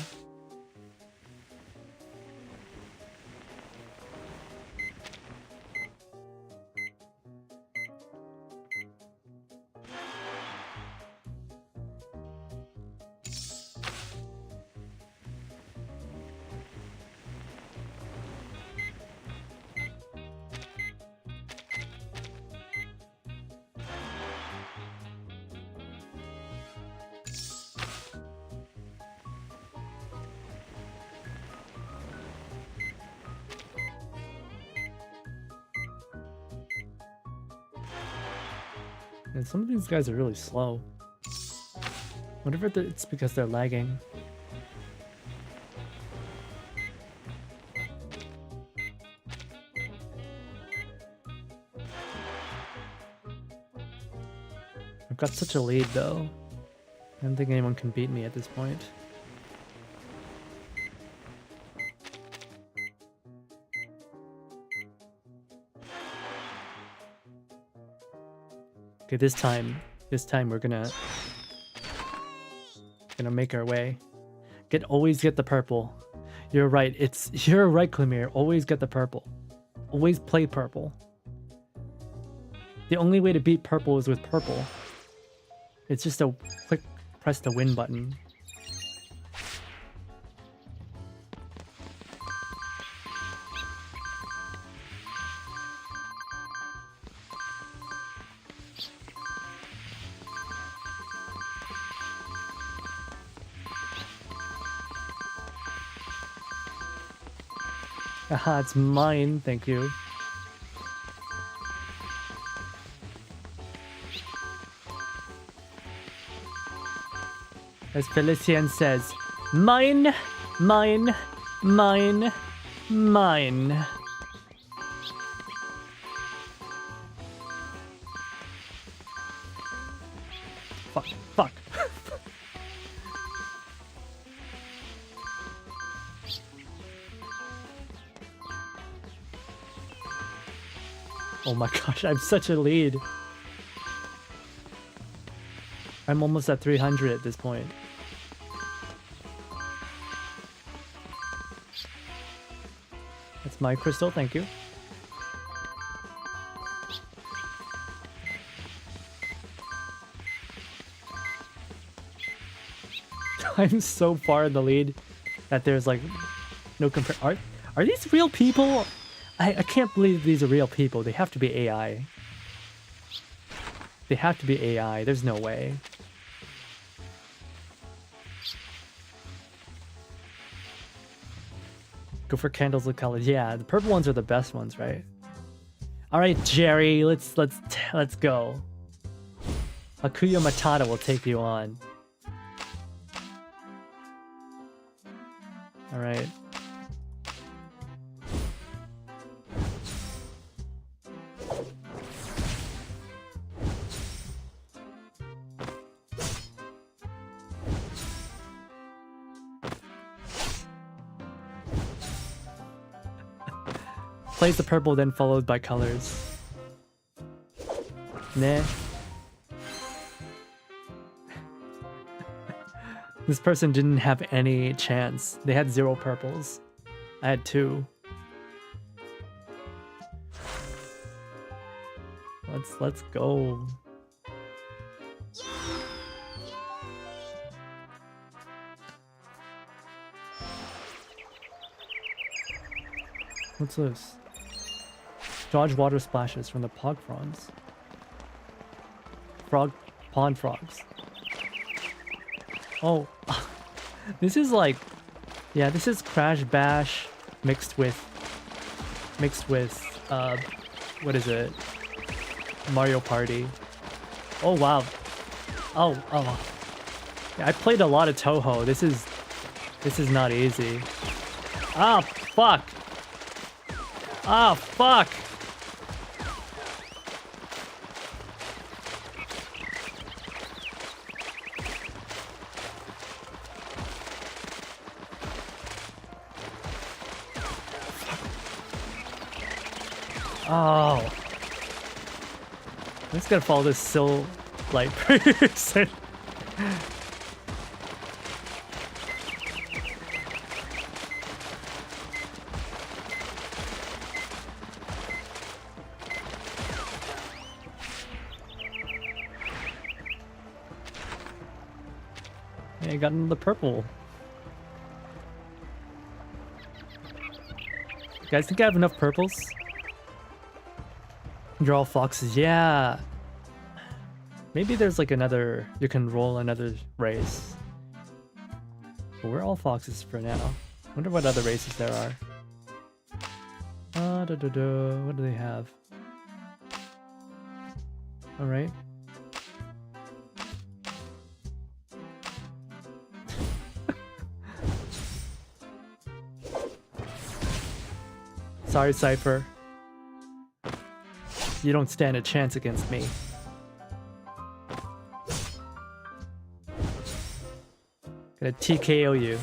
And some of these guys are really slow. Wonder if it's because they're lagging. I've got such a lead though. I don't think anyone can beat me at this point. Okay, this time we're gonna make our way. Always get the purple. You're right, you're right, Clemire. Always get the purple. Always play purple. The only way to beat purple is with purple. It's just a quick press the win button. Aha, it's mine, thank you. As Felician says, mine, mine, mine, mine. Fuck, fuck. Oh my gosh, I'm such a lead. I'm almost at 300 at this point. That's my crystal, thank you. I'm so far in the lead that there's like no compare. Are these real people? I can't believe these are real people. They have to be AI. They have to be AI. There's no way. Go for candles with colors. Yeah, the purple ones are the best ones, right? All right, Jerry, let's go. Akuyo Matata will take you on. All right. Plays the purple, then followed by colors. Nah. This person didn't have any chance. They had 0 purples. I had 2. Let's go. What's this? Dodge water splashes from the pond frogs. Pond frogs. Oh, this is like, yeah, this is Crash Bash mixed with, what is it? Mario Party. Oh wow. Oh. Yeah, I played a lot of Toho. This is not easy. Ah, fuck. Ah, fuck. Oh. I'm just gonna follow this Sil light person. I got into the purple. You guys think I have enough purples? Draw foxes, yeah. Maybe there's like another, you can roll another race. But we're all foxes for now. Wonder what other races there are. What do they have? Alright. Sorry, Cypher. You don't stand a chance against me. Gonna TKO you.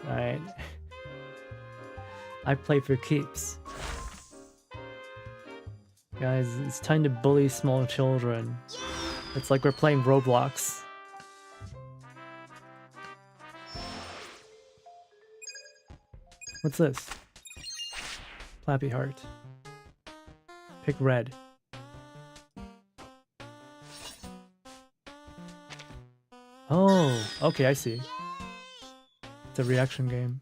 Alright. I play for keeps. Guys, it's time to bully small children. It's like we're playing Roblox. What's this? Flappy heart. Pick red. Oh, okay, I see. It's a reaction game.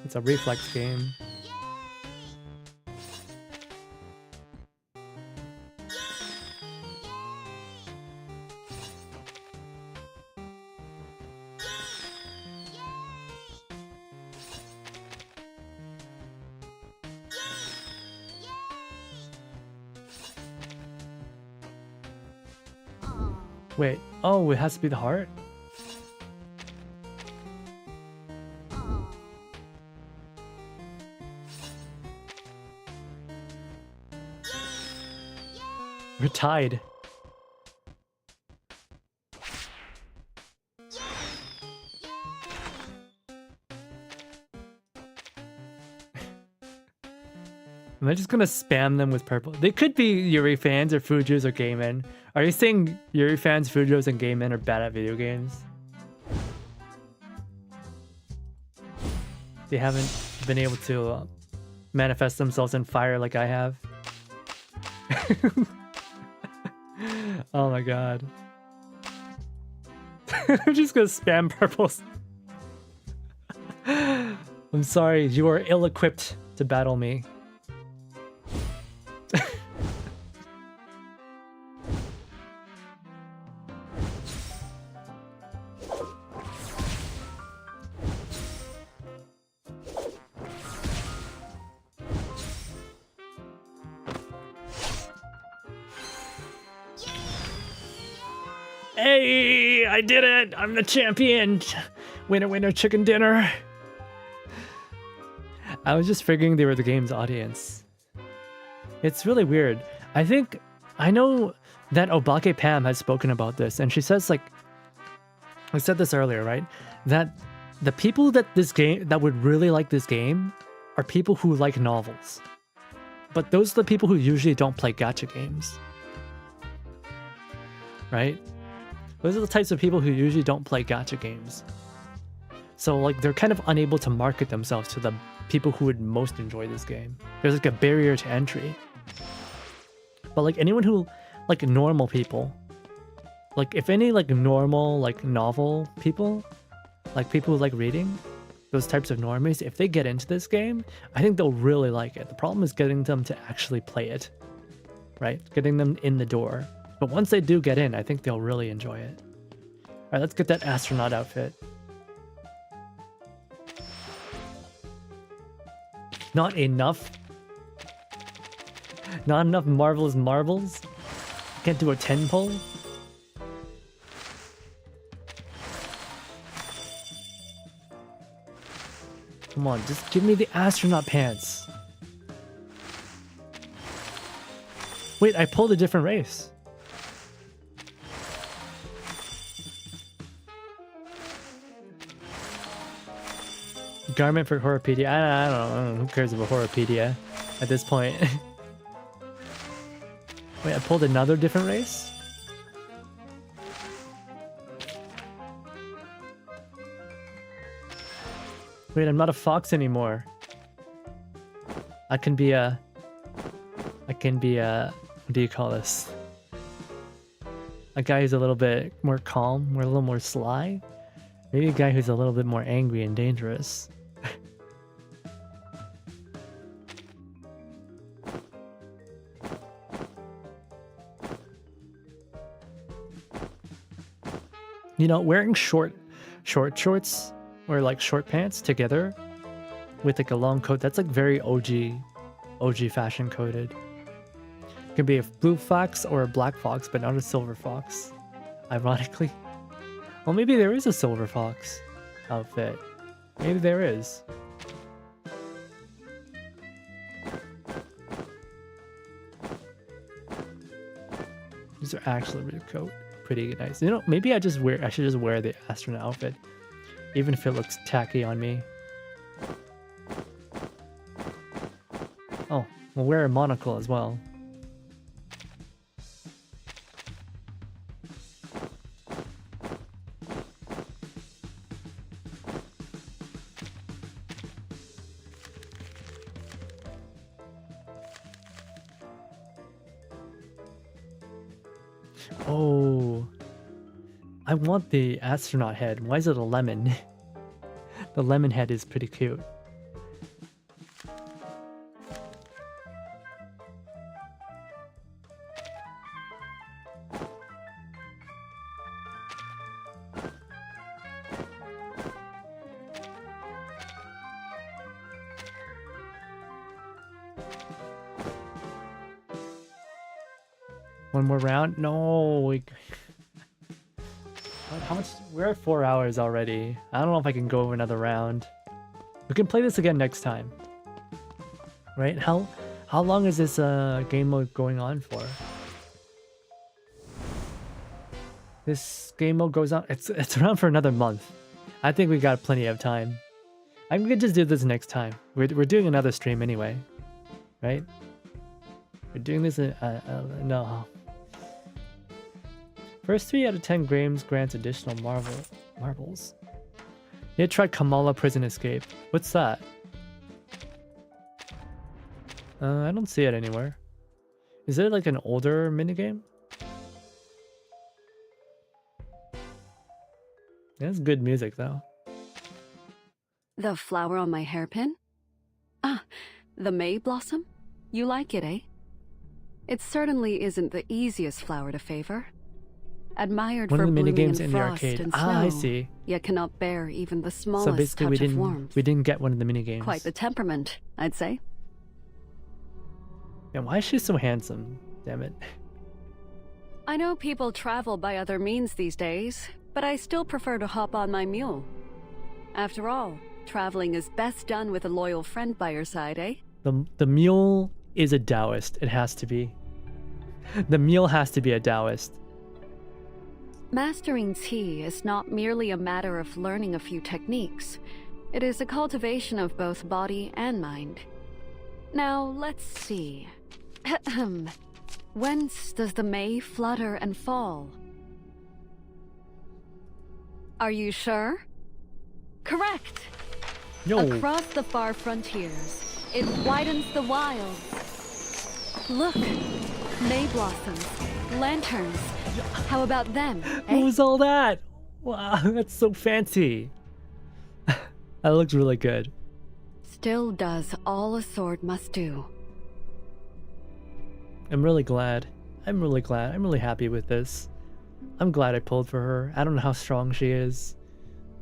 It's a reflex game. Wait, oh, it has to be the heart? We're tied. Am I just gonna spam them with purple? They could be Yuri fans or Fujos or Gaiman. Are you saying Yuri fans, Fujos, and Gaiman are bad at video games? They haven't been able to manifest themselves in fire like I have. Oh my god. I'm just gonna spam purples. I'm sorry, you are ill-equipped to battle me. Hey, I did it! I'm the champion! Winner, winner, chicken dinner! I was just figuring they were the game's audience. It's really weird. I know that Obake Pam has spoken about this, and she says, like, I said this earlier, right? That the people that would really like this game are people who like novels. But those are the people who usually don't play gacha games. Right? Those are the types of people who usually don't play gacha games. So like they're kind of unable to market themselves to the people who would most enjoy this game. There's like a barrier to entry. But like anyone who, like normal people, like if any like normal like novel people, like people who like reading, those types of normies, if they get into this game, I think they'll really like it. The problem is getting them to actually play it, right? Getting them in the door. But once they do get in, I think they'll really enjoy it. Alright, let's get that astronaut outfit. Not enough? Not enough marvelous marbles? Can't do a 10 pull? Come on, just give me the astronaut pants. Wait, I pulled a different race. Garment for Horrorpedia. I don't know. Who cares about Horrorpedia at this point? Wait, I pulled another different race? Wait, I'm not a fox anymore. I can be a... what do you call this? A guy who's a little bit more calm, or a little more sly? Maybe a guy who's a little bit more angry and dangerous. You know, wearing short shorts or like short pants together with like a long coat. That's like very OG fashion coded. It can be a blue fox or a black fox, but not a silver fox. Ironically. Well, maybe there is a silver fox outfit. Maybe there is. These are actually really pretty nice. You know, maybe I should just wear the astronaut outfit, even if it looks tacky on me. Oh, we'll wear a monocle as well. Oh, I want the astronaut head. Why is it a lemon? The lemon head is pretty cute. One more round? No. How much? We're at 4 hours already. I don't know if I can go over another round. We can play this again next time. Right? How long is this game mode going on for? This game mode goes on. It's around for another month. I think we got plenty of time. I can just do this next time. We're doing another stream anyway, right? We're doing this. No. First 3 out of 10 games grants additional marbles. You tried Kamala Prison Escape. What's that? I don't see it anywhere. Is it like an older minigame? That's good music though. The flower on my hairpin? Ah, the May blossom? You like it, eh? It certainly isn't the easiest flower to favor. Admired One for of the blooming minigames in in the frost arcade. and snow, Ah, I see. Yet cannot bear even the smallest So basically, touch of warmth. we didn't get one of the minigames. Quite the temperament, I'd say. Yeah, why is she so handsome? Damn it. I know people travel by other means these days, but I still prefer to hop on my mule. After all, traveling is best done with a loyal friend by your side, eh? The mule is a Taoist. It has to be. The mule has to be a Taoist. Mastering tea is not merely a matter of learning a few techniques. It is a cultivation of both body and mind. Now, let's see. Whence does the May flutter and fall? Are you sure? Correct! Yo. Across the far frontiers, it widens the wilds. Look, May blossoms, lanterns. How about them? What was all that? Wow, that's so fancy. That looks really good. Still does all a sword must do. I'm really glad. I'm really happy with this. I'm glad I pulled for her. I don't know how strong she is,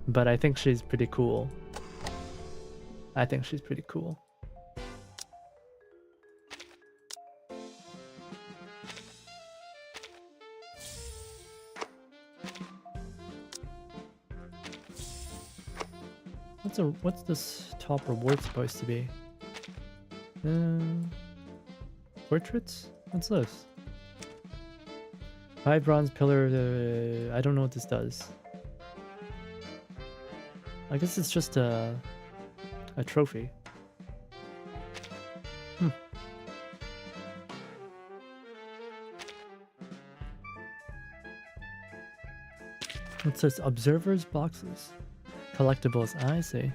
but I think she's pretty cool. I think she's pretty cool. What's this top reward supposed to be? Portraits? What's this? 5 bronze pillar. I don't know what this does. I guess it's just a trophy. It says observers boxes. Collectibles, I see.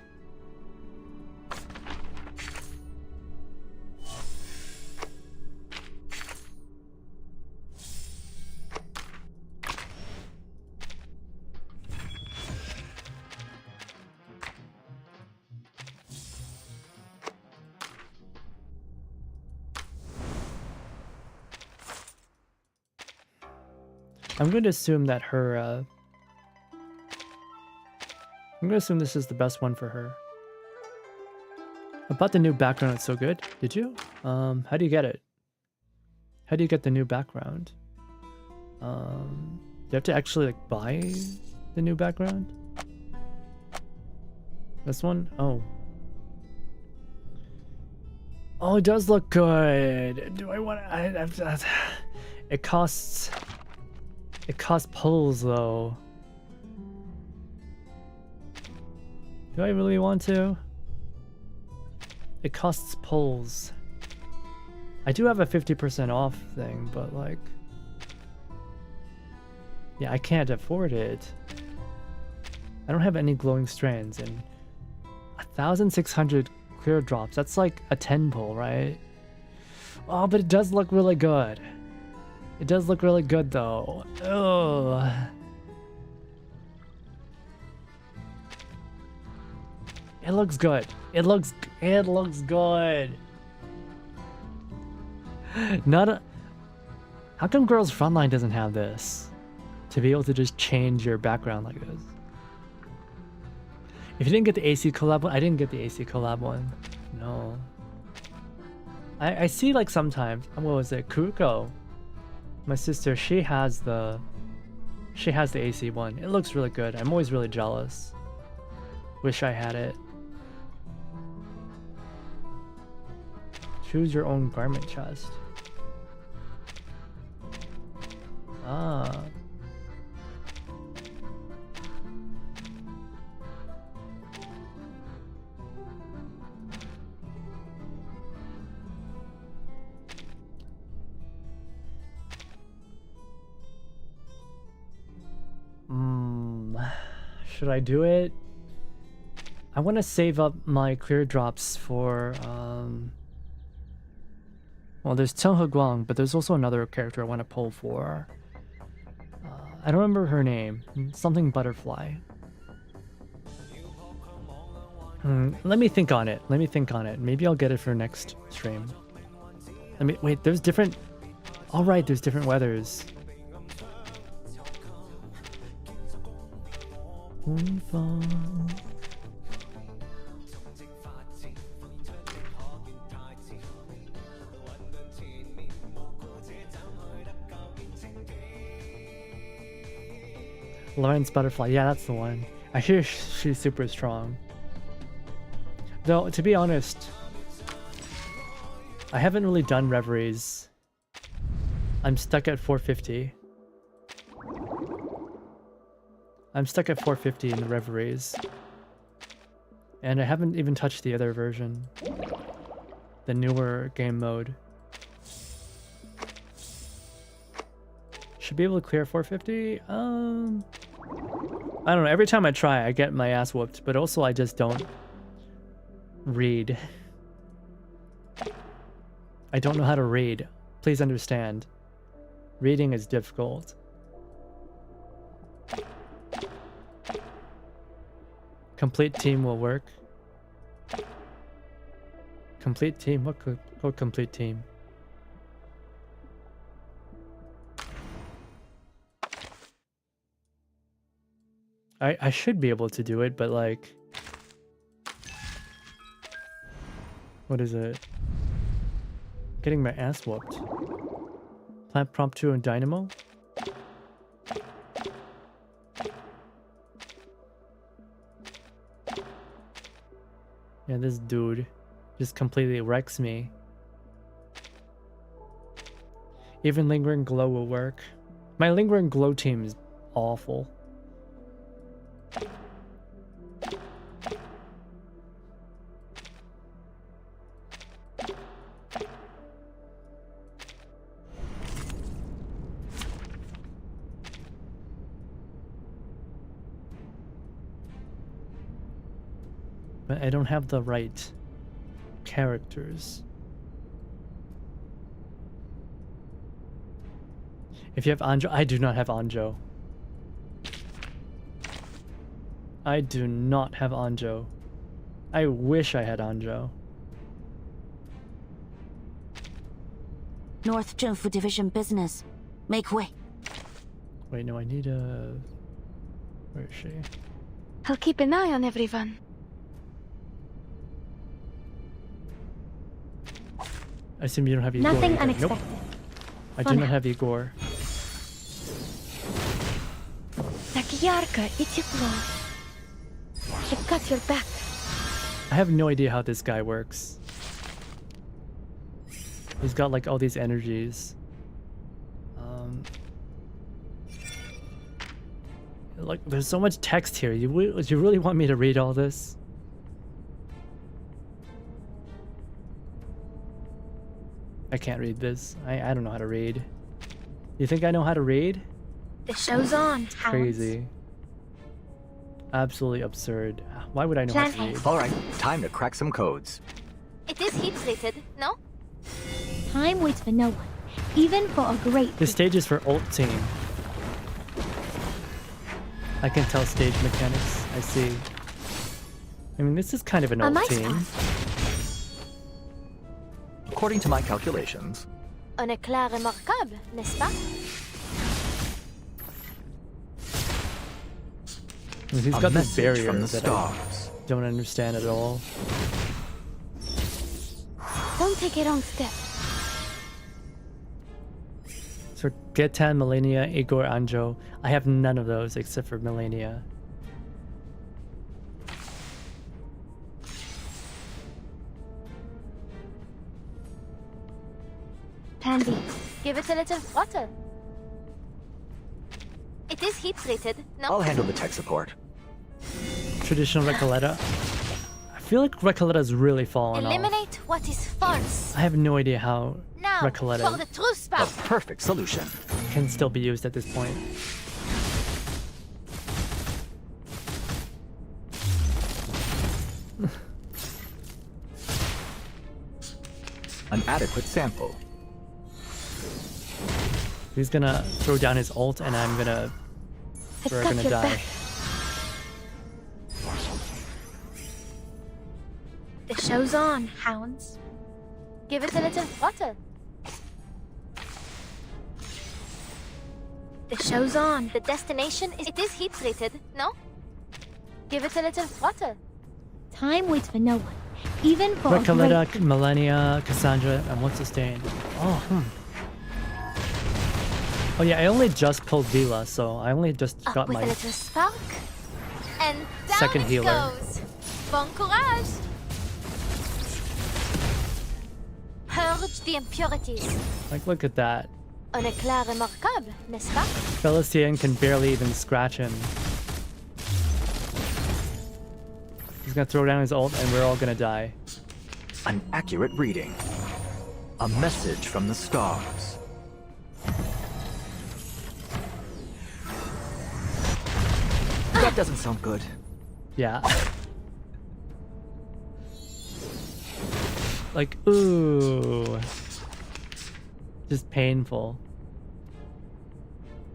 I'm going to assume that her, I'm going to assume this is the best one for her. I bought the new background, it's so good. Did you? How do you get it? How do you get the new background? Do you have to actually like buy the new background? This one? Oh. Oh, it does look good. Do I want to... It costs pulls though. Do I really want to? It costs pulls. I do have a 50% off thing, but like... Yeah, I can't afford it. I don't have any glowing strands and 1,600 clear drops. That's like a 10 pull, right? Oh, but it does look really good. It does look really good though. Ugh. It looks good. It looks good. How come Girls Frontline doesn't have this? To be able to just change your background like this. If you didn't get the AC collab one, I didn't get the AC collab one. No. I see like sometimes, what was it? Kuruko. My sister, she has the AC one. It looks really good. I'm always really jealous. Wish I had it. Choose your own garment chest. Ah. Should I do it? I want to save up my clear drops for well, there's Chen Heguang, but there's also another character I want to pull for. I don't remember her name. Something Butterfly. Let me think on it. Maybe I'll get it for next stream. Wait, there's different... Alright, there's different weathers. Lawrence Butterfly, yeah, that's the one. I hear she's super strong. Though, to be honest, I haven't really done Reveries. I'm stuck at 450. I'm stuck at 450 in the Reveries. And I haven't even touched the other version. The newer game mode. Should be able to clear 450? I don't know, every time I try I get my ass whooped, but also I just don't read. I don't know how to read. Please understand. Reading is difficult. Complete team will work. Complete team? What complete team? I should be able to do it, but like... What is it? Getting my ass whooped. Plant Prompt 2 and Dynamo? Yeah, this dude just completely wrecks me. Even Lingering Glow will work. My Lingering Glow team is awful. But I don't have the right characters. If you have Anjo, I do not have Anjo. I do not have Anjo. I wish I had Anjo. North Zhenfu Division business. Make way. Wait, no, I need a... Where is she? I'll keep an eye on everyone. I assume you don't have Igor. Nothing either. unexpected. Nope. I do not have Igor. Так ярко и тепло. It got your back. I have no idea how this guy works. He's got like all these energies. Like there's so much text here. You really want me to read all this? I can't read this. I don't know how to read. You think I know how to read? The show's on, Hounds. Crazy. Absolutely absurd. Why would I know how to read? Alright, time to crack some codes. It is heat-rated, no? Time waits for no one, even for a great... This stage is for ult team. I can tell stage mechanics. I see. I mean, this is kind of an ult team. According to my calculations. Un éclair remarquable, n'est-ce pas? He's got this barrier from the that stars. I don't understand at all. Don't take a wrong step. So Getan, Millennia, Igor, Anjo. I have none of those except for Millennia. Pansy, give it a little water. It is heat-rated, no? I'll handle the tech support. Traditional Recoleta. I feel like Recoletta's really fallen off. Eliminate what is false. I have no idea how Now, for Recoleta the true spark. Perfect solution. can still be used at this point. An adequate sample. He's gonna throw down his ult and we're gonna die. The show's on, Hounds. Give it a little water. The show's on. The destination is... It is heat-rated, no? Give it a little water. Time waits for no one, even for a Recoleta, great... Millennia, Cassandra, and what's his name? Oh, Oh yeah, I only just pulled Vila, so I only just Up got with my a little spark. And down second it healer. goes. Bon courage. Purge the impurities. Like, look at that. Un éclair remarquable, n'est-ce pas? Felician can barely even scratch him. He's gonna throw down his ult and we're all gonna die. An accurate reading. A message from the stars. That doesn't sound good. Yeah. Like, ooh. Just painful.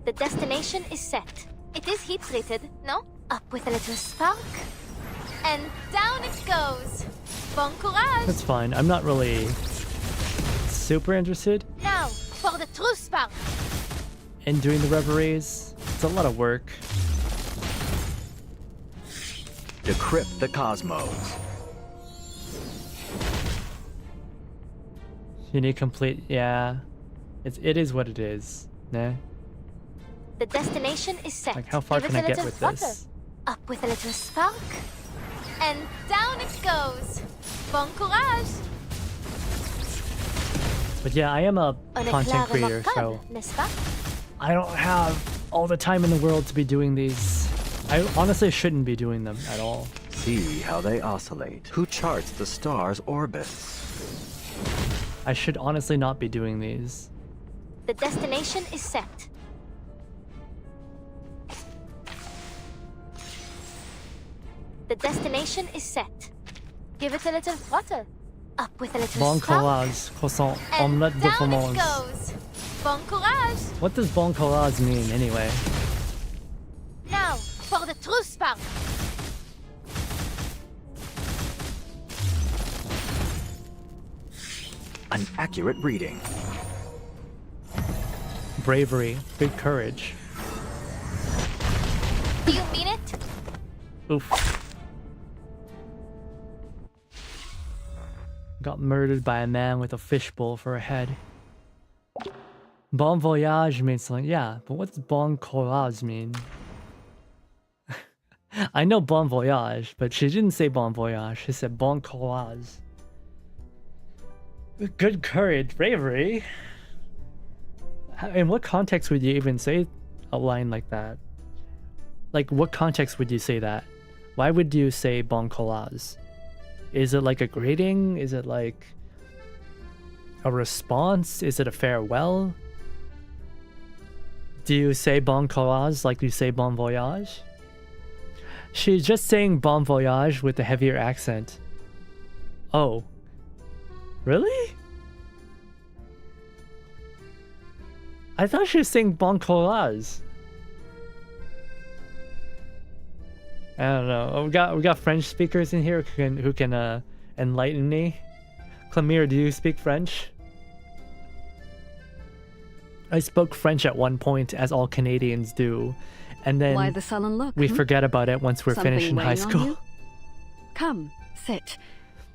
The destination is set. It is heat-rated, no? Up with a little spark. And down it goes. Bon courage. That's fine. I'm not really super interested Now, for the true spark. in doing the reveries. It's a lot of work. Decrypt the cosmos. You need complete, yeah. It is what it is. Nah. The destination is set. Like, how far Give can it I a get little with water. this? Up with a little spark. And down it goes. Bon courage. But yeah, I am a Un content éclair creator, so remarquable, n'est-ce pas? I don't have all the time in the world to be doing these. I honestly shouldn't be doing them at all. See how they oscillate. Who charts the stars' orbits? I should honestly not be doing these. The destination is set. The destination is set. Give it a little water. Up with a little Bon spark. collage, croissant, And omelette de down it fromage. goes. Bon courage. What does bon collage mean anyway? Now, for the true spark. An accurate reading. Bravery, big courage. Do you mean it? Oof. got murdered by a man with a fishbowl for a head. Bon voyage means something, yeah, but what's bon courage mean? I know bon voyage, but she didn't say bon voyage, she said bon courage. Good courage, bravery. In what context would you even say a line like that? Like, what context would you say that? Why would you say bon courage? Is it like a greeting? Is it like a response? Is it a farewell? Do you say bon courage like you say bon voyage? She's just saying bon voyage with a heavier accent. Oh. Really? I thought she was saying bon courage. I don't know. We got French speakers in here who can enlighten me. Clemire, do you speak French? I spoke French at one point, as all Canadians do, and then why the sullen look? We forget about it once we're finished in high school. Come, sit.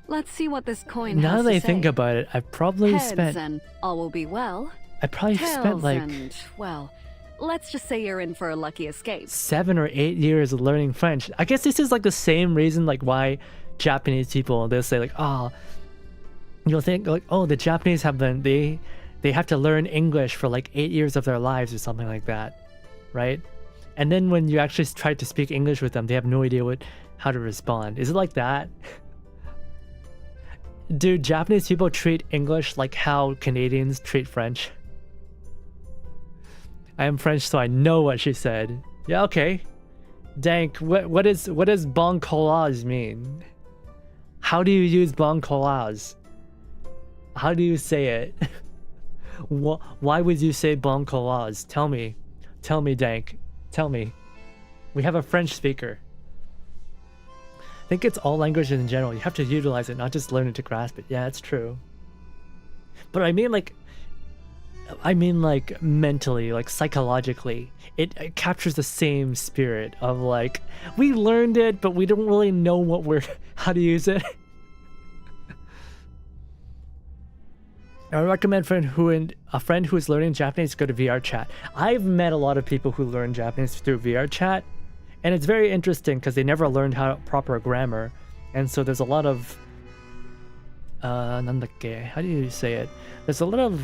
Let's see what this coin now has that to I say. think about it, I probably Heads spent. And all will be well. I probably Tails spent like and, well, let's just say you're in for a lucky escape. 7 or 8 years of learning French. I guess this is like the same reason like why Japanese people, they'll say like, oh, you'll think like, oh, the Japanese have been they have to learn English for like 8 years of their lives or something like that, right? And then when you actually try to speak English with them, they have no idea how to respond. Is it like that? Do Japanese people treat English like how Canadians treat French? I am French, so I know what she said. Yeah, okay. Dank, what does bon courage mean? How do you use bon courage? How do you say it? Why would you say bon courage? Tell me, Dank. Tell me. We have a French speaker. I think it's all languages in general. You have to utilize it, not just learn it to grasp it. Yeah, it's true. But I mean like mentally, like psychologically, it captures the same spirit of like, we learned it, but we don't really know how to use it. I recommend a friend who is learning Japanese go to VR chat. I've met a lot of people who learn Japanese through VR chat, and it's very interesting because they never learned proper grammar, and so there's a lot of how do you say it? There's a lot of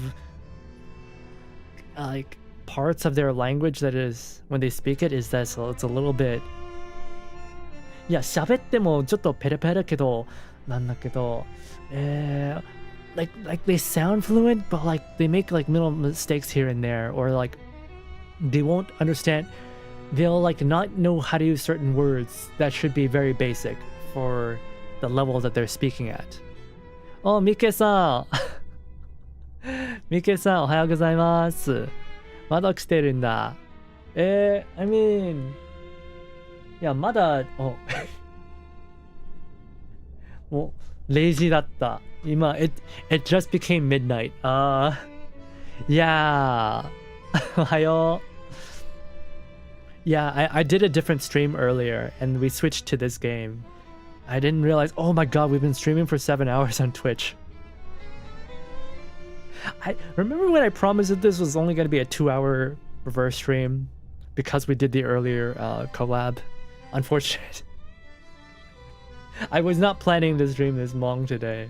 like parts of their language that is, when they speak it, is that so it's a little bit, yeah, 喋ってもちょっとペラペラけどなんだけど、like they sound fluent, but like they make like little mistakes here and there, or like they won't understand. They'll like not know how to use certain words that should be very basic for the level that they're speaking at. Oh, Mike-san. Mike-san, おはようございます。まだ来てるんだ。I mean, いや、まだ、もう、0時だった。今、it just became midnight. Yeah. おはよう。Yeah, I did a different stream earlier, and we switched to this game. I didn't realize, oh my god, we've been streaming for 7 hours on Twitch. I remember when I promised that this was only going to be a 2-hour reverse stream because we did the earlier collab. Unfortunate. I was not planning to stream this long today.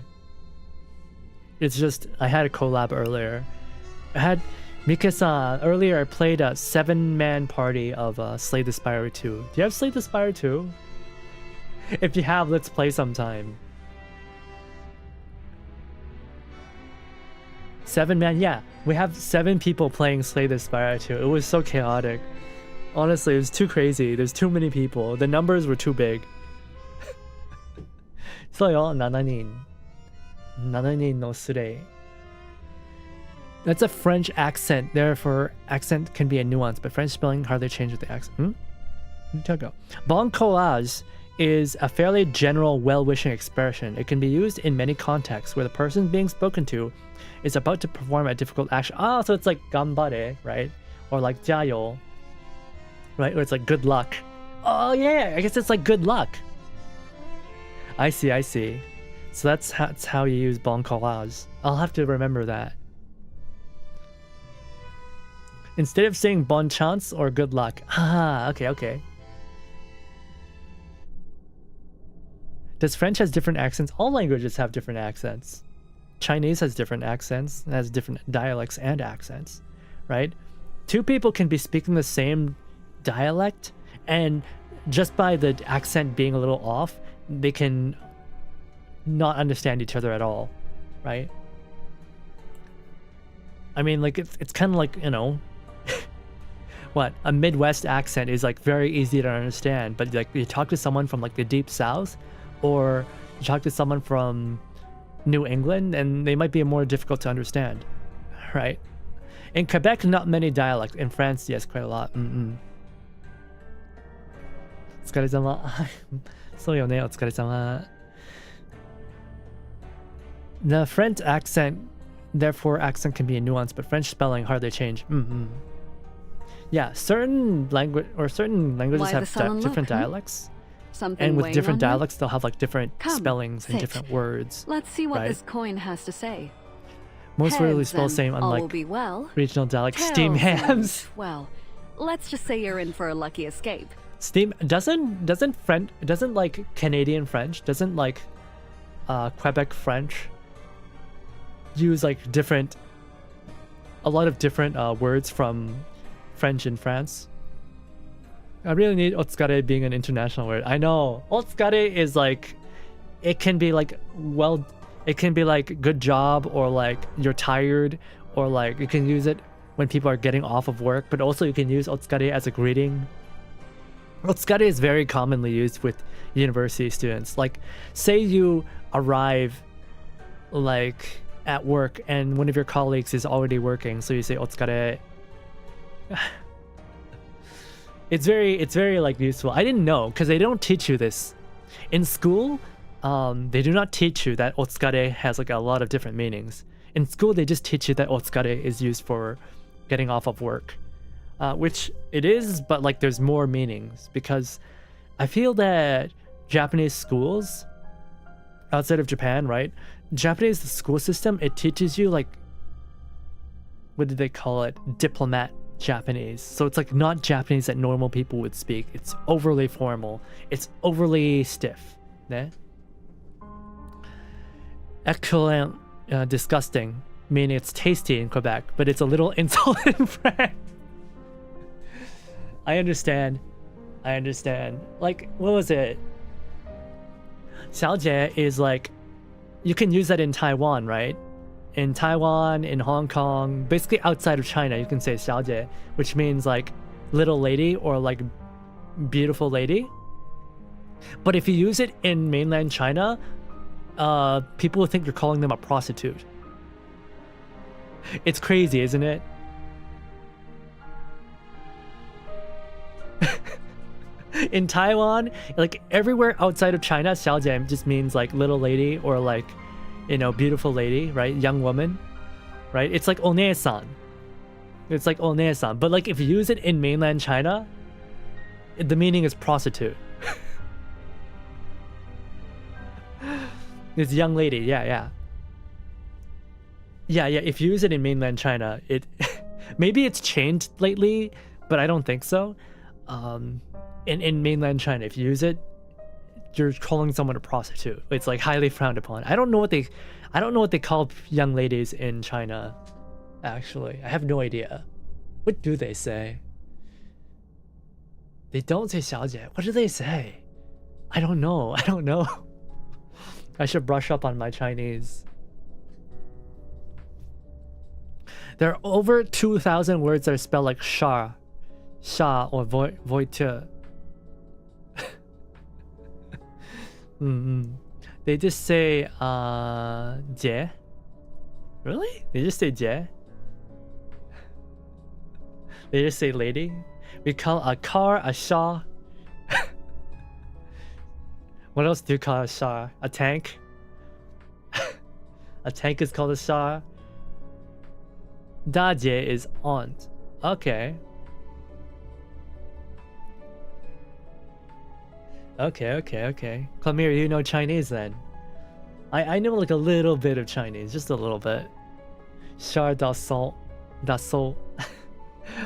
It's just, I had a collab earlier. I had Mika-san, earlier I played a 7-man party of Slay the Spire 2. Do you have Slay the Spire 2? If you have, let's play sometime. 7-man, yeah. We have 7 people playing Slay the Spire 2. It was so chaotic. Honestly, it was too crazy. There's too many people. The numbers were too big. そうよ、7人。7人のスレイ。That's a French accent. Therefore, accent can be a nuance, but French spelling hardly changes with the accent. Bon courage is a fairly general well-wishing expression. It can be used in many contexts where the person being spoken to is about to perform a difficult action. Ah, so it's like ganbare, right? Or like jayo, right? Or it's like good luck. Oh yeah, I guess it's like good luck. I see. So that's how you use bon courage. I'll have to remember that. Instead of saying bon chance or good luck. Haha, okay. Does French has different accents? All languages have different accents. Chinese has different accents, has different dialects and accents, right? Two people can be speaking the same dialect, and just by the accent being a little off, they can not understand each other at all, right? I mean, like, it's kind of like, you know, what, a Midwest accent is like very easy to understand, but like you talk to someone from like the deep South, or you talk to someone from New England, and they might be more difficult to understand, right? In Quebec, not many dialects. In France, yes, quite a lot. お疲れ様。そうよね、お疲れ様。The French accent, therefore, accent can be a nuance, but French spelling hardly change. Yeah, certain languages have different dialects. And with different dialects, they'll have like different spellings and different words. Let's see what this coin has to say. Most rarely spell the same, unlike regional dialects. Steam hams. Well, let's just say you're in for a lucky escape. Steam doesn't like Canadian French, doesn't like Quebec French use like a lot of different words from French in France. I really need otsukare being an international word. I know. Otsukare is like, it can be like, well, it can be like good job, or like you're tired, or like you can use it when people are getting off of work, but also you can use otsukare as a greeting. Otsukare is very commonly used with university students. Like, say you arrive like at work and one of your colleagues is already working, so you say otsukare. It's very like useful. I didn't know, because they don't teach you this in school. They do not teach you that otsukare has like a lot of different meanings. In school, they just teach you that otsukare is used for getting off of work, which it is, but like there's more meanings, because I feel that Japanese schools outside of Japan, right? Japanese school system, it teaches you like, what did they call it? Diplomat Japanese. So it's like not Japanese that normal people would speak. It's overly formal. It's overly stiff. Ne? Excellent, disgusting, meaning it's tasty in Quebec, but it's a little insolent in France. I understand. Like, what was it? 小姐 is like, you can use that in Taiwan, right? In Taiwan, in Hong Kong, basically outside of China, you can say 小姐, which means like little lady or like beautiful lady. But if you use it in mainland China, people will think you're calling them a prostitute. It's crazy, isn't it? In Taiwan, like everywhere outside of China, 小姐 just means like little lady or like, you know, beautiful lady, right? Young woman, right? It's like onesan. It's like onesan. But like if you use it in mainland China, the meaning is prostitute. It's young lady, yeah. If you use it in mainland China, it maybe it's changed lately, but I don't think so. In mainland China, if you use it, you're calling someone a prostitute. It's like highly frowned upon. I don't know what they call young ladies in China. Actually, I have no idea. What do they say? They don't say 小姐. What do they say? I don't know. I should brush up on my Chinese. There are over 2,000 words that are spelled like sha, or voiture. They just say 姐. Really? They just say 姐? They just say lady? We call a car a sha. What else do you call a sha? A tank? A tank is called a sha. 大姐 is aunt. Okay. Clamir, you know Chinese then? I know like a little bit of Chinese, just a little bit. Char d'assault.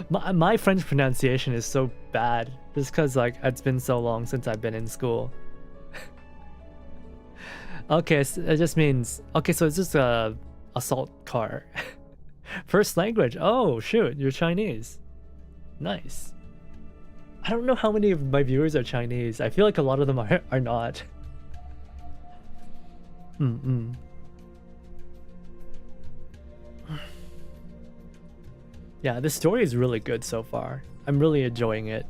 My French pronunciation is so bad just because like it's been so long since I've been in school. Okay, so it just means okay, so it's just a assault car. First language. Oh shoot, you're Chinese. Nice. I don't know how many of my viewers are Chinese. I feel like a lot of them are not. Yeah, this story is really good so far. I'm really enjoying it.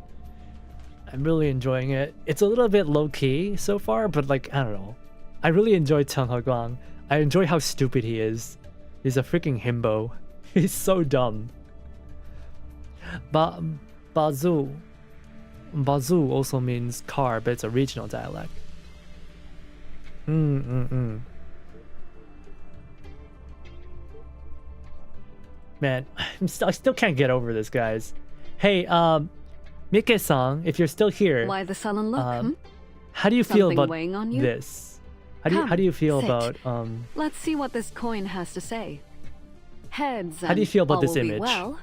It's a little bit low-key so far, but like, I don't know. I really enjoy Cheng Heguang. I enjoy how stupid he is. He's a freaking himbo. He's so dumb. Bazoo also means car, but it's a regional dialect. Man, I still can't get over this, guys. Hey, Mike-san, if you're still here, why the sullen look? How do you feel Something about weighing on you? this? How do you feel sit. about Let's see what this coin has to say. Heads. How do you feel about all this will be image? Well.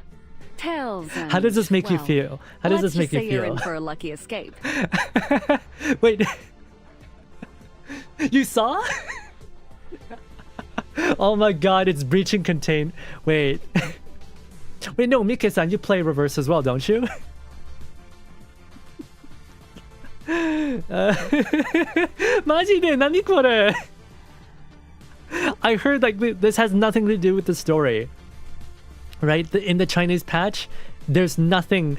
Tails. And, how does this make you well, feel? How does let's this make just you say you're feel? in for a lucky escape. Wait. You saw? Oh my god, it's breaching contain. Wait. Wait, no, Mike-san, you play reverse as well, don't you? Majide, nani kore? I heard like this has nothing to do with the story. Right? In the Chinese patch, there's nothing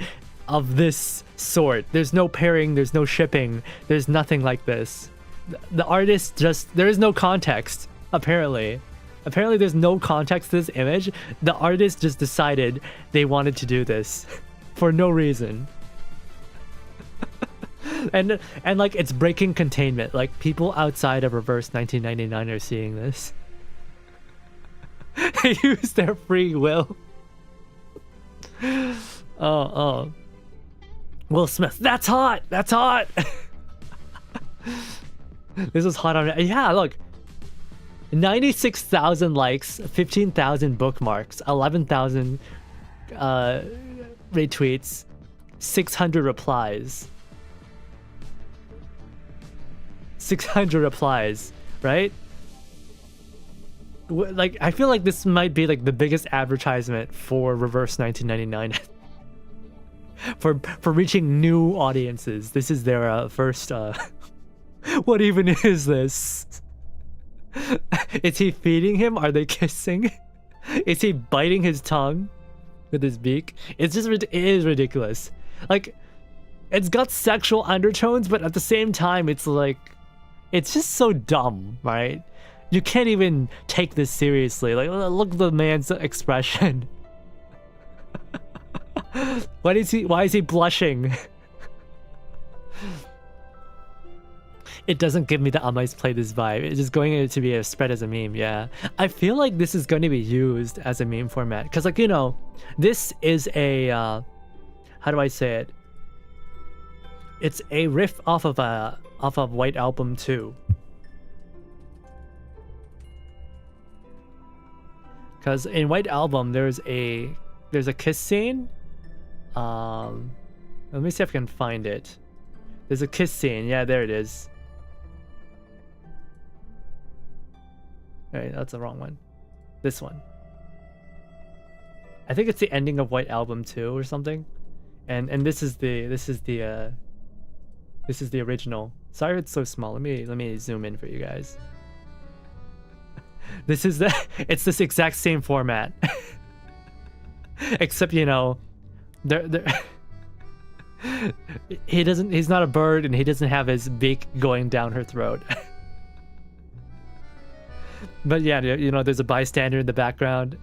of this sort. There's no pairing, there's no shipping, there's nothing like this. The artist just, there is no context, apparently. Apparently there's no context to this image. The artist just decided they wanted to do this for no reason. and like it's breaking containment. Like people outside of Reverse 1999 are seeing this. They use their free will. Oh. Will Smith, that's hot! That's hot! This is hot on... Yeah, look. 96,000 likes, 15,000 bookmarks, 11,000 retweets, 600 replies. 600 replies, right? Like, I feel like this might be like the biggest advertisement for Reverse 1999. for reaching new audiences. This is their first what even is this? Is he feeding him? Are they kissing? Is he biting his tongue with his beak? It's just, it is ridiculous. Like, it's got sexual undertones, but at the same time, it's like, it's just so dumb, right? You can't even take this seriously. Like, look at the man's expression. Why is he blushing? It doesn't give me the I might play this vibe. It's just going to be a spread as a meme, yeah. I feel like this is going to be used as a meme format. Because, like, you know, this is a... how do I say it? It's a riff off of White Album 2. Because in White Album, there's a kiss scene. Let me see if I can find it. There's a kiss scene. Yeah, there it is. Alright, that's the wrong one. This one. I think it's the ending of White Album 2 or something. And this is the original. Sorry it's so small. Let me zoom in for you guys. It's this exact same format. Except, you know, he's not a bird and he doesn't have his beak going down her throat. But yeah, you know, there's a bystander in the background.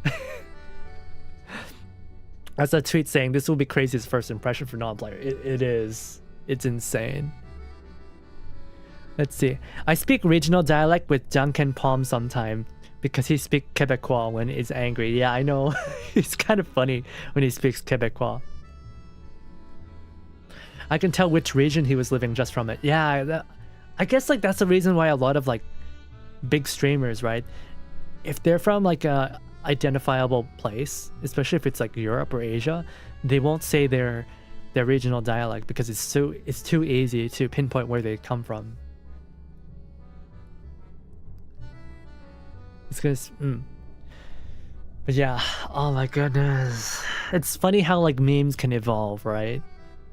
That's a tweet saying this will be craziest first impression for non-player. It is. It's insane. Let's see. I speak regional dialect with Duncan Palm sometime because he speaks Quebecois when he's angry. Yeah, I know. He's kind of funny when he speaks Quebecois. I can tell which region he was living just from it. Yeah, I guess like that's the reason why a lot of like big streamers, right? If they're from like a identifiable place, especially if it's like Europe or Asia, they won't say their regional dialect because it's too easy to pinpoint where they come from. It's gonna But yeah, oh my goodness. It's funny how like memes can evolve, right?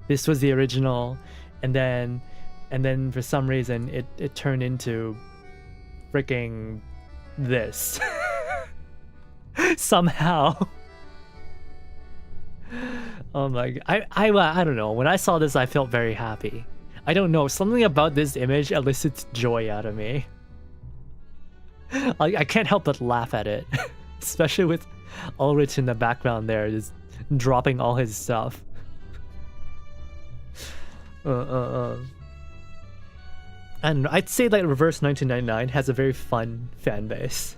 This was the original, and then for some reason it turned into freaking this. Somehow. Oh my god. I don't know. When I saw this, I felt very happy. I don't know. Something about this image elicits joy out of me. I can't help but laugh at it. Especially with Ulrich in the background there, just dropping all his stuff. And I'd say that Reverse 1999 has a very fun fan base.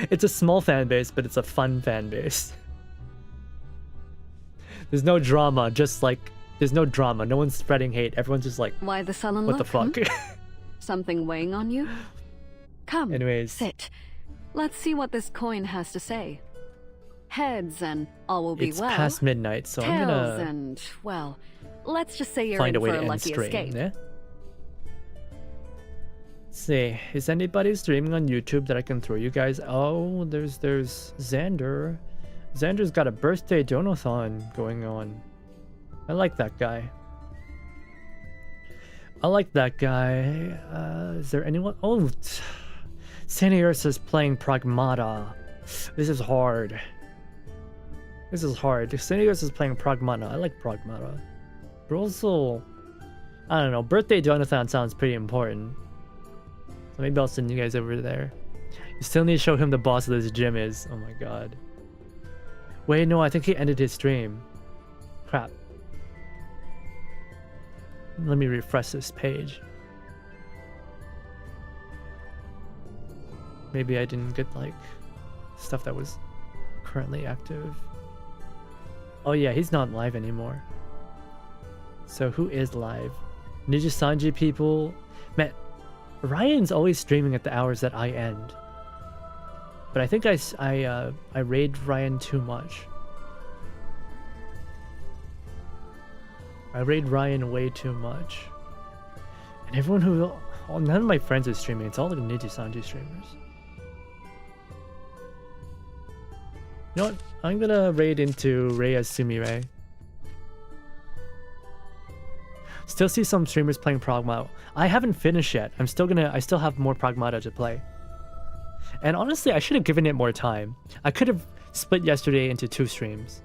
It's a small fan base, but it's a fun fan base. There's no drama, there's no drama. No one's spreading hate. Everyone's just like, why the sullen what look, the fuck? Something weighing on you? Come, anyways, sit. Let's see what this coin has to say. Heads and all will be it's well. It's past midnight, so Tails I'm gonna and, well, let's just say you're find in a way for to a end lucky stream. escape. Yeah? Let's see, is anybody streaming on YouTube that I can throw you guys? Oh, there's Xander. Xander's got a birthday donathon going on. I like that guy. Is there anyone? Oh, Santa Ursa's playing Pragmata. This is hard. Santa Ursa's playing Pragmata. I like Pragmata. But also, I don't know. Birthday donathon sounds pretty important. So maybe I'll send you guys over there. You still need to show him the boss of this gym is. Oh my god. Wait, no, I think he ended his stream. Crap. Let me refresh this page. Maybe I didn't get like stuff that was currently active. Oh yeah, he's not live anymore. So who is live? Ninja Sanji people? Man, Ryan's always streaming at the hours that I end. But I think I raid Ryan too much. I raid Ryan way too much. And everyone who... Oh, none of my friends are streaming. It's all the Ninja Sanji streamers. You know what? I'm gonna raid into Reia's Sumire. Still see some streamers playing Pragmata. I haven't finished yet. I still have more Pragmata to play. And honestly, I should have given it more time. I could have split yesterday into 2 streams.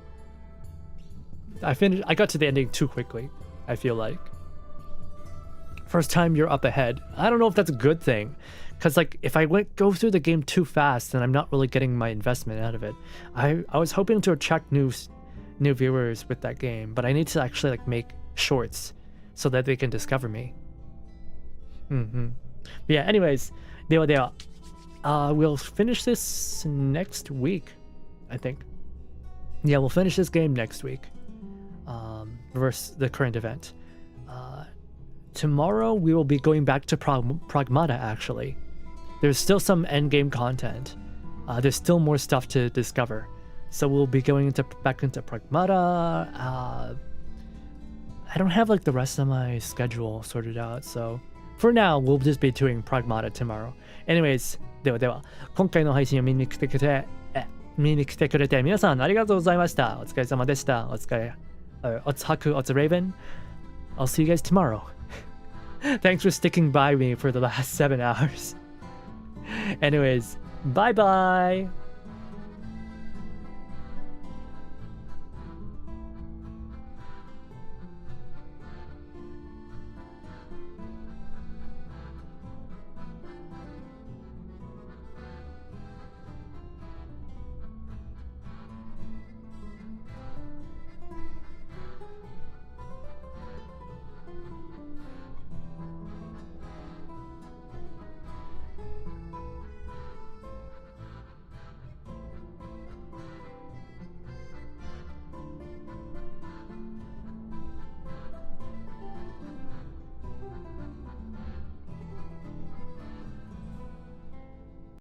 I got to the ending too quickly, I feel like. First time you're up ahead. I don't know if that's a good thing. Because like, if I go through the game too fast, then I'm not really getting my investment out of it. I was hoping to attract new viewers with that game, but I need to actually like make shorts so that they can discover me. But yeah, anyways, we'll finish this next week, I think. Yeah, we'll finish this game next week. Reverse the current event. Tomorrow we will be going back to Pragmata, actually. There's still some endgame content. There's still more stuff to discover. So we'll be going back into Pragmata. I don't have like the rest of my schedule sorted out, so for now we'll just be doing Pragmata tomorrow. Anyways, では今回の配信を見に来てくれて皆さんありがとうございました。お疲れ様でした。お疲れ。Otsuhaku, Otsuraven. I'll see you guys tomorrow. Thanks for sticking by me for the last 7 hours. Anyways, bye bye.